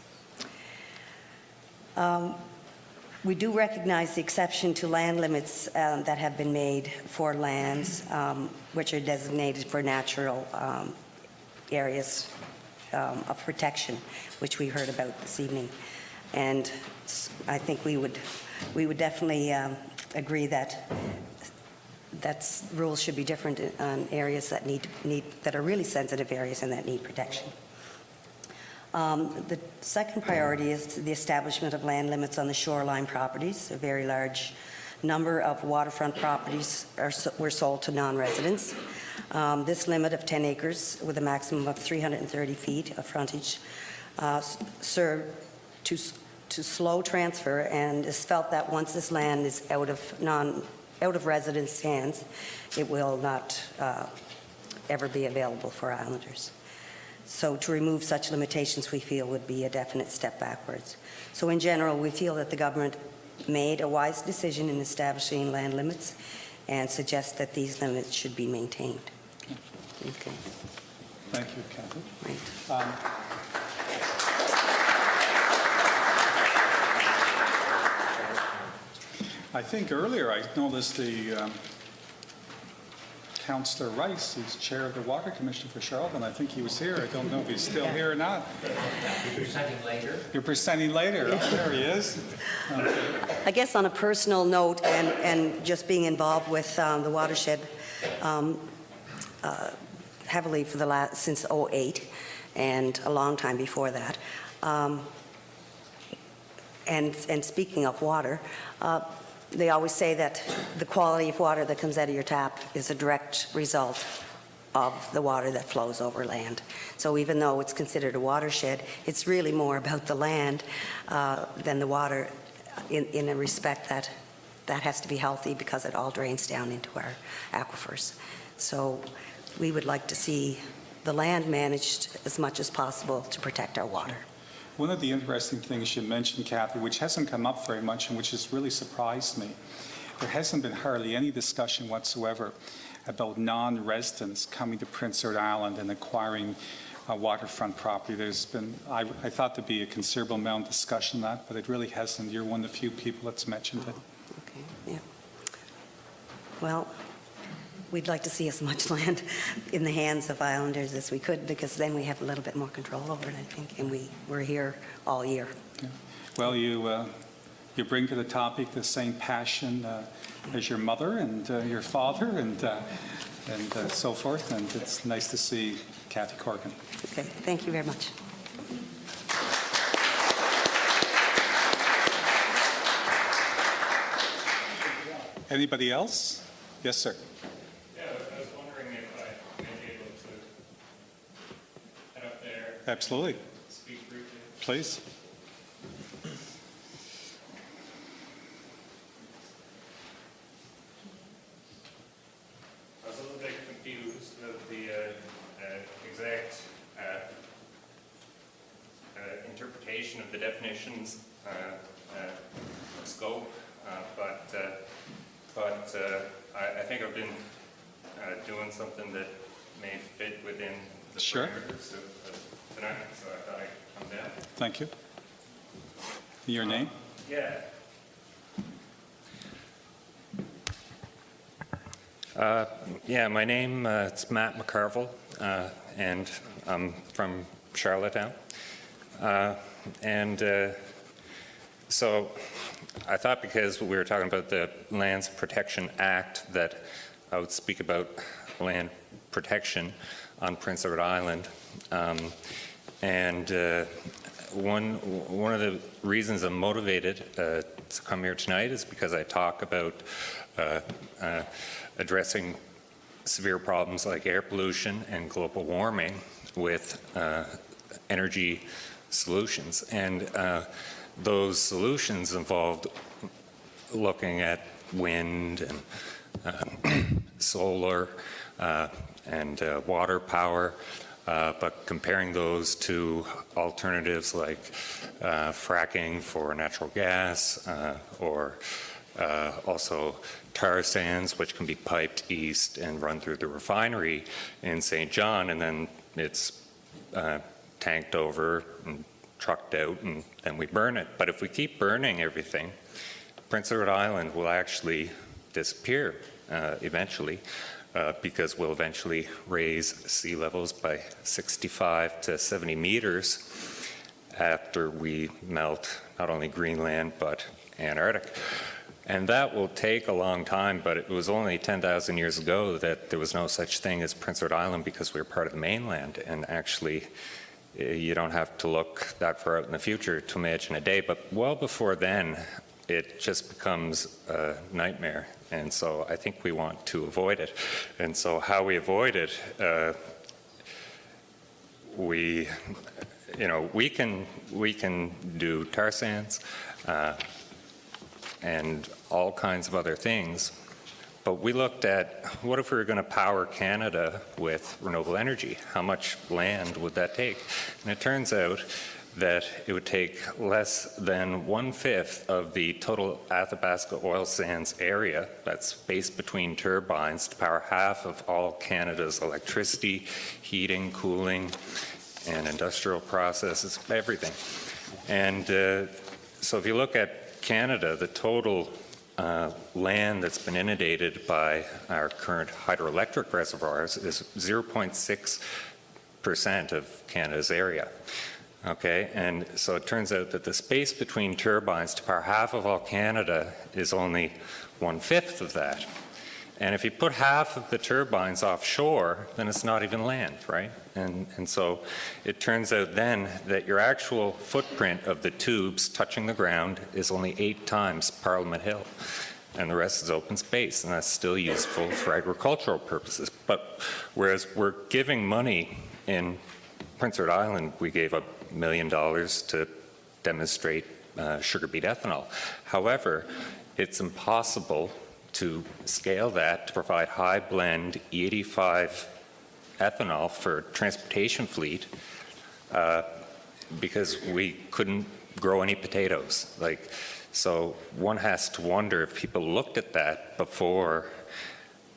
We do recognize the exception to land limits that have been made for lands which are designated for natural areas of protection, which we heard about this evening. And I think we would definitely agree that rules should be different on areas that that are really sensitive areas and that need protection. The second priority is the establishment of land limits on the shoreline properties. A very large number of waterfront properties were sold to non-residents. This limit of 10 acres with a maximum of 330 feet of frontage served to slow transfer, and is felt that once this land is out of residents' hands, it will not ever be available for islanders. So to remove such limitations, we feel, would be a definite step backwards. So in general, we feel that the government made a wise decision in establishing land limits and suggest that these limits should be maintained. Okay. Thank you, Kathy. Right. I think earlier I noticed the Councillor Rice, who's chair of the Water Commission for Charlottetown. I think he was here. I don't know if he's still here or not. You're presenting later. You're presenting later. Oh, there he is. I guess on a personal note, and just being involved with the watershed heavily for since '08 and a long time before that. And speaking of water, they always say that the quality of water that comes out of your tap is a direct result of the water that flows over land. So even though it's considered a watershed, it's really more about the land than the water in a respect that has to be healthy because it all drains down into our aquifers. So we would like to see the land managed as much as possible to protect our water. One of the interesting things you mentioned, Kathy, which hasn't come up very much and which has really surprised me, there hasn't been hardly any discussion whatsoever about non-residents coming to Prince Edward Island and acquiring waterfront property. There's been, I thought there'd be a considerable amount of discussion on that, but it really hasn't. You're one of the few people that's mentioned it. Okay, yeah. Well, we'd like to see as much land in the hands of islanders as we could, because then we have a little bit more control over it, I think, and we're here all year. Yeah. Well, you bring to the topic the same passion as your mother and your father and so forth, and it's nice to see Kathy Corrigan. Okay, thank you very much. Anybody else? Yes, sir. Yeah, I was wondering if I may be able to head up there. Absolutely. Speak briefly. Please. I was a little bit confused with the exact interpretation of the definitions of scope, but I think I've been doing something that may fit within the Sure. parameters of tonight, so I thought I'd come down. Thank you. Your name? Yeah. Yeah, my name it's Matt McCarville, and I'm from Charlottetown. So I thought, because we were talking about the Lands Protection Act, that I would speak about land protection on Prince Edward Island. One of the reasons I'm motivated to come here tonight is because I talk about addressing severe problems like air pollution and global warming with energy solutions. And those solutions involved looking at wind and solar and water power, but comparing those to alternatives like fracking for natural gas, or also tar sands, which can be piped east and run through the refinery in St. John, and then it's tanked over and trucked out, and then we burn it. But if we keep burning everything, Prince Edward Island will actually disappear eventually, because we'll eventually raise sea levels by 65 to 70 meters after we melt not only Greenland but Antarctic. And that will take a long time, but it was only 10,000 years ago that there was no such thing as Prince Edward Island, because we were part of the mainland. And actually, you don't have to look that far out in the future to imagine a day, but well before then, it just becomes a nightmare. And so I think we want to avoid it. And so how we avoid it, we can do tar sands and all kinds of other things. But we looked at, what if we were going to power Canada with renewable energy? How much land would that take? And it turns out that it would take less than 1/5 of the total Athabasca oil sands area, that's space between turbines, to power half of all Canada's electricity, heating, cooling, and industrial processes, everything. And so if you look at Canada, the total land that's been inundated by our current hydroelectric reservoirs is 0.6% of Canada's area. Okay, and so it turns out that the space between turbines to power half of all Canada is only 1/5 of that. And if you put half of the turbines offshore, then it's not even land, right? And so it turns out then that your actual footprint of the tubes touching the ground is only 8 times Parliament Hill. And the rest is open space, and that's still useful for agricultural purposes. But whereas we're giving money in Prince Edward Island, we gave $1 million to demonstrate sugar beet ethanol. However, it's impossible to scale that to provide high blend E85 ethanol for transportation fleet because we couldn't grow any potatoes. Like, So one has to wonder if people looked at that before,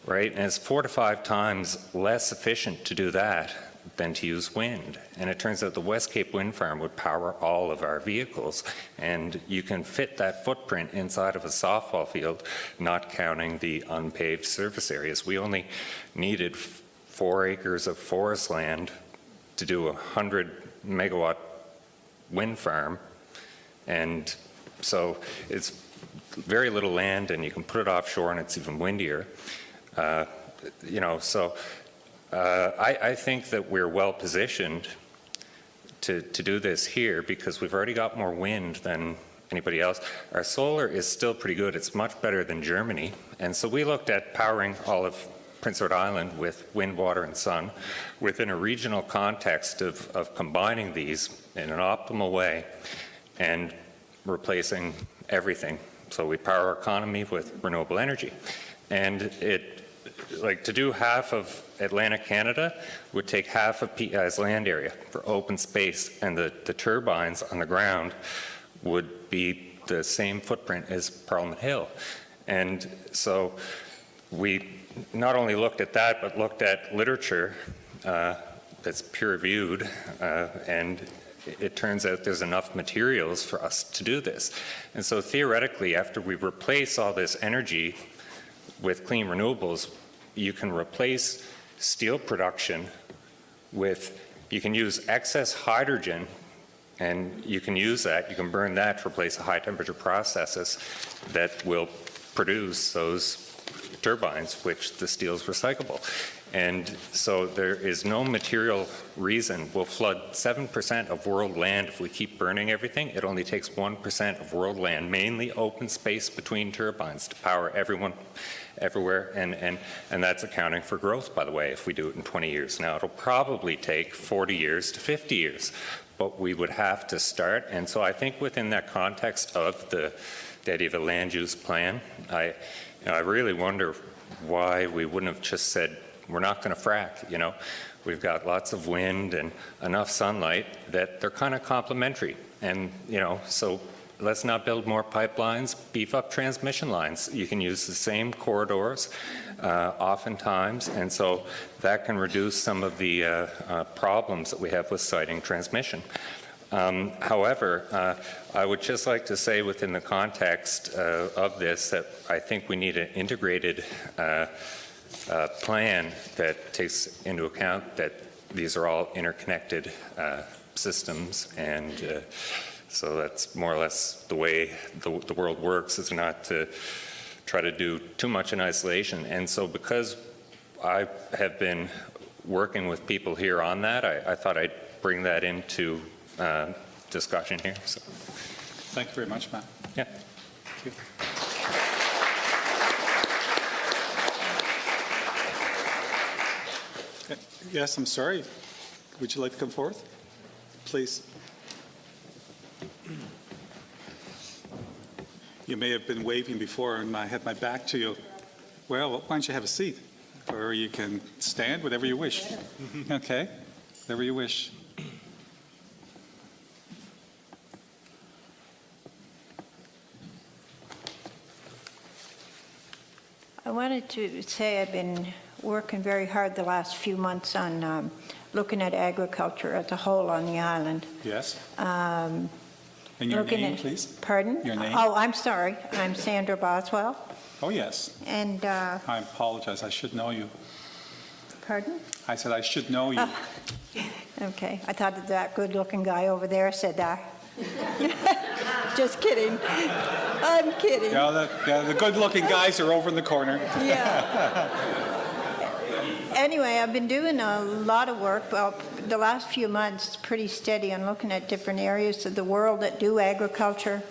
right? And it's 4 to 5 times less efficient to do that than to use wind. And it turns out the West Cape Wind Farm would power all of our vehicles, and you can fit that footprint inside of a softball field, not counting the unpaved surface areas. We only needed 4 acres of forest land to do a 100-megawatt wind farm, and so it's very little land, and you can put it offshore, and it's even windier. I think that we're well positioned to do this here because we've already got more wind than anybody else. Our solar is still pretty good. It's much better than Germany. And so we looked at powering all of Prince Edward Island with wind, water, and sun within a regional context of combining these in an optimal way and replacing everything. So we power our economy with renewable energy. And to do half of Atlantic Canada would take half of PEI's land area for open space, and the turbines on the ground would be the same footprint as Parliament Hill. And so we not only looked at that, but looked at literature that's peer-reviewed, and it turns out there's enough materials for us to do this. And so theoretically, after we replace all this energy with clean renewables, you can replace steel production with, you can use excess hydrogen, and you can use that, you can burn that to replace the high temperature processes that will produce those turbines, which the steel is recyclable. And so there is no material reason. We'll flood 7% of world land if we keep burning everything. It only takes 1% of world land, mainly open space between turbines, to power everyone everywhere, and that's accounting for growth, by the way, if we do it in 20 years. Now, it'll probably take 40 years to 50 years, but we would have to start. And so I think within that context of the idea of a land use plan, I really wonder why we wouldn't have just said, we're not going to frack. We've got lots of wind and enough sunlight that they're kind of complementary. And, so let's not build more pipelines, beef up transmission lines. You can use the same corridors oftentimes, and so that can reduce some of the problems that we have with siting transmission. However, I would just like to say within the context of this that I think we need an integrated plan that takes into account that these are all interconnected systems, and so that's more or less the way the world works, is not to try to do too much in isolation. And so because I have been working with people here on that, I thought I'd bring that into discussion here. So. Thank you very much, Matt. Yeah. Thank you. Yes, I'm sorry. Would you like to come forth? Please. You may have been waving before and I had my back to you. Well, why don't you have a seat? Or you can stand, whatever you wish. Okay, whatever you wish. I wanted to say I've been working very hard the last few months on looking at agriculture as a whole on the island. Yes. And your name, please? Pardon? Your name? Oh, I'm sorry. I'm Sandra Boswell. Oh, yes. And, I apologize. I should know you. pardon? I said I should know you. Okay. I thought that good-looking guy over there said that. Just kidding. I'm kidding. Yeah, the good-looking guys are over in the corner. Yeah. Anyway, I've been doing a lot of work. Well, the last few months, pretty steady on looking at different areas of the world that do agriculture,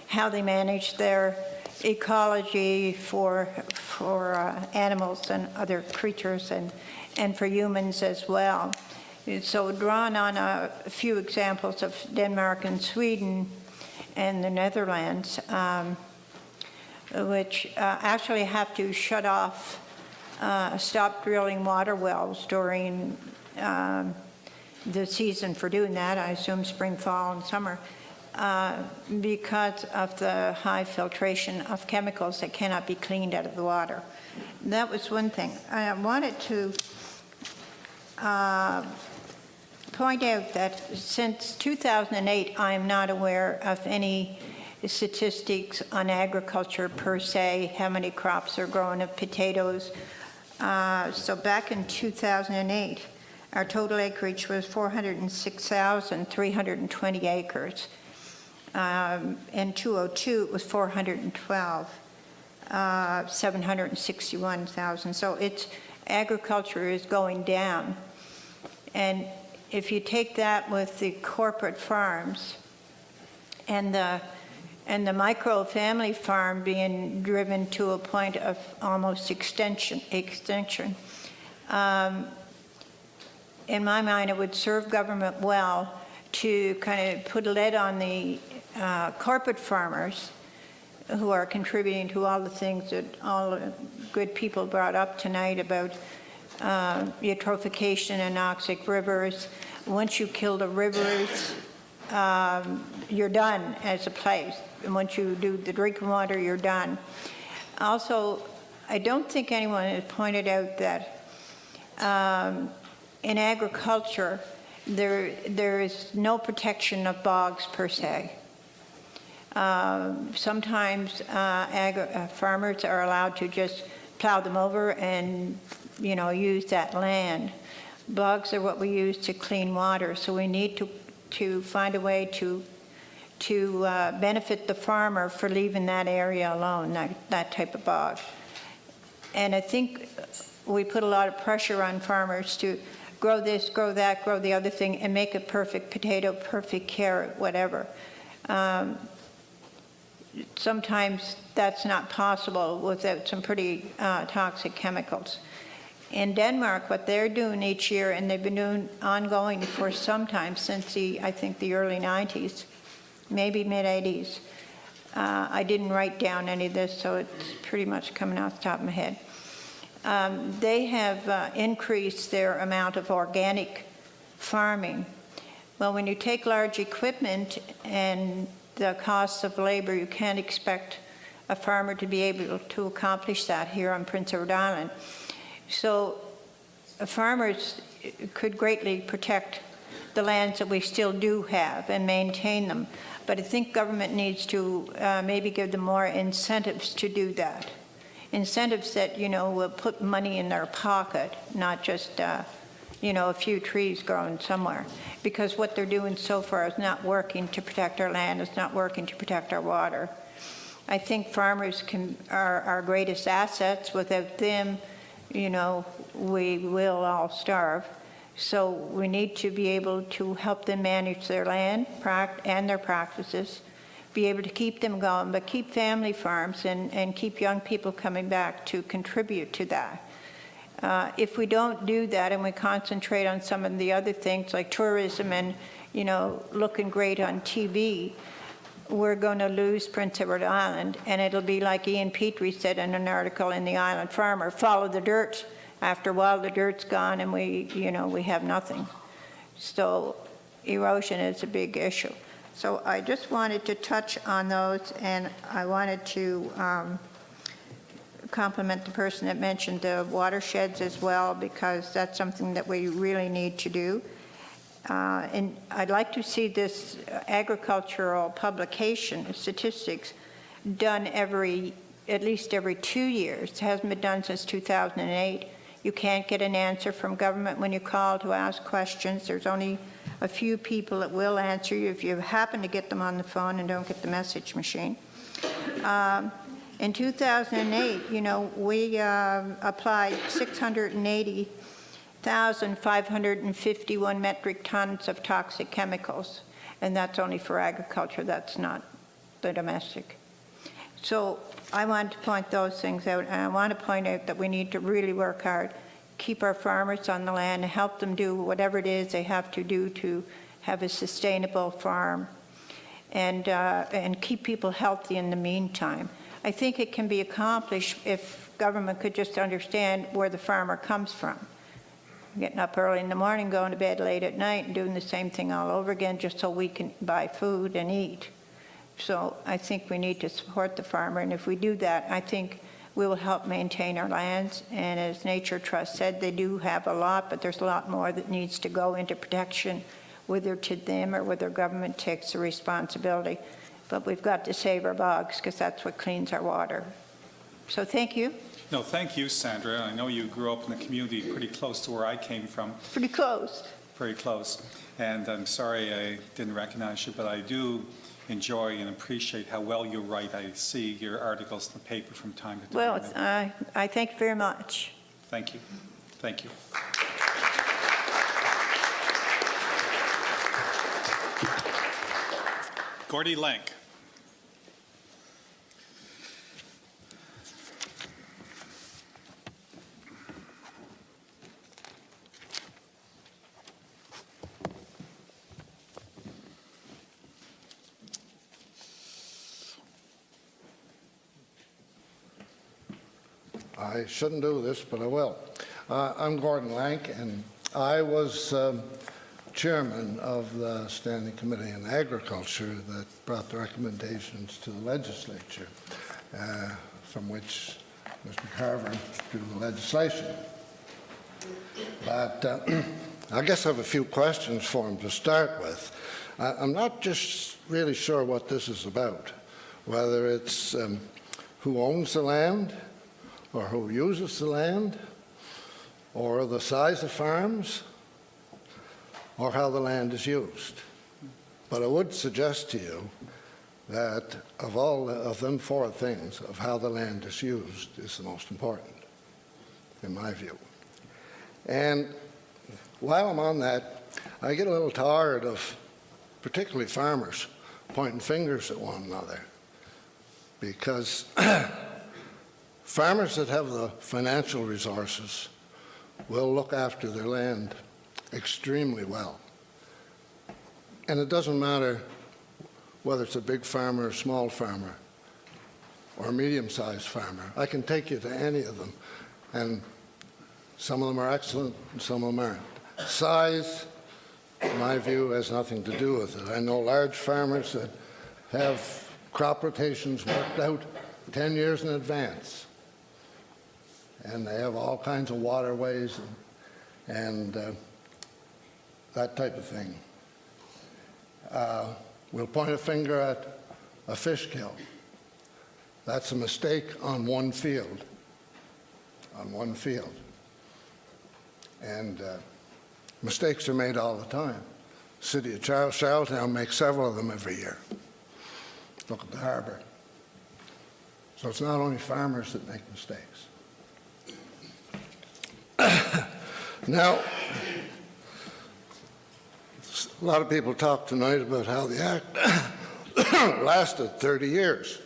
how they manage their ecology for animals and other creatures, and for humans as well. So drawn on a few examples of Denmark and Sweden and the Netherlands, which actually have to shut off, stop drilling water wells during the season for doing that, I assume spring, fall, and summer, because of the high filtration of chemicals that cannot be cleaned out of the water. That was one thing. I wanted to point out that since 2008, I am not aware of any statistics on agriculture per se, how many crops are grown of potatoes. So back in 2008, our total acreage was 406,320 acres. In 2002, it was 412, 761,000. So agriculture is going down. And if you take that with the corporate farms and the micro family farm being driven to a point of almost extinction, in my mind, it would serve government well to kind of put a lid on the corporate farmers who are contributing to all the things that all the good people brought up tonight about eutrophication and anoxic rivers. Once you kill the rivers, you're done as a place. And once you do the drinking water, you're done. Also, I don't think anyone has pointed out that in agriculture, there is no protection of bogs per se. Sometimes farmers are allowed to just plow them over and, use that land. Bogs are what we use to clean water, so we need to find a way to benefit the farmer for leaving that area alone, that type of bog. And I think we put a lot of pressure on farmers to grow this, grow that, grow the other thing, and make a perfect potato, perfect carrot, whatever. Sometimes that's not possible without some pretty toxic chemicals. In Denmark, what they're doing each year, and they've been doing ongoing for some time since I think the early 90s, maybe mid-80s. I didn't write down any of this, so it's pretty much coming off the top of my head. They have increased their amount of organic farming. Well, when you take large equipment and the costs of labor, you can't expect a farmer to be able to accomplish that here on Prince Edward Island. So farmers could greatly protect the lands that we still do have and maintain them. But I think government needs to maybe give them more incentives to do that. Incentives that, will put money in their pocket, not just, a few trees growing somewhere. Because what they're doing so far is not working to protect our land, it's not working to protect our water. I think farmers are our greatest assets. Without them, we will all starve. So we need to be able to help them manage their land and their practices, be able to keep them going, but keep family farms and keep young people coming back to contribute to that. If we don't do that and we concentrate on some of the other things like tourism and, looking great on TV, we're going to lose Prince Edward Island, and it'll be like Ian Petrie said in an article in the Island Farmer, follow the dirt. After a while, the dirt's gone and we have nothing. So erosion is a big issue. So I just wanted to touch on those, and I wanted to compliment the person that mentioned the watersheds as well, because that's something that we really need to do. And I'd like to see this agricultural publication, statistics, done at least every 2 years. It hasn't been done since 2008. You can't get an answer from government when you call to ask questions. There's only a few people that will answer you if you happen to get them on the phone and don't get the message machine. In 2008, we applied 680,551 metric tons of toxic chemicals, and that's only for agriculture. That's not the domestic. So I want to point those things out, and I want to point out that we need to really work hard, keep our farmers on the land, and help them do whatever it is they have to do to have a sustainable farm, and keep people healthy in the meantime. I think it can be accomplished if government could just understand where the farmer comes from. getting up early in the morning, going to bed late at night, and doing the same thing all over again just so we can buy food and eat. So I think we need to support the farmer, and if we do that, I think we will help maintain our lands. And as Nature Trust said, they do have a lot, but there's a lot more that needs to go into protection, whether to them or whether government takes the responsibility. But we've got to save our bogs because that's what cleans our water. So thank you. No, thank you, Sandra. I know you grew up in the community pretty close to where I came from. Pretty close. Very close. And I'm sorry I didn't recognize you, but I do enjoy and appreciate how well you write. I see your articles in the paper from time to time. Well, I thank you very much. Thank you. Thank you. Gordy Lank. I shouldn't do this, but I will. I'm Gordon Lank, and I was chairman of the Standing Committee on Agriculture that brought the recommendations to the legislature, from which Mr. Carver drew the legislation. But I guess I have a few questions for him to start with. I'm not just really sure what this is about, whether it's who owns the land, or who uses the land, or the size of farms, or how the land is used. But I would suggest to you that of all of them four things, of how the land is used is the most important, in my view. And while I'm on that, I get a little tired of particularly farmers pointing fingers at one another, because farmers that have the financial resources will look after their land extremely well. And it doesn't matter whether it's a big farmer, a small farmer, or a medium-sized farmer. I can take you to any of them, and some of them are excellent, and some of them aren't. Size, in my view, has nothing to do with it. I know large farmers that have crop rotations worked out 10 years in advance, and they have all kinds of waterways and that type of thing. We'll point a finger at a fish kill. That's a mistake on one field. On one field. And mistakes are made all the time. The city of Charlottetown makes several of them every year. Look at the harbor. So it's not only farmers that make mistakes. Now, a lot of people talk tonight about how the Act lasted 30 years.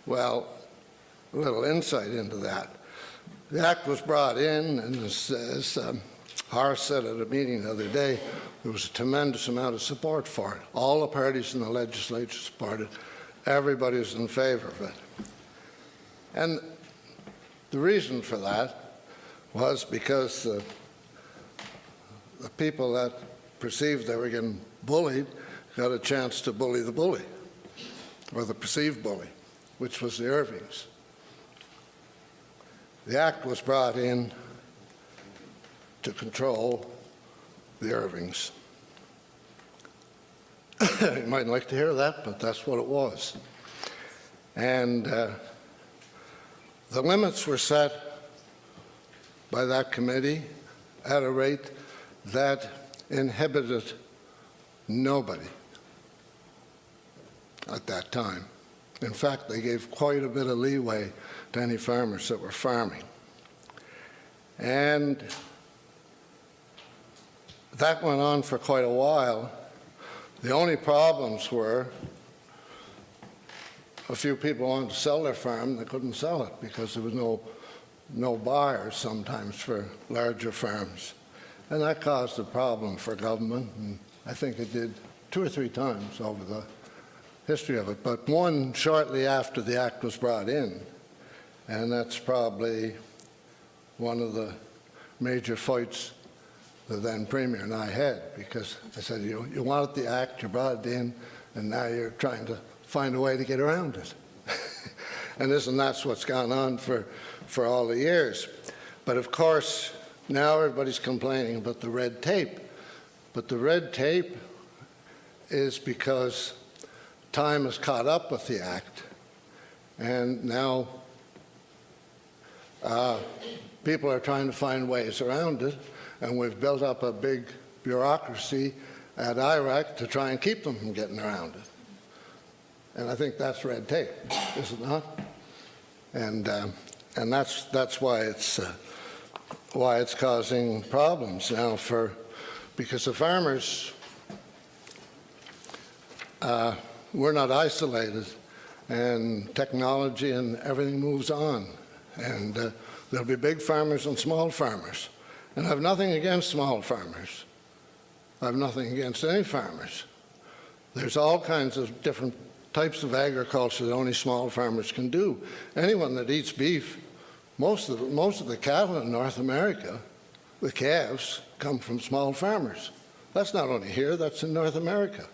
Well, a little insight into that. The Act was brought in, and as Horace said at a meeting the other day, there was a tremendous amount of support for it. All the parties in the legislature supported it. Everybody was in favor of it. And the reason for that was because the people that perceived they were getting bullied got a chance to bully the bully, or the perceived bully, which was the Irvings. The Act was brought in to control the Irvings. You might like to hear that, but that's what it was. And the limits were set by that committee at a rate that inhibited nobody at that time. In fact, they gave quite a bit of leeway to any farmers that were farming. And that went on for quite a while. The only problems were a few people wanted to sell their farm, they couldn't sell it because there was no buyers sometimes for larger farms. And that caused a problem for government, and I think it did 2 or 3 times over the history of it. But one shortly after the Act was brought in, and that's probably one of the major fights the then Premier and I had, because I said, you wanted the act, you brought it in, and now you're trying to find a way to get around it. And that's what's gone on for all the years. But of course, now everybody's complaining about the red tape. But the red tape is because time has caught up with the act, and now people are trying to find ways around it, and we've built up a big bureaucracy at IRAC to try and keep them from getting around it. And I think that's red tape, is it not? And that's why it's causing problems now because the farmers, we're not isolated, and technology and everything moves on, and there'll be big farmers and small farmers. And I have nothing against small farmers. I have nothing against any farmers. There's all kinds of different types of agriculture that only small farmers can do. Anyone that eats beef, most of the cattle in North America, the calves, come from small farmers. That's not only here, that's in North America.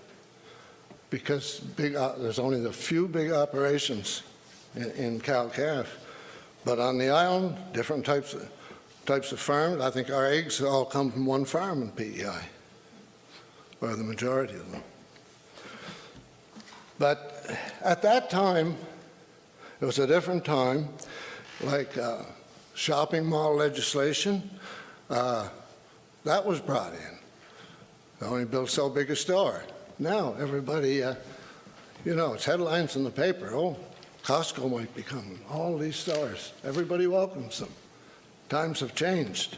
Because there's only a few big operations in cow-calf. But on the island, different types of farms. I think our eggs all come from one farm in PEI, or the majority of them. But at that time, it was a different time, like shopping mall legislation, that was brought in. They only built so big a store. Now everybody, it's headlines in the paper. Oh, Costco might be coming. All these stores. Everybody welcomes them. Times have changed.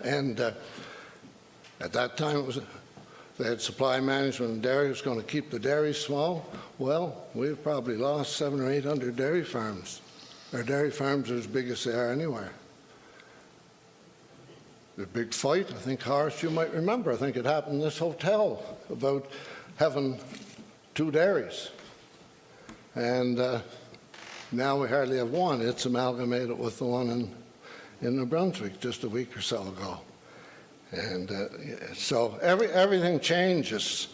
And at that time, they had supply management and dairy. It was going to keep the dairy small. Well, we've probably lost 700 or 800 dairy farms. Our dairy farms are as big as they are anywhere. The big fight, I think, Horace, you might remember, I think it happened in this hotel about having 2 dairies. And now we hardly have one. It's amalgamated with the one in New Brunswick just a week or so ago. And so everything changes.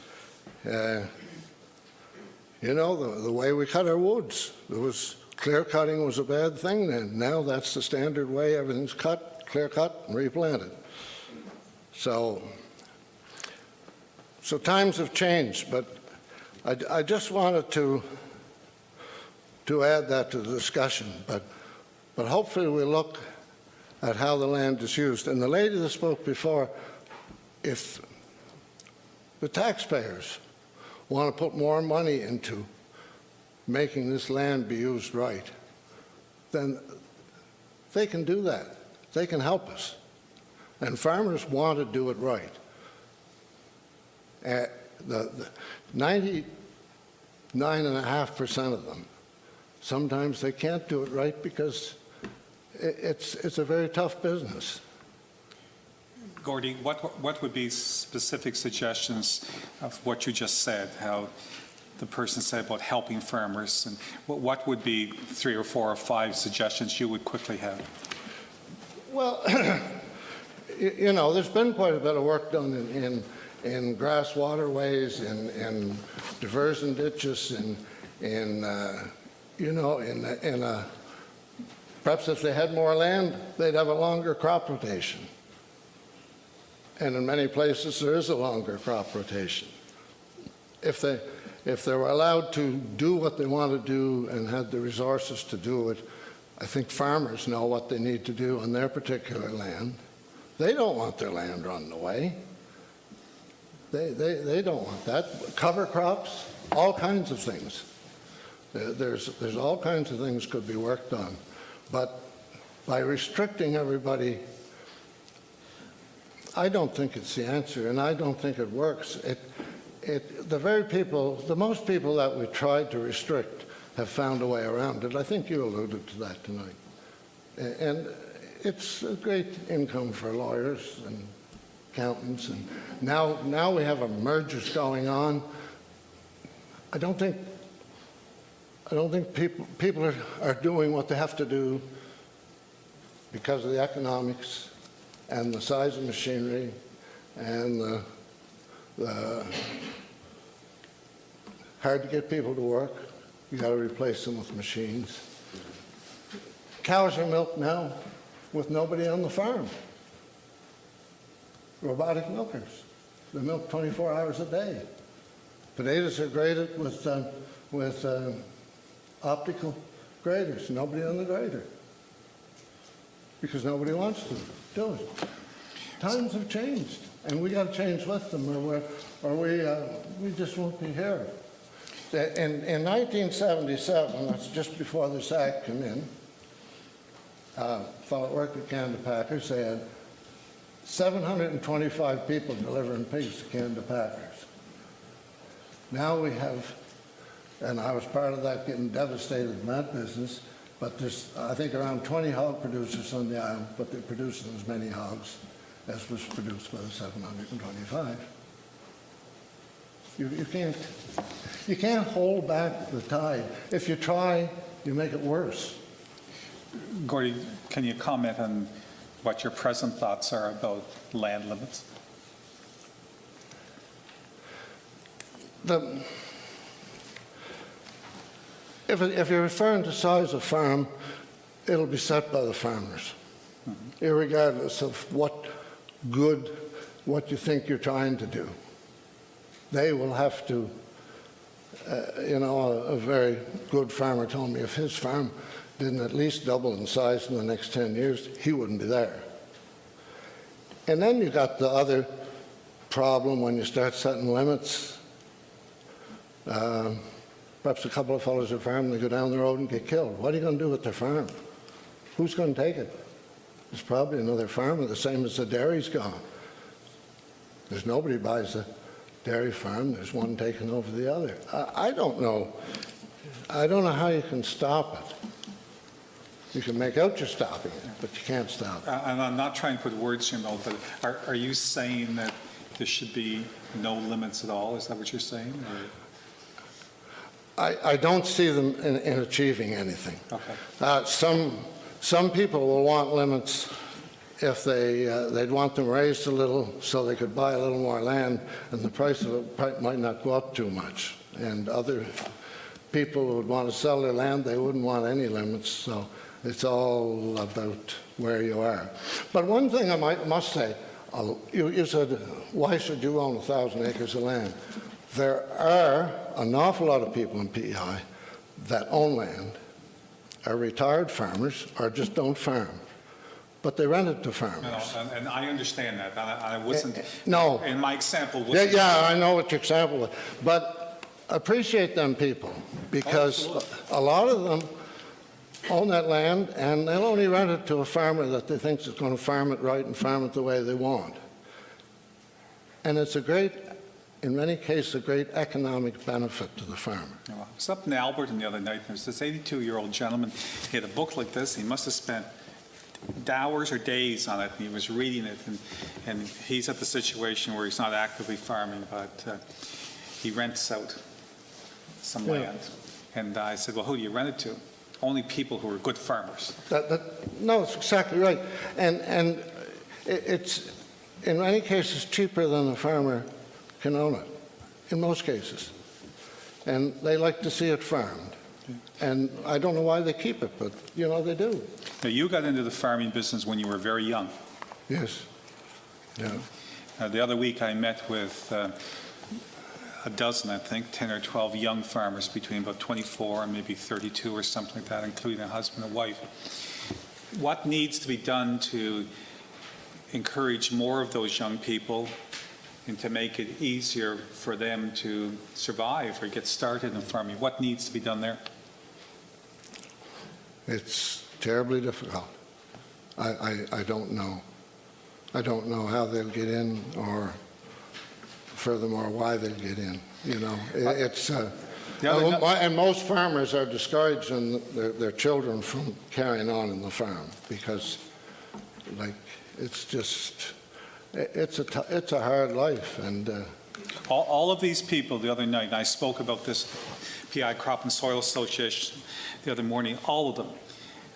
The way we cut our woods. Clear cutting was a bad thing then. Now that's the standard way. Everything's cut, clear cut, and replanted. So times have changed, but I just wanted to add that to the discussion. But hopefully we look at how the land is used. And the lady that spoke before, if the taxpayers want to put more money into making this land be used right, then they can do that. They can help us. And farmers want to do it right. The 99.5% of them, sometimes they can't do it right because it's a very tough business. Gordy, what would be specific suggestions of what you just said, how the person said about helping farmers, and what would be 3 or 4 or 5 suggestions you would quickly have? Well, there's been quite a bit of work done in grass waterways, in diversion ditches, perhaps if they had more land, they'd have a longer crop rotation. And in many places, there is a longer crop rotation. If they were allowed to do what they want to do and had the resources to do it, I think farmers know what they need to do on their particular land. They don't want their land run away. They don't want that. Cover crops, all kinds of things. There's all kinds of things could be worked on. But by restricting everybody, I don't think it's the answer, and I don't think it works. The most people that we tried to restrict have found a way around it. I think you alluded to that tonight. And it's a great income for lawyers and accountants. And now we have mergers going on. I don't think people are doing what they have to do because of the economics and the size of machinery and the hard to get people to work. You got to replace them with machines. Cows are milked now with nobody on the farm. Robotic milkers. They milk 24 hours a day. Potatoes are graded with optical graders. Nobody on the grader. Because nobody wants to do it. Times have changed, and we got to change with them, or we just won't be here. In 1977, that's just before this act came in, a fellow that worked at Canada Packers, they had 725 people delivering pigs to Canada Packers. Now we have, and I was part of that, getting devastated in that business, but there's, I think, around 20 hog producers on the island, but they're producing as many hogs as was produced by the 725. You can't hold back the tide. If you try, you make it worse. Gordy, can you comment on what your present thoughts are about land limits? If you're referring to size of farm, it'll be set by the farmers, irregardless of what you think you're trying to do. They will have to, a very good farmer told me if his farm didn't at least double in size in the next 10 years, he wouldn't be there. And then you got the other problem when you start setting limits. Perhaps a couple of fellows are farming, they go down the road and get killed. What are you going to do with their farm? Who's going to take it? There's probably another farmer, the same as the dairy's gone. There's nobody buys a dairy farm. There's one taking over the other. I don't know. I don't know how you can stop it. You can make out you're stopping it, but you can't stop it. And I'm not trying to put words in your mouth, but are you saying that there should be no limits at all? Is that what you're saying? Or? I don't see them in achieving anything. Okay. Some people will want limits if they'd want them raised a little so they could buy a little more land, and the price of it might not go up too much. And other people who would want to sell their land, they wouldn't want any limits. So it's all about where you are. But one thing I must say, you said, why should you own 1,000 acres of land? There are an awful lot of people in PEI that own land, are retired farmers, or just don't farm. But they rent it to farmers. No, and I understand that. I wasn't. No. In my example. Wasn't, yeah, I know what your example was. But appreciate them people, because a lot of them own that land, and they'll only rent it to a farmer that they think is going to farm it right and farm it the way they want. And it's in many cases, a great economic benefit to the farmer. I was up in Alberton the other night, and there's this 82-year-old gentleman. He had a book like this. He must have spent hours or days on it, and he was reading it. And he's at the situation where he's not actively farming, but he rents out some land. And I said, well, who do you rent it to? Only people who are good farmers. No, it's exactly right. And it's, in many cases, cheaper than the farmer can own it, in most cases. And they like to see it farmed. And I don't know why they keep it, but, they do. Now, you got into the farming business when you were very young. Yes. Yeah. The other week, I met with a dozen, I think, 10 or 12 young farmers between about 24 and maybe 32 or something like that, including a husband and wife. What needs to be done to encourage more of those young people and to make it easier for them to survive or get started in farming? What needs to be done there? It's terribly difficult. I don't know. I don't know how they'll get in, or furthermore, why they'll get in. And most farmers are discouraging their children from carrying on in the farm because, it's a hard life. And all of these people the other night, and I spoke about this PI Crop and Soil Association the other morning, all of them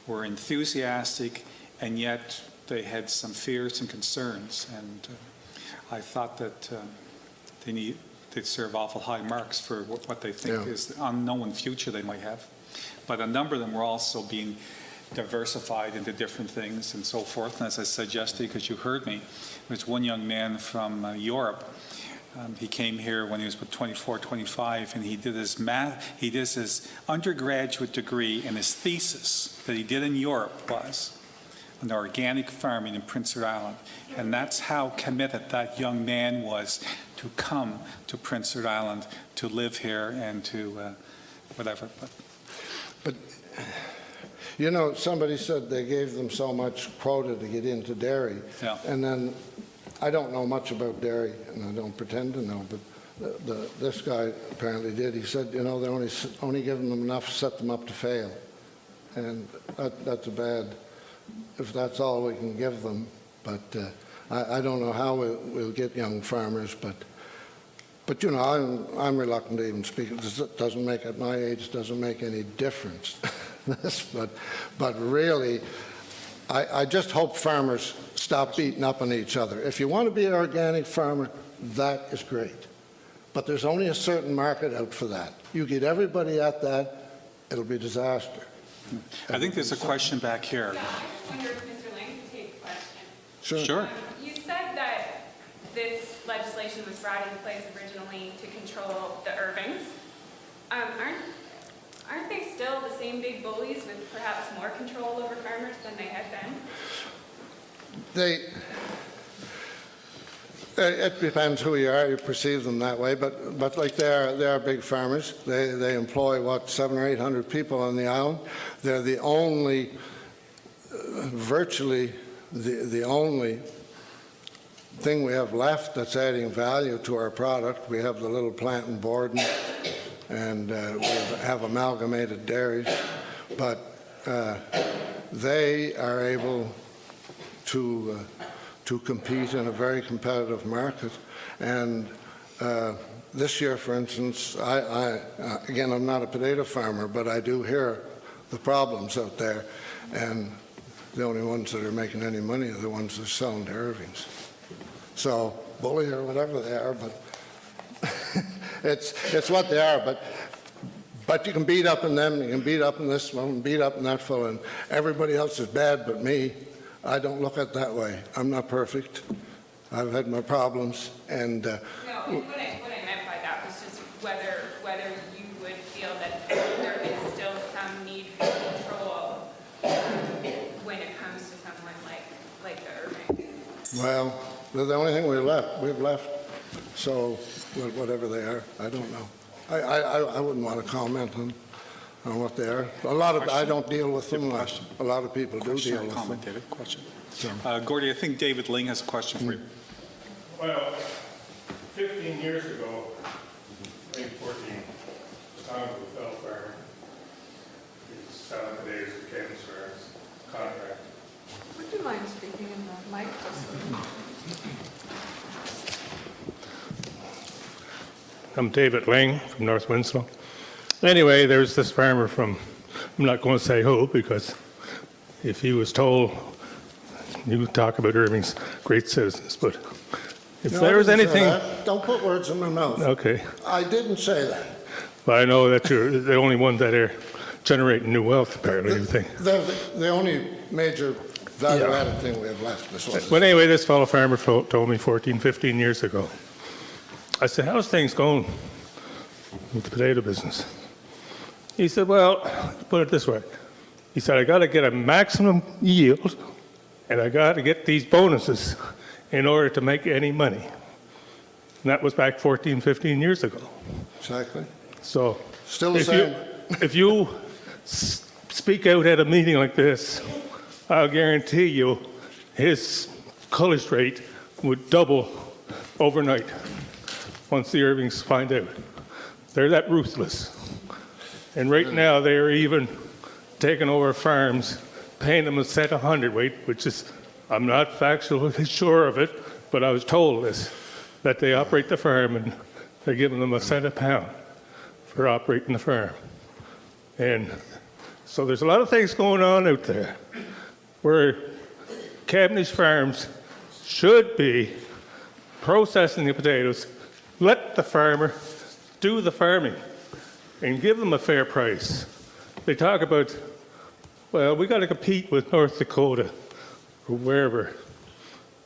were enthusiastic and yet they had some fears and concerns, and I thought that they'd serve awful high marks for what they think Yeah. is the unknown future they might have. But a number of them were also being diversified into different things and so forth. And as I said yesterday, because you heard me, there's one young man from Europe. He came here when he was about 24, 25, and he did his undergraduate degree, and his thesis that he did in Europe was on organic farming in Prince Edward Island. And that's how committed that young man was to come to Prince Edward Island, to live here and to whatever. But, you know, somebody said they gave them so much quota to get into dairy. Yeah. And then, I don't know much about dairy, and I don't pretend to know, but this guy apparently did. He said, you know, they're only giving them enough to set them up to fail. And that's a bad, if that's all we can give them. But I don't know how we'll get young farmers, but you know, I'm reluctant to even speak. It doesn't make, at my age, doesn't make any difference. But really, I just hope farmers stop beating up on each other. If you want to be an organic farmer, that is great. But there's only a certain market out for that. You get everybody at that, it'll be disaster. I think there's a question back here. Yeah, I wonder if Mr. Lang could take the question. Sure. You said that this legislation was brought into place originally to control the Irvings. Aren't they still the same big bullies with perhaps more control over farmers than they had been? It depends who you are. You perceive them that way, but like they are big farmers. They employ what, 700 or 800 people on the island. They're the only, virtually the only thing we have left that's adding value to our product. We have the little plant in Borden, and we have amalgamated dairies, but they are able to compete in a very competitive market. And this year, for instance, again, I'm not a potato farmer, but I do hear the problems out there, and the only ones that are making any money are the ones that are selling to Irvings. So, bully or whatever they are, but it's what they are. But you can beat up on them, you can beat up on this one, beat up on that fellow, and everybody else is bad but me. I don't look at it that way. I'm not perfect. I've had my problems, and No, and what I meant by that was just whether you would feel that there is still some need for control when it comes to someone like the Irving. well, they're the only thing we've left. So whatever they are, I don't know. I wouldn't want to comment on what they are. I don't deal with them. A lot of people do deal with them. David, question. Gordy, I think David Ling has a question for you. Well, 15 years ago, maybe 14, I was a fellow farmer. He was selling potatoes to Ken's for his contract. Would you mind speaking in the mic? I'm David Ling from North Winslow. Anyway, there's this farmer from, I'm not going to say who, because if he was told, you talk about Irving's great citizens, but if there was anything... Don't put words in my mouth. Okay. I didn't say that. But I know that you're the only one that are generating new wealth, apparently, you think. They're the only major value-added thing we have left. But anyway, this fellow farmer told me 14, 15 years ago. I said, how's things going with the potato business? He said, well, put it this way. He said, I got to get a maximum yield, and I got to get these bonuses in order to make any money. And that was back 14, 15 years ago. Exactly. So Still the same. If you speak out at a meeting like this, I'll guarantee you his college rate would double overnight once the Irvings find out. They're that ruthless. And right now, they're even taking over farms, paying them a cent a hundredweight, which is, I'm not factually sure of it, but I was told this, that they operate the farm and they're giving them a cent a pound for operating the farm. And so there's a lot of things going on out there where Cavendish Farms should be processing the potatoes. Let the farmer do the farming and give them a fair price. They talk about, well, we got to compete with North Dakota or wherever.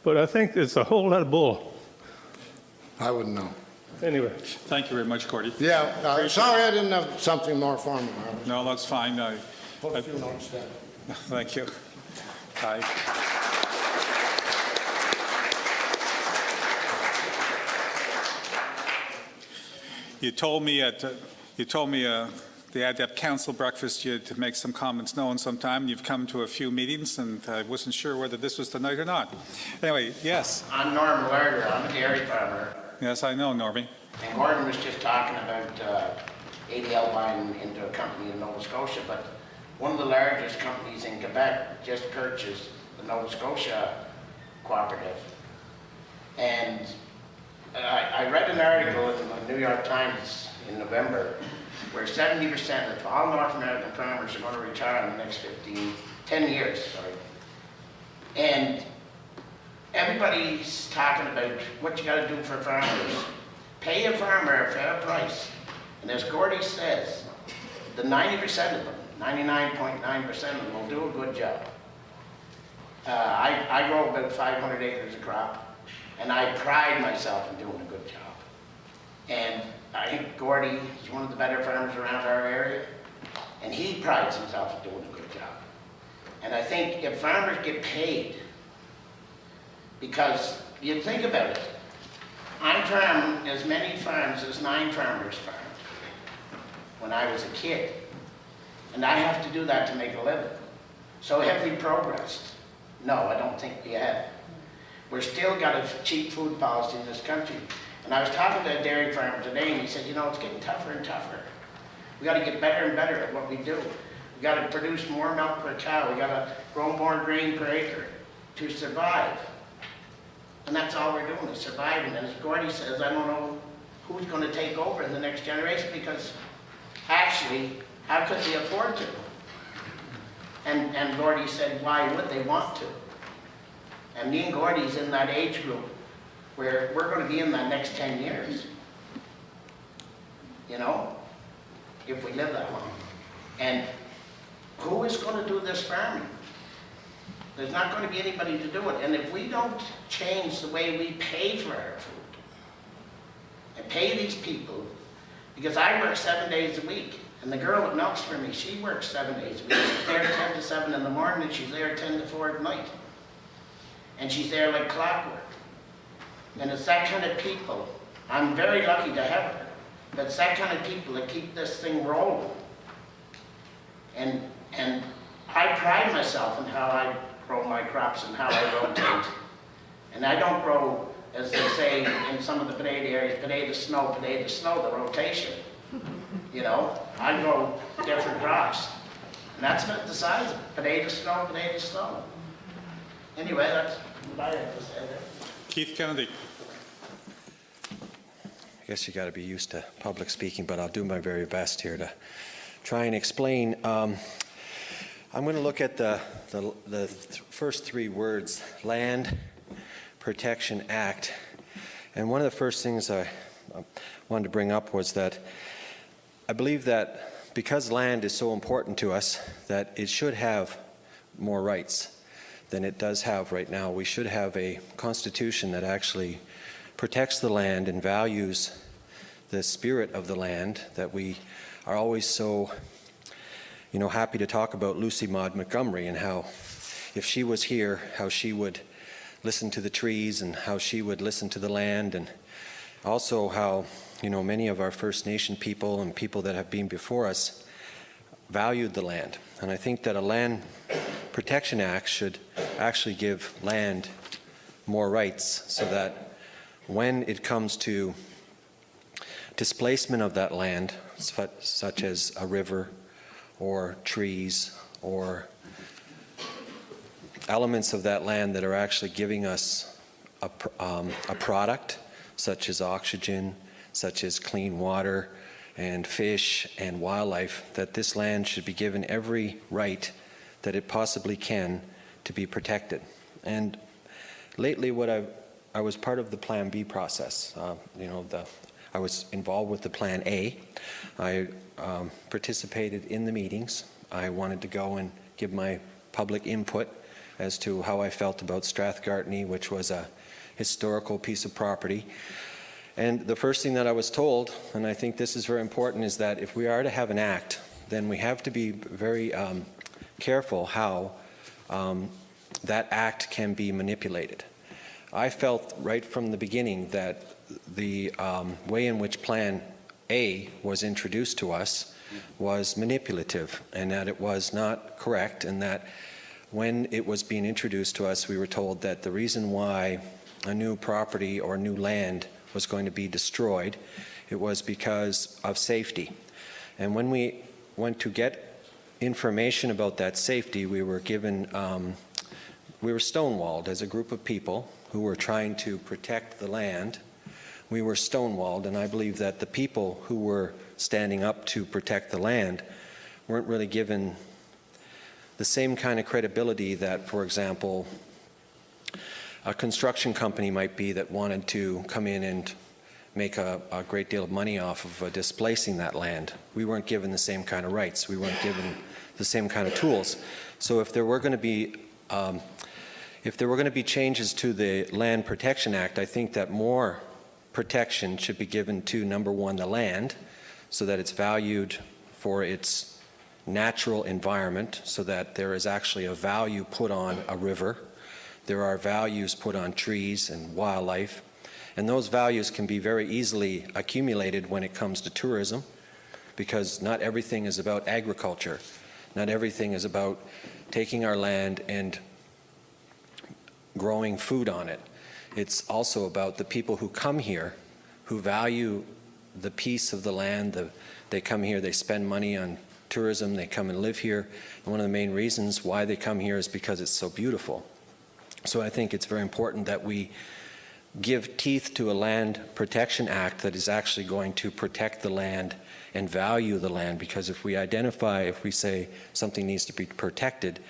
But I think it's a whole lot of bull. I wouldn't know. Anyway. Thank you very much, Gordy. Yeah, sorry I didn't have something more formal. No, that's fine. Put a few notes down. Thank you. Aye. You told me the Adept Council breakfast you had to make some comments known sometime. You've come to a few meetings, and I wasn't sure whether this was tonight or not. Anyway, yes. I'm Norm Larder. I'm a dairy farmer. Yes, I know, Normie. And Gordon was just talking about ADL buying into a company in Nova Scotia, but one of the largest companies in Quebec just purchased the Nova Scotia cooperative. And I read an article in the New York Times in November where 70% of all North American farmers are going to retire in the next 10 years, sorry. And everybody's talking about what you got to do for farmers. Pay a farmer a fair price. And as Gordy says, the 90% of them, 99.9% of them will do a good job. I grow about 500 acres of crop, and I pride myself in doing a good job. And I think Gordy is one of the better farmers around our area, and he prides himself in doing a good job. And I think if farmers get paid, because you think about it, I farmed as many farms as 9 farmers farmed when I was a kid. And I have to do that to make a living. So have we progressed? No, I don't think we have. We're still got a cheap food policy in this country. And I was talking to a dairy farmer today, and he said, you know, it's getting tougher and tougher. We got to get better and better at what we do. We got to produce more milk per cow. We got to grow more grain per acre to survive. And that's all we're doing is surviving. And as Gordy says, I don't know who's going to take over in the next generation, because actually, how could they afford to? And Gordy said, why would they want to? And me and Gordy's in that age group where we're going to be in that next 10 years. You know, if we live that long. And who is going to do this farming? There's not going to be anybody to do it. And if we don't change the way we pay for our food, and pay these people, because I work 7 days a week, and the girl that milks for me, she works 7 days a week. She's there 10 to 7 in the morning, and she's there 10 to 4 at night. And she's there like clockwork. And it's that kind of people, I'm very lucky to have her, but it's that kind of people that keep this thing rolling. And I pride myself in how I grow my crops and how I rotate. And I don't grow, as they say in some of the potato areas, potato, snow, the rotation. You know, I grow different crops. And that's about the size of it, potato, snow. Anyway, that's what I have to say there. Keith Kennedy. I guess you got to be used to public speaking, but I'll do my very best here to try and explain. I'm going to look at the first 3 words, Land Protection Act. And one of the first things I wanted to bring up was that I believe that because land is so important to us, that it should have more rights than it does have right now. We should have a constitution that actually protects the land and values the spirit of the land, that we are always so, happy to talk about Lucy Maud Montgomery and how, if she was here, how she would listen to the trees and how she would listen to the land, and also how, many of our First Nation people and people that have been before us valued the land. And I think that a Land Protection Act should actually give land more rights, so that when it comes to displacement of that land, such as a river or trees or elements of that land that are actually giving us a product, such as oxygen, such as clean water and fish and wildlife, that this land should be given every right that it possibly can to be protected. And lately, I was part of the Plan B process. I was involved with the Plan A. I participated in the meetings. I wanted to go and give my public input as to how I felt about Strathgartney, which was a historical piece of property. And the first thing that I was told, and I think this is very important, is that if we are to have an act, then we have to be very careful how that act can be manipulated. I felt right from the beginning that the way in which Plan A was introduced to us was manipulative, and that it was not correct, and that when it was being introduced to us, we were told that the reason why a new property or new land was going to be destroyed, it was because of safety. And when we went to get information about that safety, we were given, we were stonewalled as a group of people who were trying to protect the land. We were stonewalled, and I believe that the people who were standing up to protect the land weren't really given the same kind of credibility that, for example, a construction company might be that wanted to come in and make a great deal of money off of displacing that land. We weren't given the same kind of rights. We weren't given the same kind of tools. So if there were going to be changes to the Land Protection Act, I think that more protection should be given to, number one, the land, so that it's valued for its natural environment, so that there is actually a value put on a river. There are values put on trees and wildlife, and those values can be very easily accumulated when it comes to tourism, because not everything is about agriculture. Not everything is about taking our land and growing food on it. It's also about the people who come here, who value the piece of the land. They come here, they spend money on tourism, they come and live here. And one of the main reasons why they come here is because it's so beautiful. So I think it's very important that we give teeth to a Land Protection Act that is actually going to protect the land and value the land, because if we say something needs to be protected,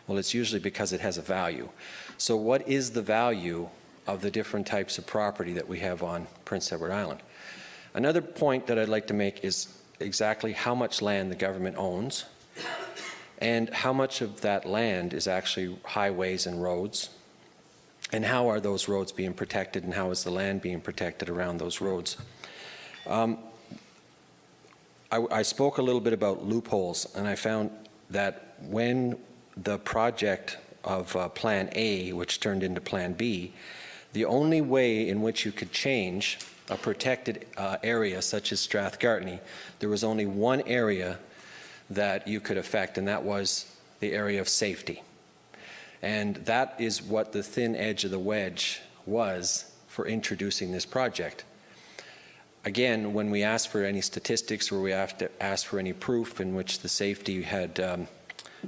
well, it's usually because it has a value. So what is the value of the different types of property that we have on Prince Edward Island? Another point that I'd like to make is exactly how much land the government owns and how much of that land is actually highways and roads, and how are those roads being protected, and how is the land being protected around those roads. I spoke a little bit about loopholes, and I found that when the project of Plan A, which turned into Plan B, the only way in which you could change a protected area such as Strathgartney, there was only one area that you could affect, and that was the area of safety. And that is what the thin edge of the wedge was for introducing this project. Again, when we asked for any statistics or we asked for any proof in which the safety had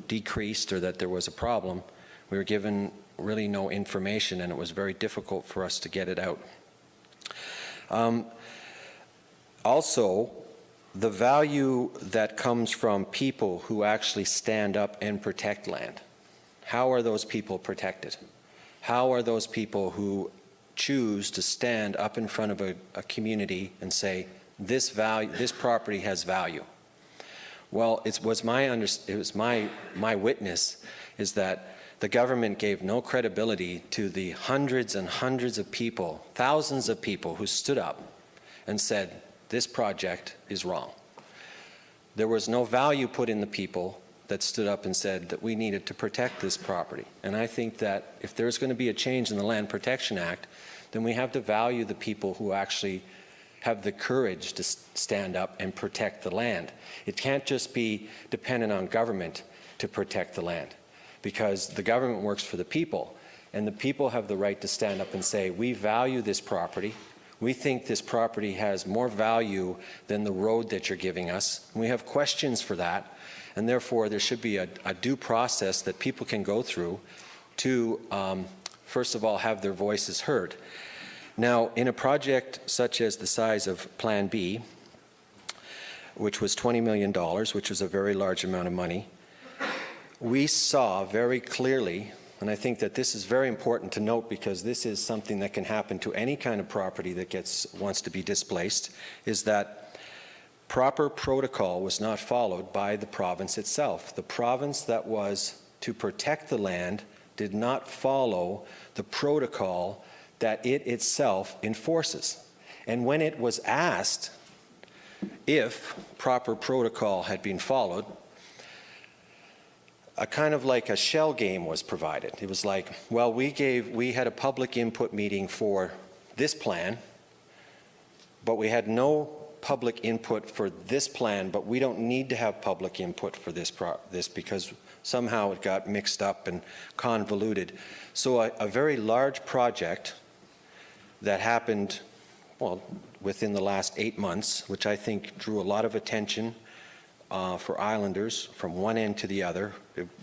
decreased or that there was a problem, we were given really no information, and it was very difficult for us to get it out. Also, the value that comes from people who actually stand up and protect land. How are those people protected? How are those people who choose to stand up in front of a community and say, this property has value? Well, it was my witness is that the government gave no credibility to the hundreds and hundreds of people, thousands of people who stood up and said, this project is wrong. There was no value put in the people that stood up and said that we needed to protect this property. And I think that if there's going to be a change in the Land Protection Act, then we have to value the people who actually have the courage to stand up and protect the land. It can't just be dependent on government to protect the land, because the government works for the people, and the people have the right to stand up and say, we value this property. We think this property has more value than the road that you're giving us. And we have questions for that, and therefore there should be a due process that people can go through to, first of all, have their voices heard. Now, in a project such as the size of Plan B, which was $20 million, which was a very large amount of money, we saw very clearly and I think that this is very important to note because this is something that can happen to any kind of property that wants to be displaced, is that proper protocol was not followed by the province itself. The province that was to protect the land did not follow the protocol that it itself enforces. And when it was asked if proper protocol had been followed, a kind of like a shell game was provided. It was like, well, we had a public input meeting for this plan, but we had no public input for this plan, but we don't need to have public input for this because somehow it got mixed up and convoluted. So a very large project that happened, well, within the last 8 months, which I think drew a lot of attention for islanders from one end to the other.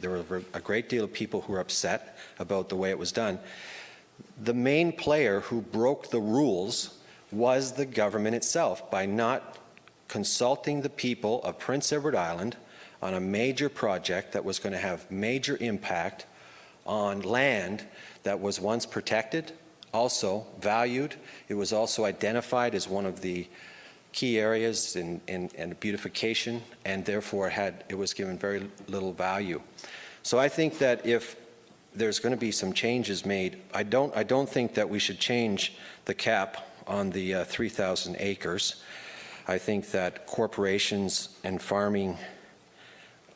There were a great deal of people who were upset about the way it was done. The main player who broke the rules was the government itself by not consulting the people of Prince Edward Island on a major project that was going to have major impact on land that was once protected, also valued. It was also identified as one of the key areas in beautification, and therefore it was given very little value. So I think that if there's going to be some changes made, I don't think that we should change the cap on the 3,000 acres. I think that corporations and farming,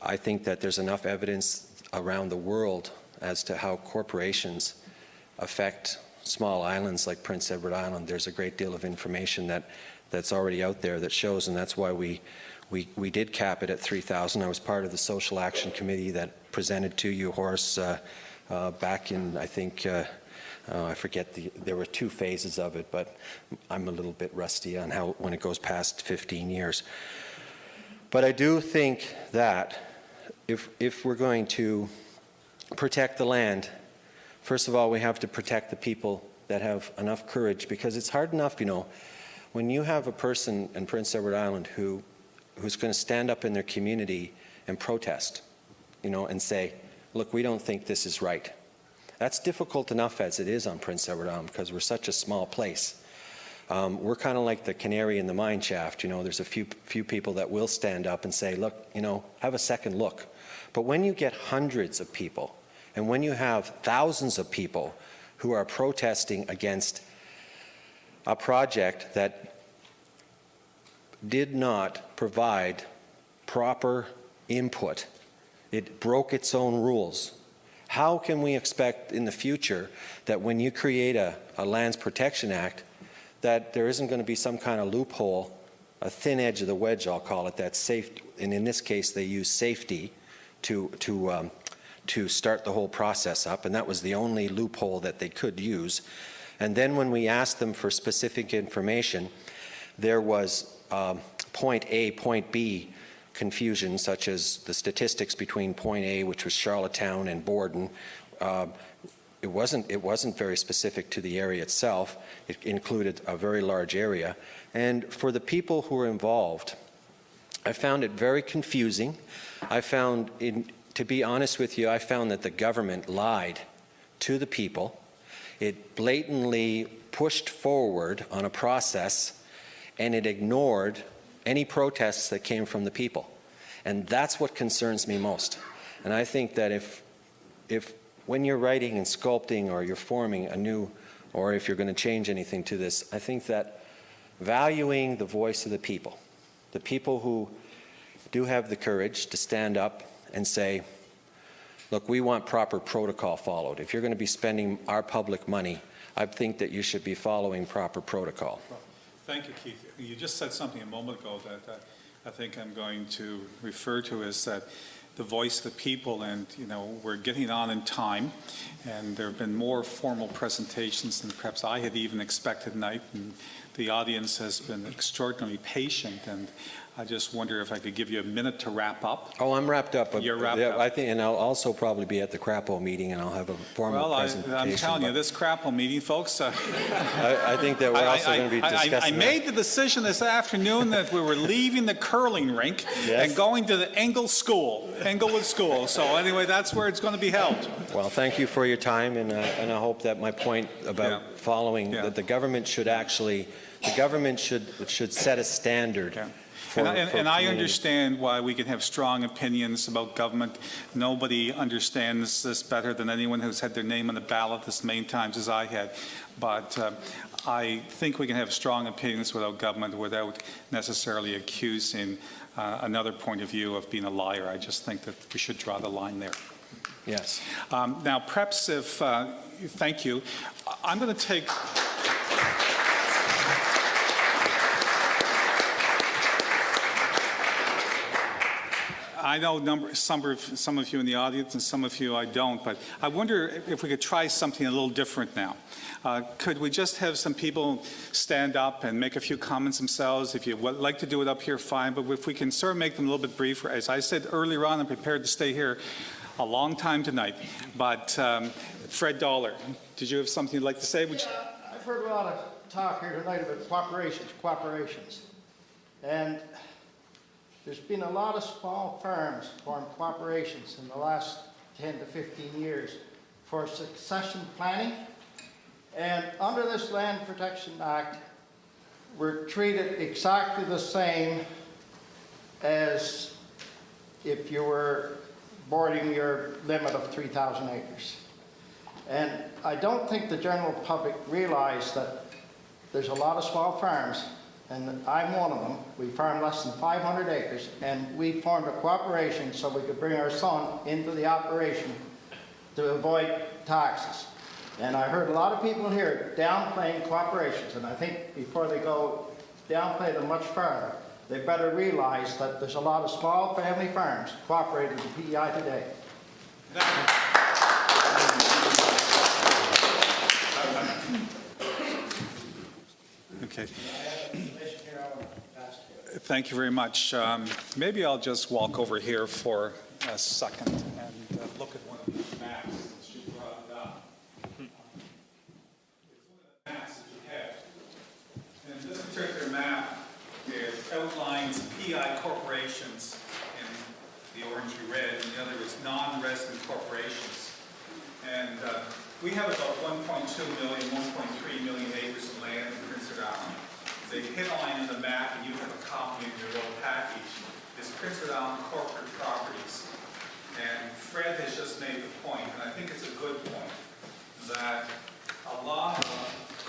I think that there's enough evidence around the world as to how corporations affect small islands like Prince Edward Island. There's a great deal of information that's already out there that shows, and that's why we did cap it at 3,000. I was part of the Social Action Committee that presented to you, Horace, back in, I think, I forget, there were 2 phases of it, but I'm a little bit rusty on when it goes past 15 years. But I do think that if we're going to protect the land, first of all, we have to protect the people that have enough courage, because it's hard enough, when you have a person in Prince Edward Island who's going to stand up in their community and protest, and say, look, we don't think this is right. That's difficult enough as it is on Prince Edward Island because we're such a small place. We're kind of like the canary in the mine shaft. There's a few people that will stand up and say, look, have a second look. But when you get hundreds of people, and when you have thousands of people who are protesting against a project that did not provide proper input, it broke its own rules. How can we expect in the future that when you create a Lands Protection Act, that there isn't going to be some kind of loophole, a thin edge of the wedge, I'll call it, that's safe, and in this case they use safety to start the whole process up, and that was the only loophole that they could use. And then when we asked them for specific information, there was point A, point B confusion, such as the statistics between point A, which was Charlottetown, and Borden. It wasn't very specific to the area itself. It included a very large area. And for the people who were involved, I found it very confusing. To be honest with you, I found that the government lied to the people. It blatantly pushed forward on a process, and it ignored any protests that came from the people. And that's what concerns me most. And I think that if when you're writing and sculpting, or you're forming a new, or if you're going to change anything to this, I think that valuing the voice of the people who do have the courage to stand up and say, look, we want proper protocol followed. If you're going to be spending our public money, I think that you should be following proper protocol. Thank you, Keith. You just said something a moment ago that I think I'm going to refer to as that the voice of the people, and we're getting on in time, and there have been more formal presentations than perhaps I had even expected tonight, and the audience has been extraordinarily patient, and I just wonder if I could give you a minute to wrap up. Oh, I'm wrapped up. You're wrapped Yeah, up. I think, and I'll also probably be at the Crapo meeting, and I'll have a formal Well, presentation. I'm telling you, but this Crapo meeting, folks. I think that we're also going to be discussing I made the decision this afternoon that we were leaving the curling rink Yes. and going to the Englewood School. So anyway, that's where it's going to be held. Well, thank you for your time, and I hope that my point about following, that the government should actually, should set a standard. And I communities. understand why we can have strong opinions about government. Nobody understands this better than anyone who's had their name on the ballot as many times as I had. But I think we can have strong opinions without government without necessarily accusing another point of view of being a liar. I just think that we should draw the line there. Yes. Now, perhaps if, thank you, I'm going to take... I know some of you in the audience and some of you I don't, but I wonder if we could try something a little different now. Could we just have some people stand up and make a few comments themselves? If you would like to do it up here, fine, but if we can sort of make them a little bit briefer. As I said earlier on, I'm prepared to stay here a long time tonight. But Fred Dollar, did you have something you'd like to say? I've heard a lot of talk here tonight about cooperations. And there's been a lot of small farms form cooperations in the last 10 to 15 years for succession planning. And under this Land Protection Act, we're treated exactly the same as if you were boarding your limit of 3,000 acres. And I don't think the general public realize that there's a lot of small farms, and I'm one of them. We farm less than 500 acres, and we formed a cooperation so we could bring our son into the operation to avoid taxes. And I heard a lot of people here downplaying cooperations, and I think before they go downplay them much further, they better realize that there's a lot of small family farms cooperating with PEI today. Okay. Thank you very much. Maybe I'll just walk over here for a second and look at one of these maps that you brought up. It's one of the maps that you have. And this particular map outlines PI corporations in the orangey red, and the other is non-resident corporations. And we have about 1.2 million, 1.3 million acres of land in Prince Edward Island. The headline in the map, and you have a copy in your little package, is Prince Edward Island corporate properties. And Fred has just made the point, and I think it's a good point, that a lot of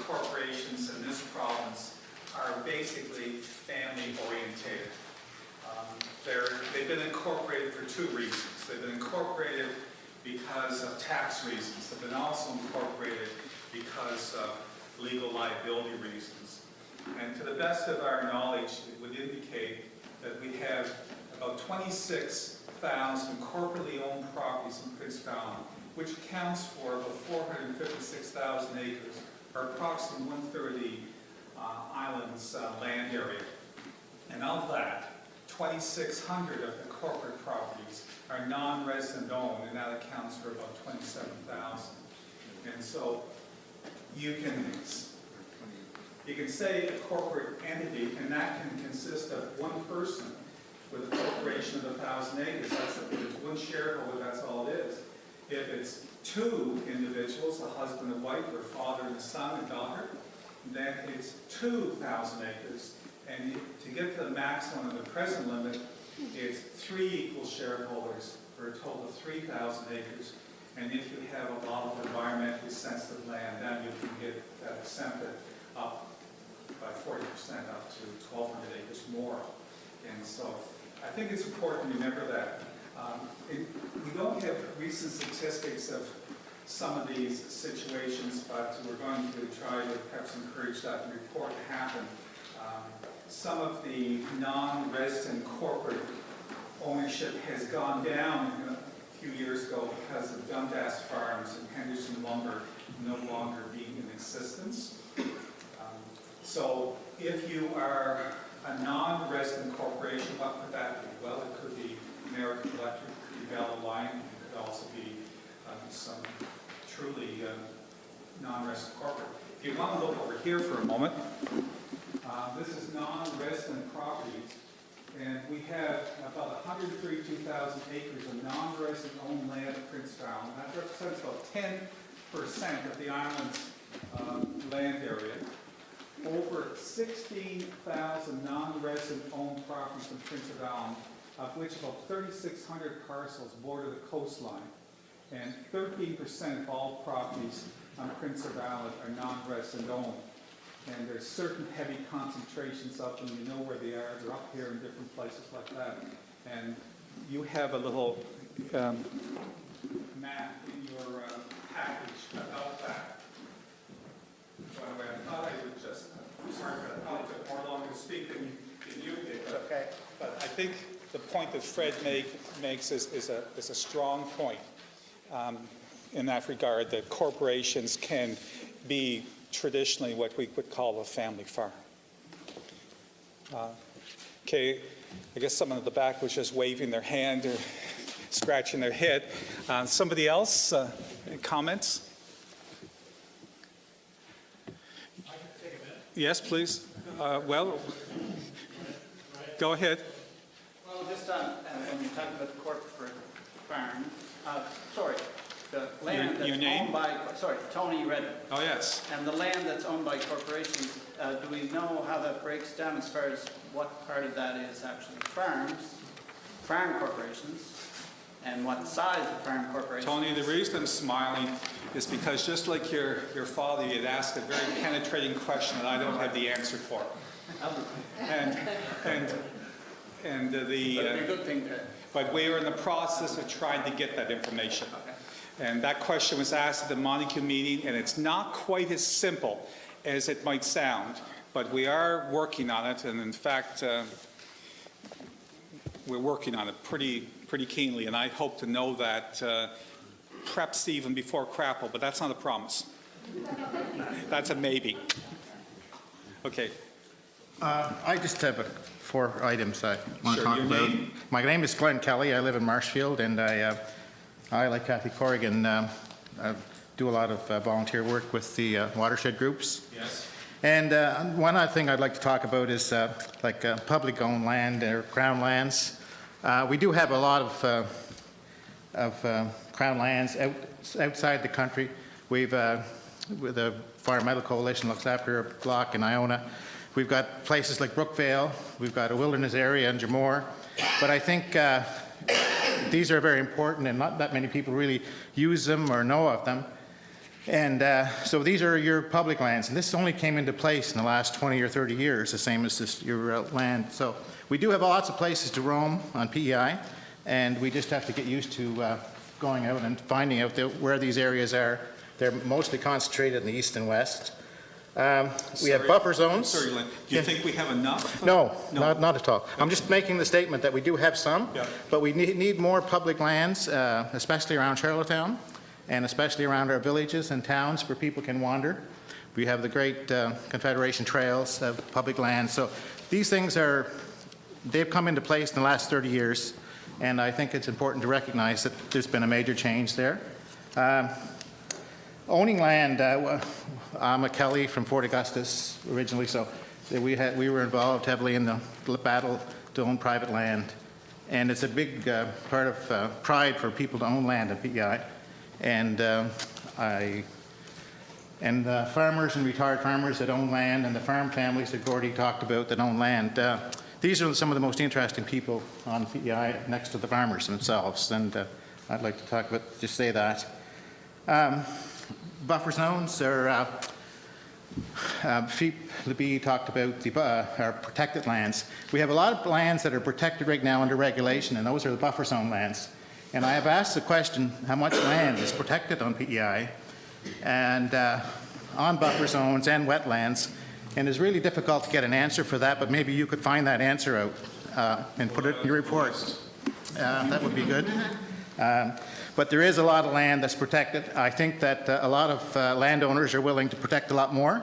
corporations in this province are basically family oriented. They've been incorporated for two reasons. They've been incorporated because of tax reasons. They've been also incorporated because of legal liability reasons. And to the best of our knowledge, it would indicate that we have about 26,000 corporately owned properties in Prince Edward Island, which accounts for about 456,000 acres, or approximately one-third of the island's land area. And of that, 2,600 of the corporate properties are non-resident owned, and that accounts for about 27,000. And so you can say a corporate entity, and that can consist of one person with a corporation of 1,000 acres. If it's one shareholder, that's all it is. If it's two individuals, a husband and wife, or father and a son and daughter, then it's 2,000 acres. And to get to the maximum of the present limit, it's 3 equal shareholders for a total of 3,000 acres. And if you have a lot of environmentally sensitive land, then you can get that exempted up by 40%, up to 1,200 acres more. And so I think it's important to remember that. We don't have recent statistics of some of these situations, but we're going to try to perhaps encourage that report to happen. Some of the non-resident corporate ownership has gone down a few years ago because of Dundas Farms and Henderson Lumber no longer being in existence. So if you are a a non-resident corporation, what could that be? Well, it could be American Electric, it could be Bell Line, it could also be some truly non-resident corporate. If you want to look over here for a moment, this is non-resident properties, and we have about 132,000 acres of non-resident owned land at Prince Island. That represents about 10% of the island's land area. Over 16,000 non-resident owned properties in Prince of Island, of which about 3,600 parcels border the coastline, and 13% of all properties on Prince of Island are non-resident owned. And there's certain heavy concentrations of them. You know where they are. They're up here in different places like that. And you have a little map in your package about that. By the way, I thought I would just, I'm sorry, but I probably took more longer to speak than you did. It's okay. But I think the point that Fred makes is a strong point in that regard, that corporations can be traditionally what we would call a family farm. Okay, I guess someone at the back was just waving their hand or scratching their head. Somebody else? Comments? Yes, please. Well, go ahead. Well, just on when you're talking about the corporate farm, the land that's owned by, Tony Redden. Oh, yes. And the land that's owned by corporations, do we know how that breaks down as far as what part of that is actually farm corporations, and what size of farm corporations? Tony, the reason I'm smiling is because just like your father, you had asked a very penetrating question that I don't have the answer for. But we are in the process of trying to get that information. And that question was asked at the Montague meeting, and it's not quite as simple as it might sound, but we are working on it, and in fact, we're working on it pretty keenly, and I hope to know that perhaps even before Crapple, but that's not a promise. That's a maybe. Okay. I just have 4 items I want to talk your about. name? My name is Glenn Kelly. I live in Marshfield, and I, like Kathy Corrigan, do a lot of volunteer work with the watershed groups. Yes. And one other thing I'd like to talk about is public-owned land or crown lands. We do have a lot of crown lands outside the country. We've, with the Environmental Coalition looks after a block in Iona. We've got places like Brookvale. We've got a wilderness area in Jamor. But I think these are very important, and not that many people really use them or know of them. And so these are your public lands, and this only came into place in the last 20 or 30 years, the same as your land. So we do have lots of places to roam on PEI, and we just have to get used to going out and finding out where these areas are. They're mostly concentrated in the east and west. We have buffer zones. Sorry, Lynn. Do you think we have enough? No. Not at all. Okay. I'm just making the statement that we do have some, but we need more public lands, especially around Charlottetown, and especially around our villages and towns where people can wander. We have the great Confederation trails of public lands. So these things they've come into place in the last 30 years, and I think it's important to recognize that there's been a major change there. Owning land, I'm a Kelly from Fort Augustus originally, so we were involved heavily in the battle to own private land. And it's a big part of pride for people to own land at PEI. And farmers and retired farmers that own land, and the farm families that Gordy talked about that own land. These are some of the most interesting people on PEI next to the farmers themselves. And I'd like to just say that. Buffer zones are, Philippe Lebie talked about our protected lands. We have a lot of lands that are protected right now under regulation, and those are the buffer zone lands. And I have asked the question, how much land is protected on PEI and on buffer zones and wetlands? And it's really difficult to get an answer for that, but maybe you could find that answer out and put it in your report. That would be good. But there is a lot of land that's protected. I think that a lot of landowners are willing to protect a lot more.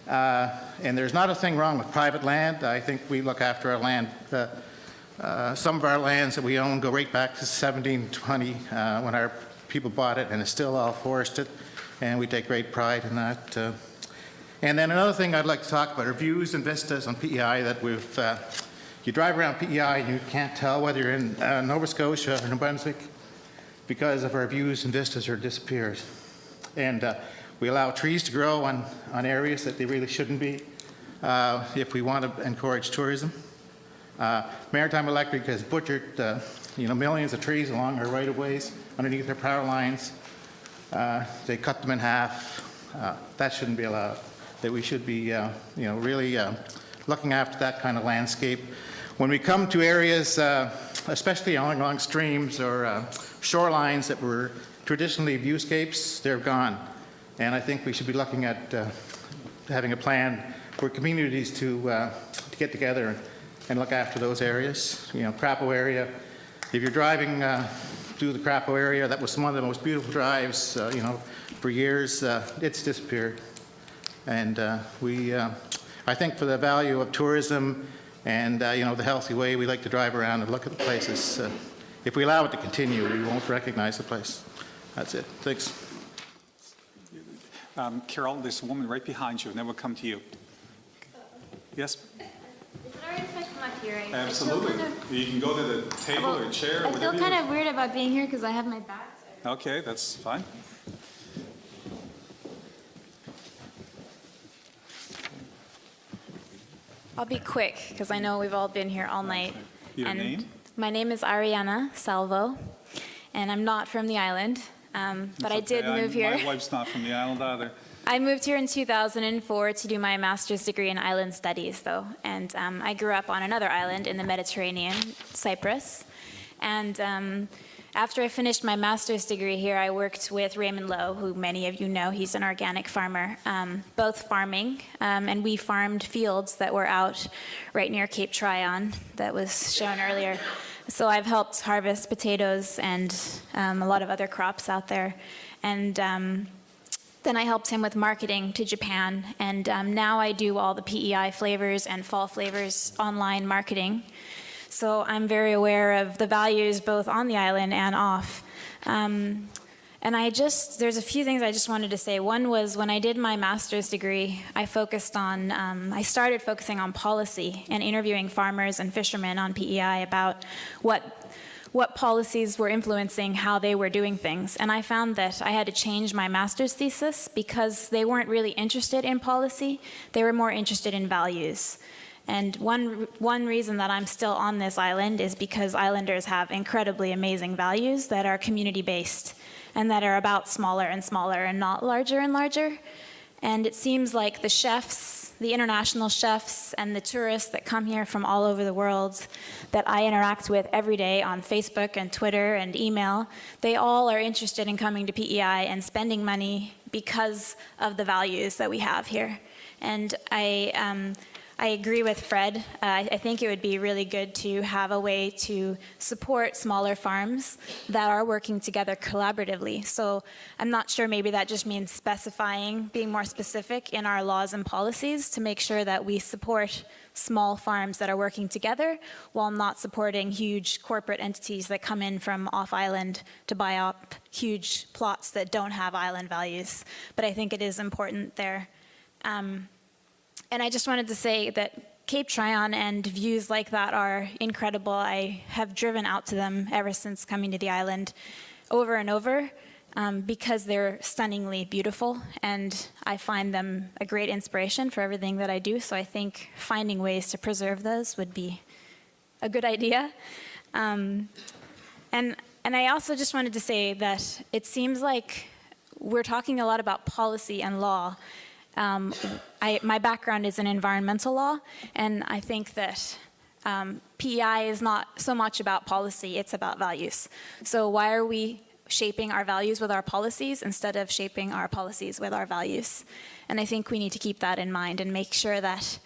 And there's not a thing wrong with private land. I think we look after our land. Some of our lands that we own go right back to 1720 when our people bought it, and it's still all forested, and we take great pride in that. And then another thing I'd like to talk about are views and vistas on PEI that we've, you drive around PEI and you can't tell whether you're in Nova Scotia or New Brunswick because of our views and vistas are disappeared. And we allow trees to grow on areas that they really shouldn't be if we want to encourage tourism. Maritime Electric has butchered millions of trees along our right-of-ways underneath their power lines. They cut them in half. That shouldn't be allowed. That we should be really looking after that kind of landscape. When we come to areas, especially along streams or shorelines that were traditionally viewscapes, they're gone. And I think we should be looking at having a plan for communities to get together and look after those areas. Crapo area, if you're driving through the Crapo area, that was one of the most beautiful drives, for years. It's disappeared. And I think for the value of tourism and, the healthy way we like to drive around and look at the places, if we allow it to continue, we won't recognize the place. That's it. Thanks. Carol, there's a woman right behind you, and then we'll come to you. Yes? Is it all right if I come up here? Absolutely. You can go to the table or chair. I feel kind of weird about being here because I have my back. Okay, that's fine. I'll be quick because I know we've all been here all night. Your name? My name is Ariana Salvo, and I'm not from the island, but I did move here. My wife's not from the island either. I moved here in 2004 to do my master's degree in island studies, though, and I grew up on another island in the Mediterranean, Cyprus. And after I finished my master's degree here, I worked with Raymond Lowe, who many of you know. He's an organic farmer, both farming, and we farmed fields that were out right near Cape Tryon that was shown earlier. So I've helped harvest potatoes and a lot of other crops out there. And then I helped him with marketing to Japan, and now I do all the PEI flavors and fall flavors online marketing. So I'm very aware of the values both on the island and off. And there's a few things I just wanted to say. One was when I did my master's degree, I started focusing on policy and interviewing farmers and fishermen on PEI about what policies were influencing how they were doing things. And I found that I had to change my master's thesis because they weren't really interested in policy. They were more interested in values. And one reason that I'm still on this island is because islanders have incredibly amazing values that are community-based and that are about smaller and smaller and not larger and larger. And it seems like the chefs, the international chefs and the tourists that come here from all over the world that I interact with every day on Facebook and Twitter and email, they all are interested in coming to PEI and spending money because of the values that we have here. And I agree with Fred. I think it would be really good to have a way to support smaller farms that are working together collaboratively. So I'm not sure, maybe that just means specifying, being more specific in our laws and policies to make sure that we support small farms that are working together while not supporting huge corporate entities that come in from off-island to buy up huge plots that don't have island values. But I think it is important there. And I just wanted to say that Cape Tryon and views like that are incredible. I have driven out to them ever since coming to the island over and over because they're stunningly beautiful, and I find them a great inspiration for everything that I do. So I think finding ways to preserve those would be a good idea. And I also just wanted to say that it seems like we're talking a lot about policy and law. My background is in environmental law, and I think that PEI is not so much about policy, it's about values. So why are we shaping our values with our policies instead of shaping our policies with our values? And I think we need to keep that in mind and make sure that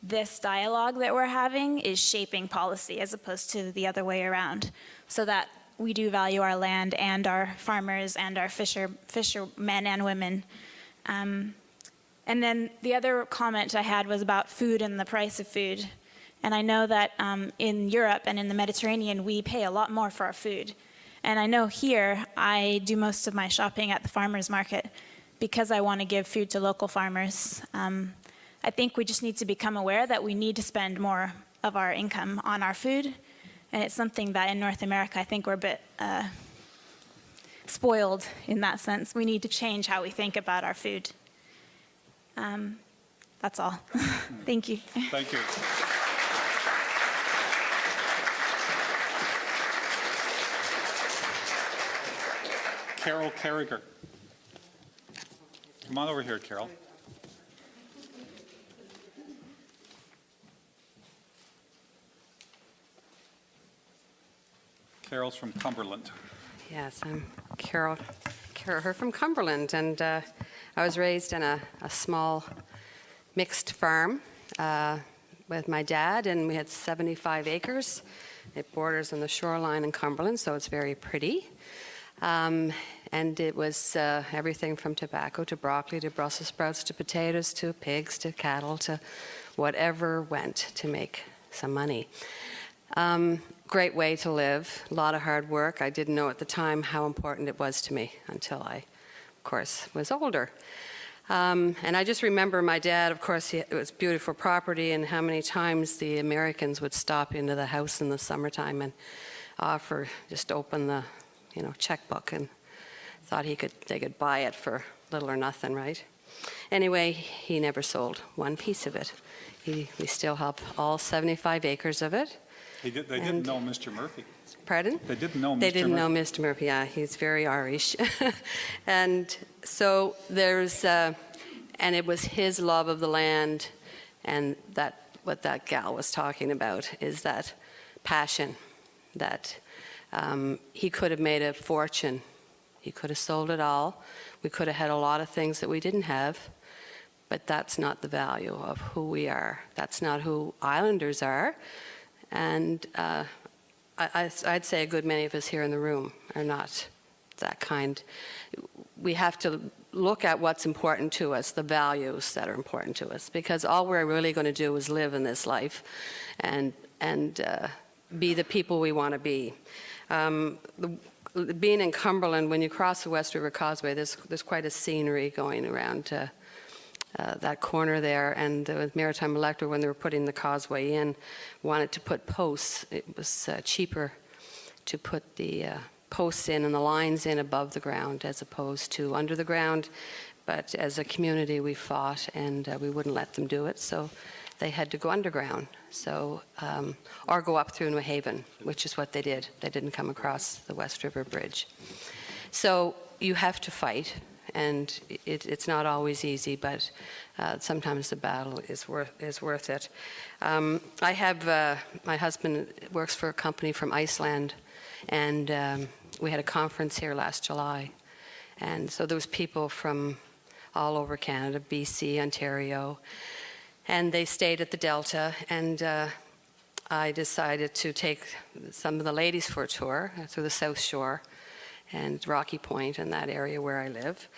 this dialogue that we're having is shaping policy as opposed to the other way around, so that we do value our land and our farmers and our fishermen and women. And then the other comment I had was about food and the price of food. And I know that in Europe and in the Mediterranean, we pay a lot more for our food. And I know here, I do most of my shopping at the farmer's market because I want to give food to local farmers. I think we just need to become aware that we need to spend more of our income on our food. And it's something that in North America, I think we're a bit spoiled in that sense. We need to change how we think about our food. That's all. Thank you. Thank you. Carol Carriger. Come on over here, Carol. Carol's from Cumberland. Yes, I'm Carol from Cumberland, and I was raised in a small mixed farm with my dad, and we had 75 acres. It borders on the shoreline in Cumberland, so it's very pretty. And it was everything from tobacco to broccoli to Brussels sprouts to potatoes to pigs to cattle to whatever went to make some money. Great way to live, a lot of hard work. I didn't know at the time how important it was to me until I, of course, was older. And I just remember my dad, of course, it was beautiful property, and how many times the Americans would stop into the house in the summertime and offer, just open the, checkbook, and thought they could buy it for little or nothing, right? Anyway, he never sold one piece of it. We still have all 75 acres of it. They didn't know Mr. Murphy. Pardon? They didn't know Mr. Murphy. They didn't know Mr. Murphy, yeah. He's very Irish. And so there's, and it was his love of the land, and what that gal was talking about is that passion that he could have made a fortune. He could have sold it all. We could have had a lot of things that we didn't have, but that's not the value of who we are. That's not who Islanders are. And I'd say a good many of us here in the room are not that kind. We have to look at what's important to us, the values that are important to us, because all we're really going to do is live in this life and be the people we want to be. Being in Cumberland, when you cross the West River Causeway, there's quite a scenery going around that corner there, and the Maritime Electric, when they were putting the causeway in, wanted to put posts. It was cheaper to put the posts in and the lines in above the ground as opposed to under the ground. But as a community, we fought, and we wouldn't let them do it, so they had to go underground, or go up through New Haven, which is what they did. They didn't come across the West River Bridge. So you have to fight. And it's not always easy, but sometimes the battle is worth it. I have my husband works for a company from Iceland, and we had a conference here last July, and so there was people from all over Canada, BC, Ontario, and they stayed at the Delta, and I decided to take some of the ladies for a tour through the South Shore and Rocky Point and that area where I live.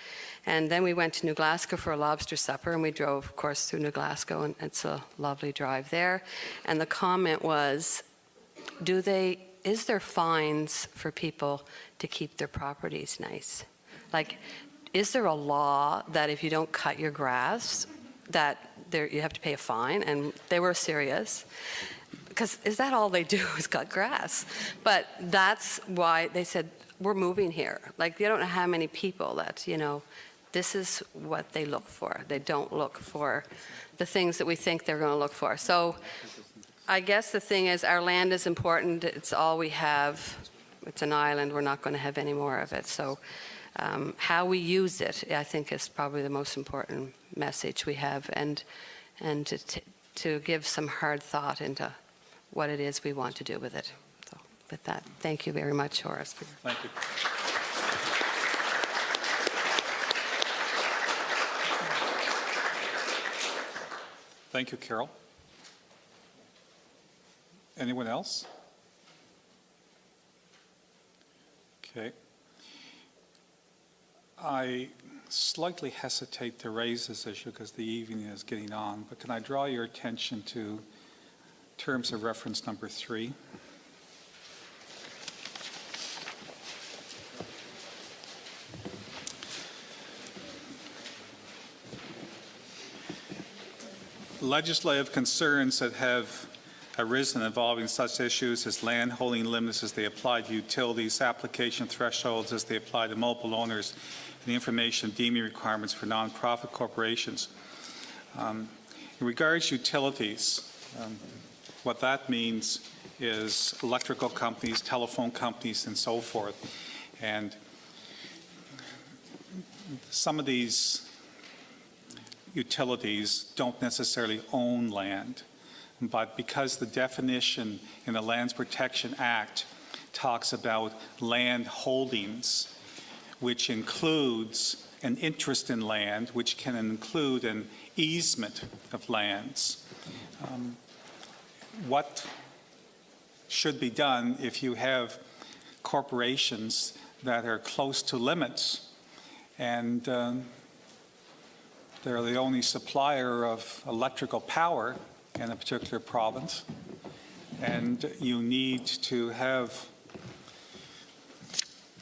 And then we went to New Glasgow for a lobster supper, and we drove, of course, through New Glasgow, and it's a lovely drive there. And the comment was, is there fines for people to keep their properties nice? Like, is there a law that if you don't cut your grass, that you have to pay a fine? And they were serious. Because is that all they do is cut grass? But that's why they said, we're moving here. Like, you don't know how many people that, this is what they look for. They don't look for the things that we think they're going to look for. So I guess the thing is, our land is important. It's all we have. It's an island. We're not going to have any more of it. So how we use it, I think, is probably the most important message we have, and to give some hard thought into what it is we want to do with it. With that, thank you very much, Horace. Thank you. Thank you, Carol. Anyone else? Okay. I slightly hesitate to raise this issue because the evening is getting on, but can I draw your attention to terms of reference number 3? Legislative concerns that have arisen involving such issues as land holding limits as they apply to utilities, application thresholds as they apply to mobile owners, and the information deeming requirements for nonprofit corporations. In regards to utilities, what that means is electrical companies, telephone companies, and so forth. And some of these utilities don't necessarily own land, but because the definition in the Lands Protection Act talks about land holdings, which includes an interest in land, which can include an easement of lands. What should be done if you have corporations that are close to limits and they're the only supplier of electrical power in a particular province, and you need to have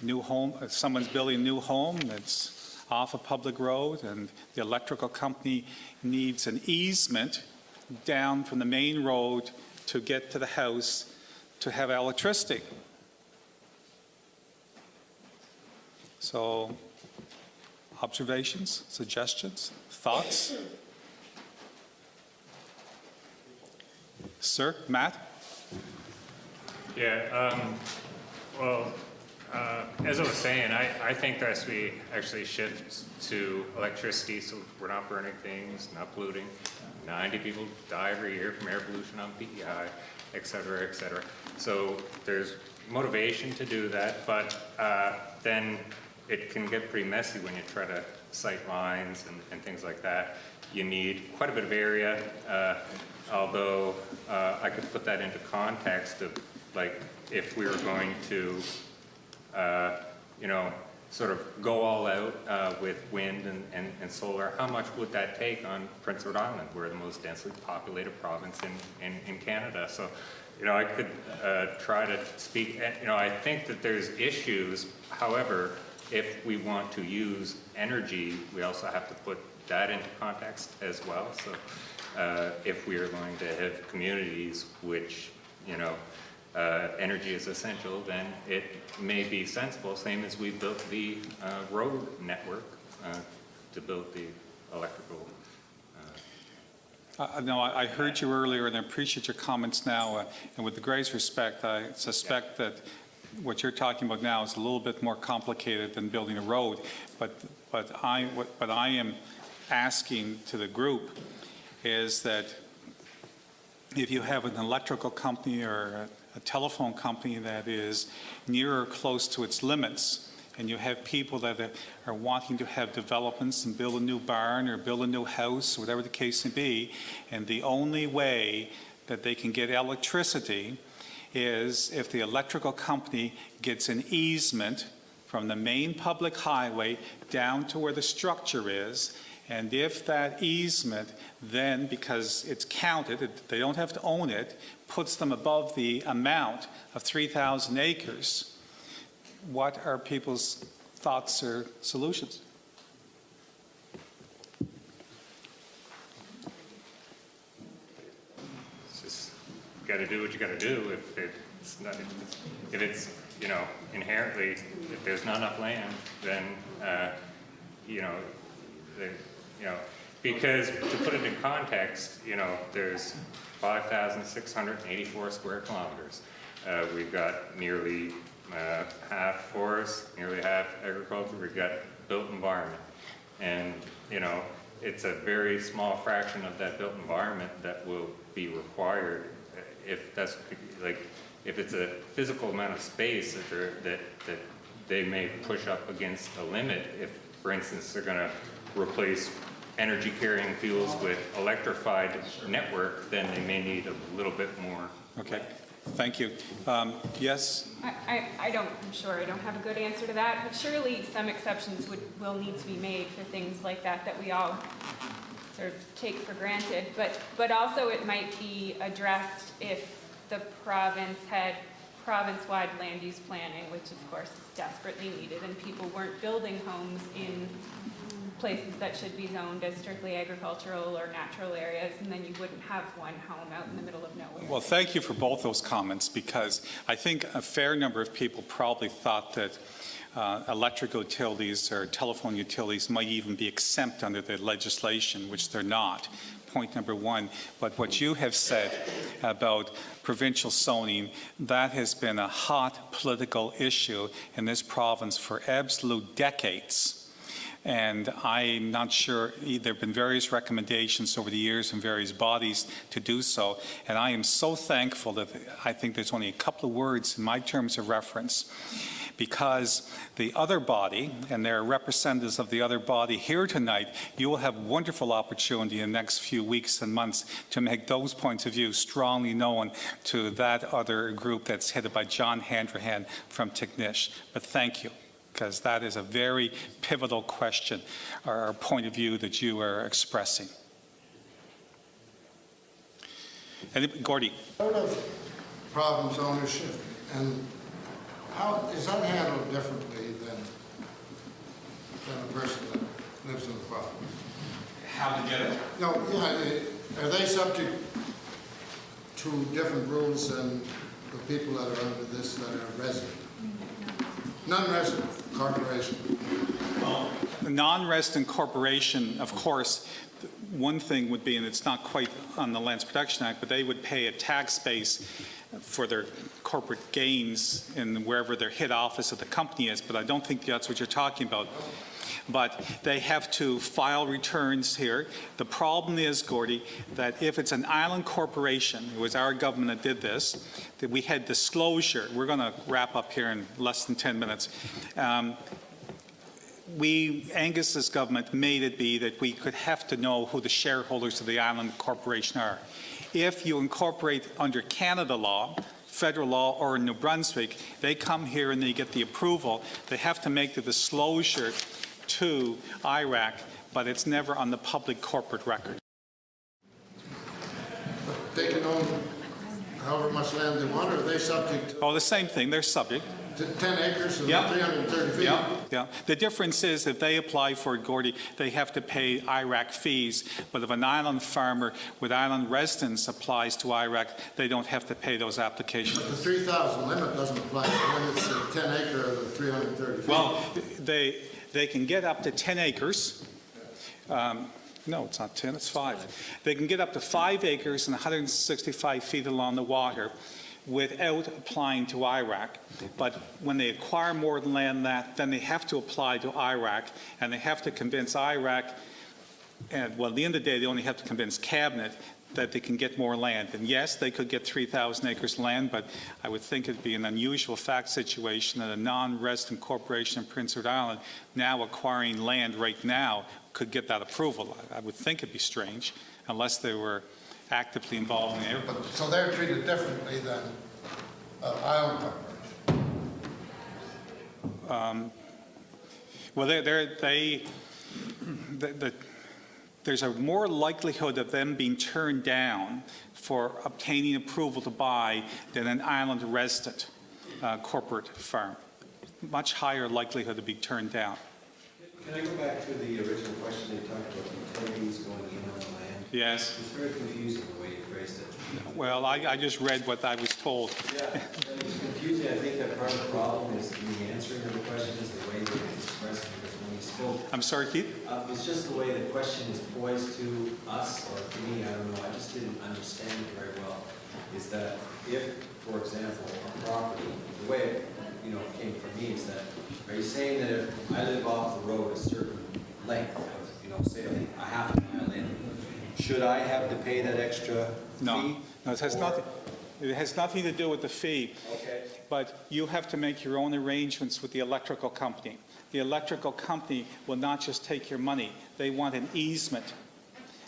new home, someone's building a new home that's off a public road, and the electrical company needs an easement down from the main road to get to the house to have electricity. So, observations, suggestions, thoughts? Sir, Matt? Yeah, as I was saying, I think as we actually shift to electricity, so we're not burning things, not polluting, 90 people die every year from air pollution on PEI, et cetera, et cetera. So there's motivation to do that, but then it can get pretty messy when you try to sight lines and things like that. You need quite a bit of area, although I could put that into context of, like, if we were going to, you know, sort of go all out with wind and solar, how much would that take on Prince Edward Island? We're the most densely populated province in Canada. So, you know, I could try to speak, you know, I think that there's issues. However, if we want to use energy, we also have to put that into context as well. So if we are going to have communities which, you know, energy is essential, then it may be sensible, same as we built the road network to build the electrical. No, I heard you earlier and I appreciate your comments now. And with the greatest respect, I suspect that what you're talking about now is a little bit more complicated than building a road. But I am asking to the group is that if you have an electrical company or a telephone company that is near or close to its limits, and you have people that are wanting to have developments and build a new barn or build a new house, whatever the case may be, and the only way that they can get electricity is if the electrical company gets an easement from the main public highway down to where the structure is, and if that easement then, because it's counted, they don't have to own it, puts them above the amount of 3,000 acres, what are people's thoughts or solutions? It's just, you got to do what you got to do. If it's, you know, inherently, if there's not enough land, then, you know, because to put it in context, you know, there's 5,684 square kilometers. We've got nearly half forest, nearly half agriculture. We've got built environment. And, you know, it's a very small fraction of that built environment that will be required if that's, like, if it's a physical amount of space that they may push up against a limit. If, for instance, they're going to replace energy carrying fuels with electrified network, then they may need a little bit more. Okay. Thank you. Yes? I don't, I'm sure I don't have a good answer to that, but surely some exceptions will need to be made for things like that that we all sort of take for granted. But also it might be addressed if the province had province-wide land use planning, which of course is desperately needed, and people weren't building homes in places that should be zoned as strictly agricultural or natural areas, and then you wouldn't have one home out in the middle of nowhere. Well, thank you for both those comments, because I think a fair number of people probably thought that electric utilities or telephone utilities might even be exempt under the legislation, which they're not. Point number one. But what you have said about provincial zoning, that has been a hot political issue in this province for absolute decades. And I'm not sure, there have been various recommendations over the years in various bodies to do so. And I am so thankful that I think there's only a couple of words in my terms of reference, because the other body, and there are representatives of the other body here tonight, you will have wonderful opportunity in the next few weeks and months to make those points of view strongly known to that other group that's headed by John Handrahan from Tignish. But thank you, because that is a very pivotal question or point of view that you are expressing. And Gordy. Out of province ownership, and how is that handled differently than a person that lives in the province? How to get it? No, yeah, are they subject to different rules than the people that are under this that are resident? Non-resident corporation. Well, the non-resident corporation, of course, one thing would be, and it's not quite on the Lands Protection Act, but they would pay a tax base for their corporate gains in wherever their head office of the company is, but I don't think that's what you're talking about. But they have to file returns here. The problem is, Gordy, that if it's an island corporation, it was our government that did this, that we had disclosure. We're going to wrap up here in less than 10 minutes. Angus's government made it be that we could have to know who the shareholders of the island corporation are. If you incorporate under Canada law, federal law, or in New Brunswick, they come here and they get the approval. They have to make the disclosure to IRAC, but it's never on the public corporate record. But they can own however much land they want, or are they subject to? Oh, the same thing. They're subject. 10 acres and Yep. 330 feet? Yeah. The difference is if they apply for it, Gordy, they have to pay IRAC fees. But if an island farmer with island residence applies to IRAC, they don't have to pay those applications. But the 3,000 limit doesn't apply when it's a 10 acre or the 330 feet. Well, they can get up to 10 acres. No, it's not 10, it's 5. They can get up to 5 acres and 165 feet along the water without applying to IRAC. But when they acquire more land than that, then they have to apply to IRAC, and they have to convince IRAC, and well, at the end of the day, they only have to convince Cabinet that they can get more land. And yes, they could get 3,000 acres of land, but I would think it'd be an unusual fact situation that a non-resident corporation in Prince Edward Island now acquiring land right now could get that approval. I would think it'd be strange unless they were actively involved in the area. So they're treated differently than island corporations? Well, there's a more likelihood of them being turned down for obtaining approval to buy than an island resident corporate firm. Much higher likelihood to be turned down. Can I go back to the original question you talked about utilities going in on the land? Yes. It's very confusing the way you phrased it. Well, I just read what I was told. Yeah, it's confusing. I think that part of the problem is the answering of the question is the way that it's expressed, because when we spoke. I'm sorry, Keith? It's just the way the question is poised to us, or to me, I don't know, I just didn't understand it very well. Is that if, for example, a property, the way it came from me is that, are you saying that if I live off the road a certain length of, say a half a mile in, should I have to pay that extra fee? No, it has nothing. It has nothing to do with the fee. Okay. But you have to make your own arrangements with the electrical company. The electrical company will not just take your money. They want an easement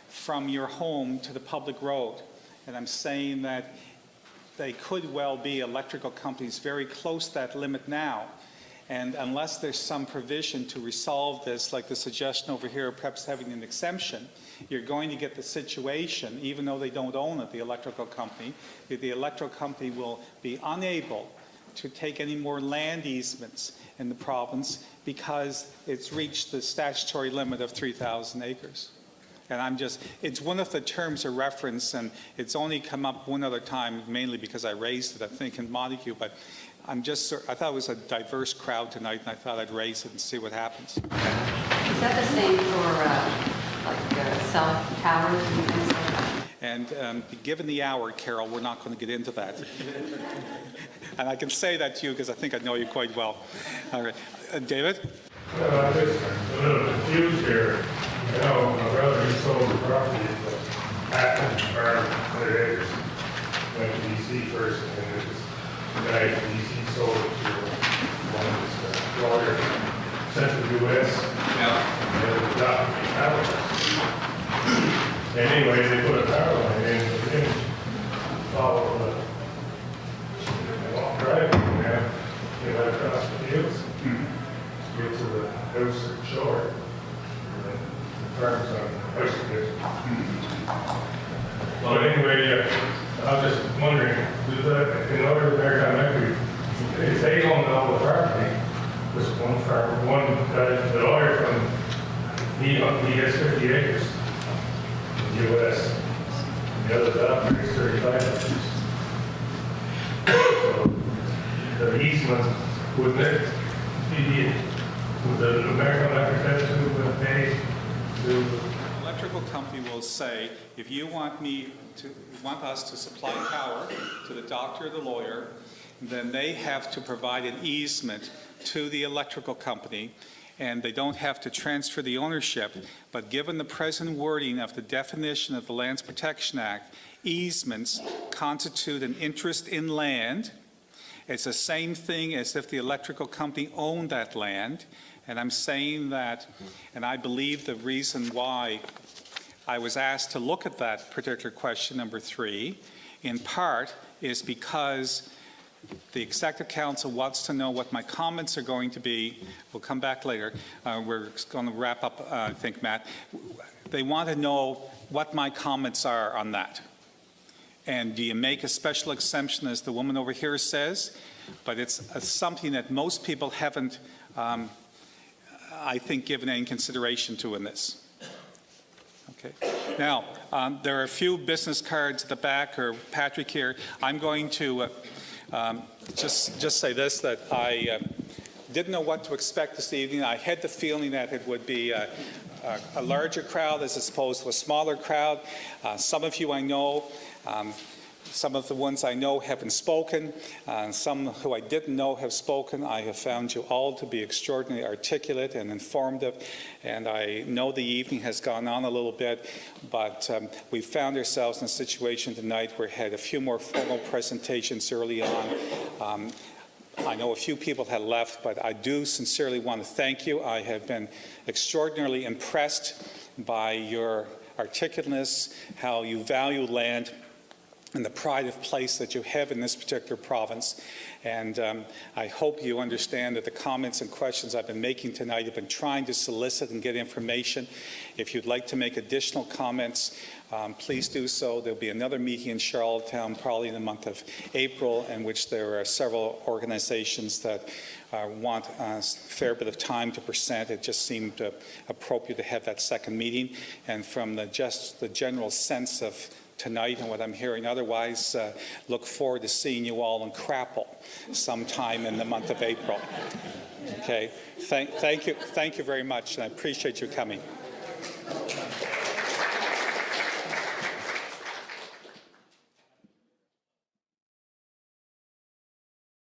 from your home to the public road. And I'm saying that they could well be electrical companies very close to that limit now. And unless there's some provision to resolve this, like the suggestion over here, perhaps having an exemption, you're going to get the situation, even though they don't own it, the electrical company, the electrical company will be unable to take any more land easements in the province because it's reached the statutory limit of 3,000 acres. And it's one of the terms of reference, and it's only come up one other time, mainly because I raised it, I think, in Montague, but I thought it was a diverse crowd tonight, and I thought I'd raise it and see what happens. Is that the same for cell towers and things like that? And given the hour, Carol, we're not going to get into that. And I can say that to you because I think I know you quite well. All right. David? I'm just a little confused here. I know my brother, he sold the property, but half the farm, 100 acres, went to DC first, and it was the guy from DC sold it to one of his lawyer, sent to the U.S. And it was adopted in Halifax. And anyway, they put a power line in, but they didn't follow the driveway now. They went across the fields, get to the house at shore. Farms on the house of it. Well, anyway, I was just wondering, in order to maritime equity, if they own all the property, this one farmer, one guy, the lawyer from, he has 50 acres in the U.S. And the other doctor is 35 acres. So the easement, wouldn't it be, would the American Electric have to pay? The electrical company will say, if you want us to supply power to the doctor or the lawyer, then they have to provide an easement to the electrical company, and they don't have to transfer the ownership. But given the present wording of the definition of the Lands Protection Act, easements constitute an interest in land. It's the same thing as if the electrical company owned that land. And I'm saying that, and I believe the reason why I was asked to look at that particular question, number 3, in part is because the Executive Council wants to know what my comments are going to be. We'll come back later. We're going to wrap up, I think, Matt. They want to know what my comments are on that. And do you make a special exemption, as the woman over here says? But it's something that most people haven't I think, given any consideration to in this. Okay. Now, there are a few business cards at the back, or Patrick here. I'm going to just say this, that I didn't know what to expect this evening. I had the feeling that it would be a larger crowd as opposed to a smaller crowd. Some of you I know. Some of the ones I know haven't spoken. Some who I didn't know have spoken. I have found you all to be extraordinarily articulate and informative, and I know the evening has gone on a little bit, but we found ourselves in a situation tonight where we had a few more formal presentations early on. I know a few people had left, but I do sincerely want to thank you. I have been extraordinarily impressed by your articulateness, how you value land, and the pride of place that you have in this particular province. And I hope you understand that the comments and questions I've been making tonight have been trying to solicit and get information. If you'd like to make additional comments, please do so. There'll be another meeting in Charlottetown probably in the month of April, in which there are several organizations that want a fair bit of time to present. It just seemed appropriate to have that second meeting. And from the general sense of tonight and what I'm hearing otherwise, look forward to seeing you all in Crapple sometime in the month of April. Okay, thank you very much, and I appreciate you coming.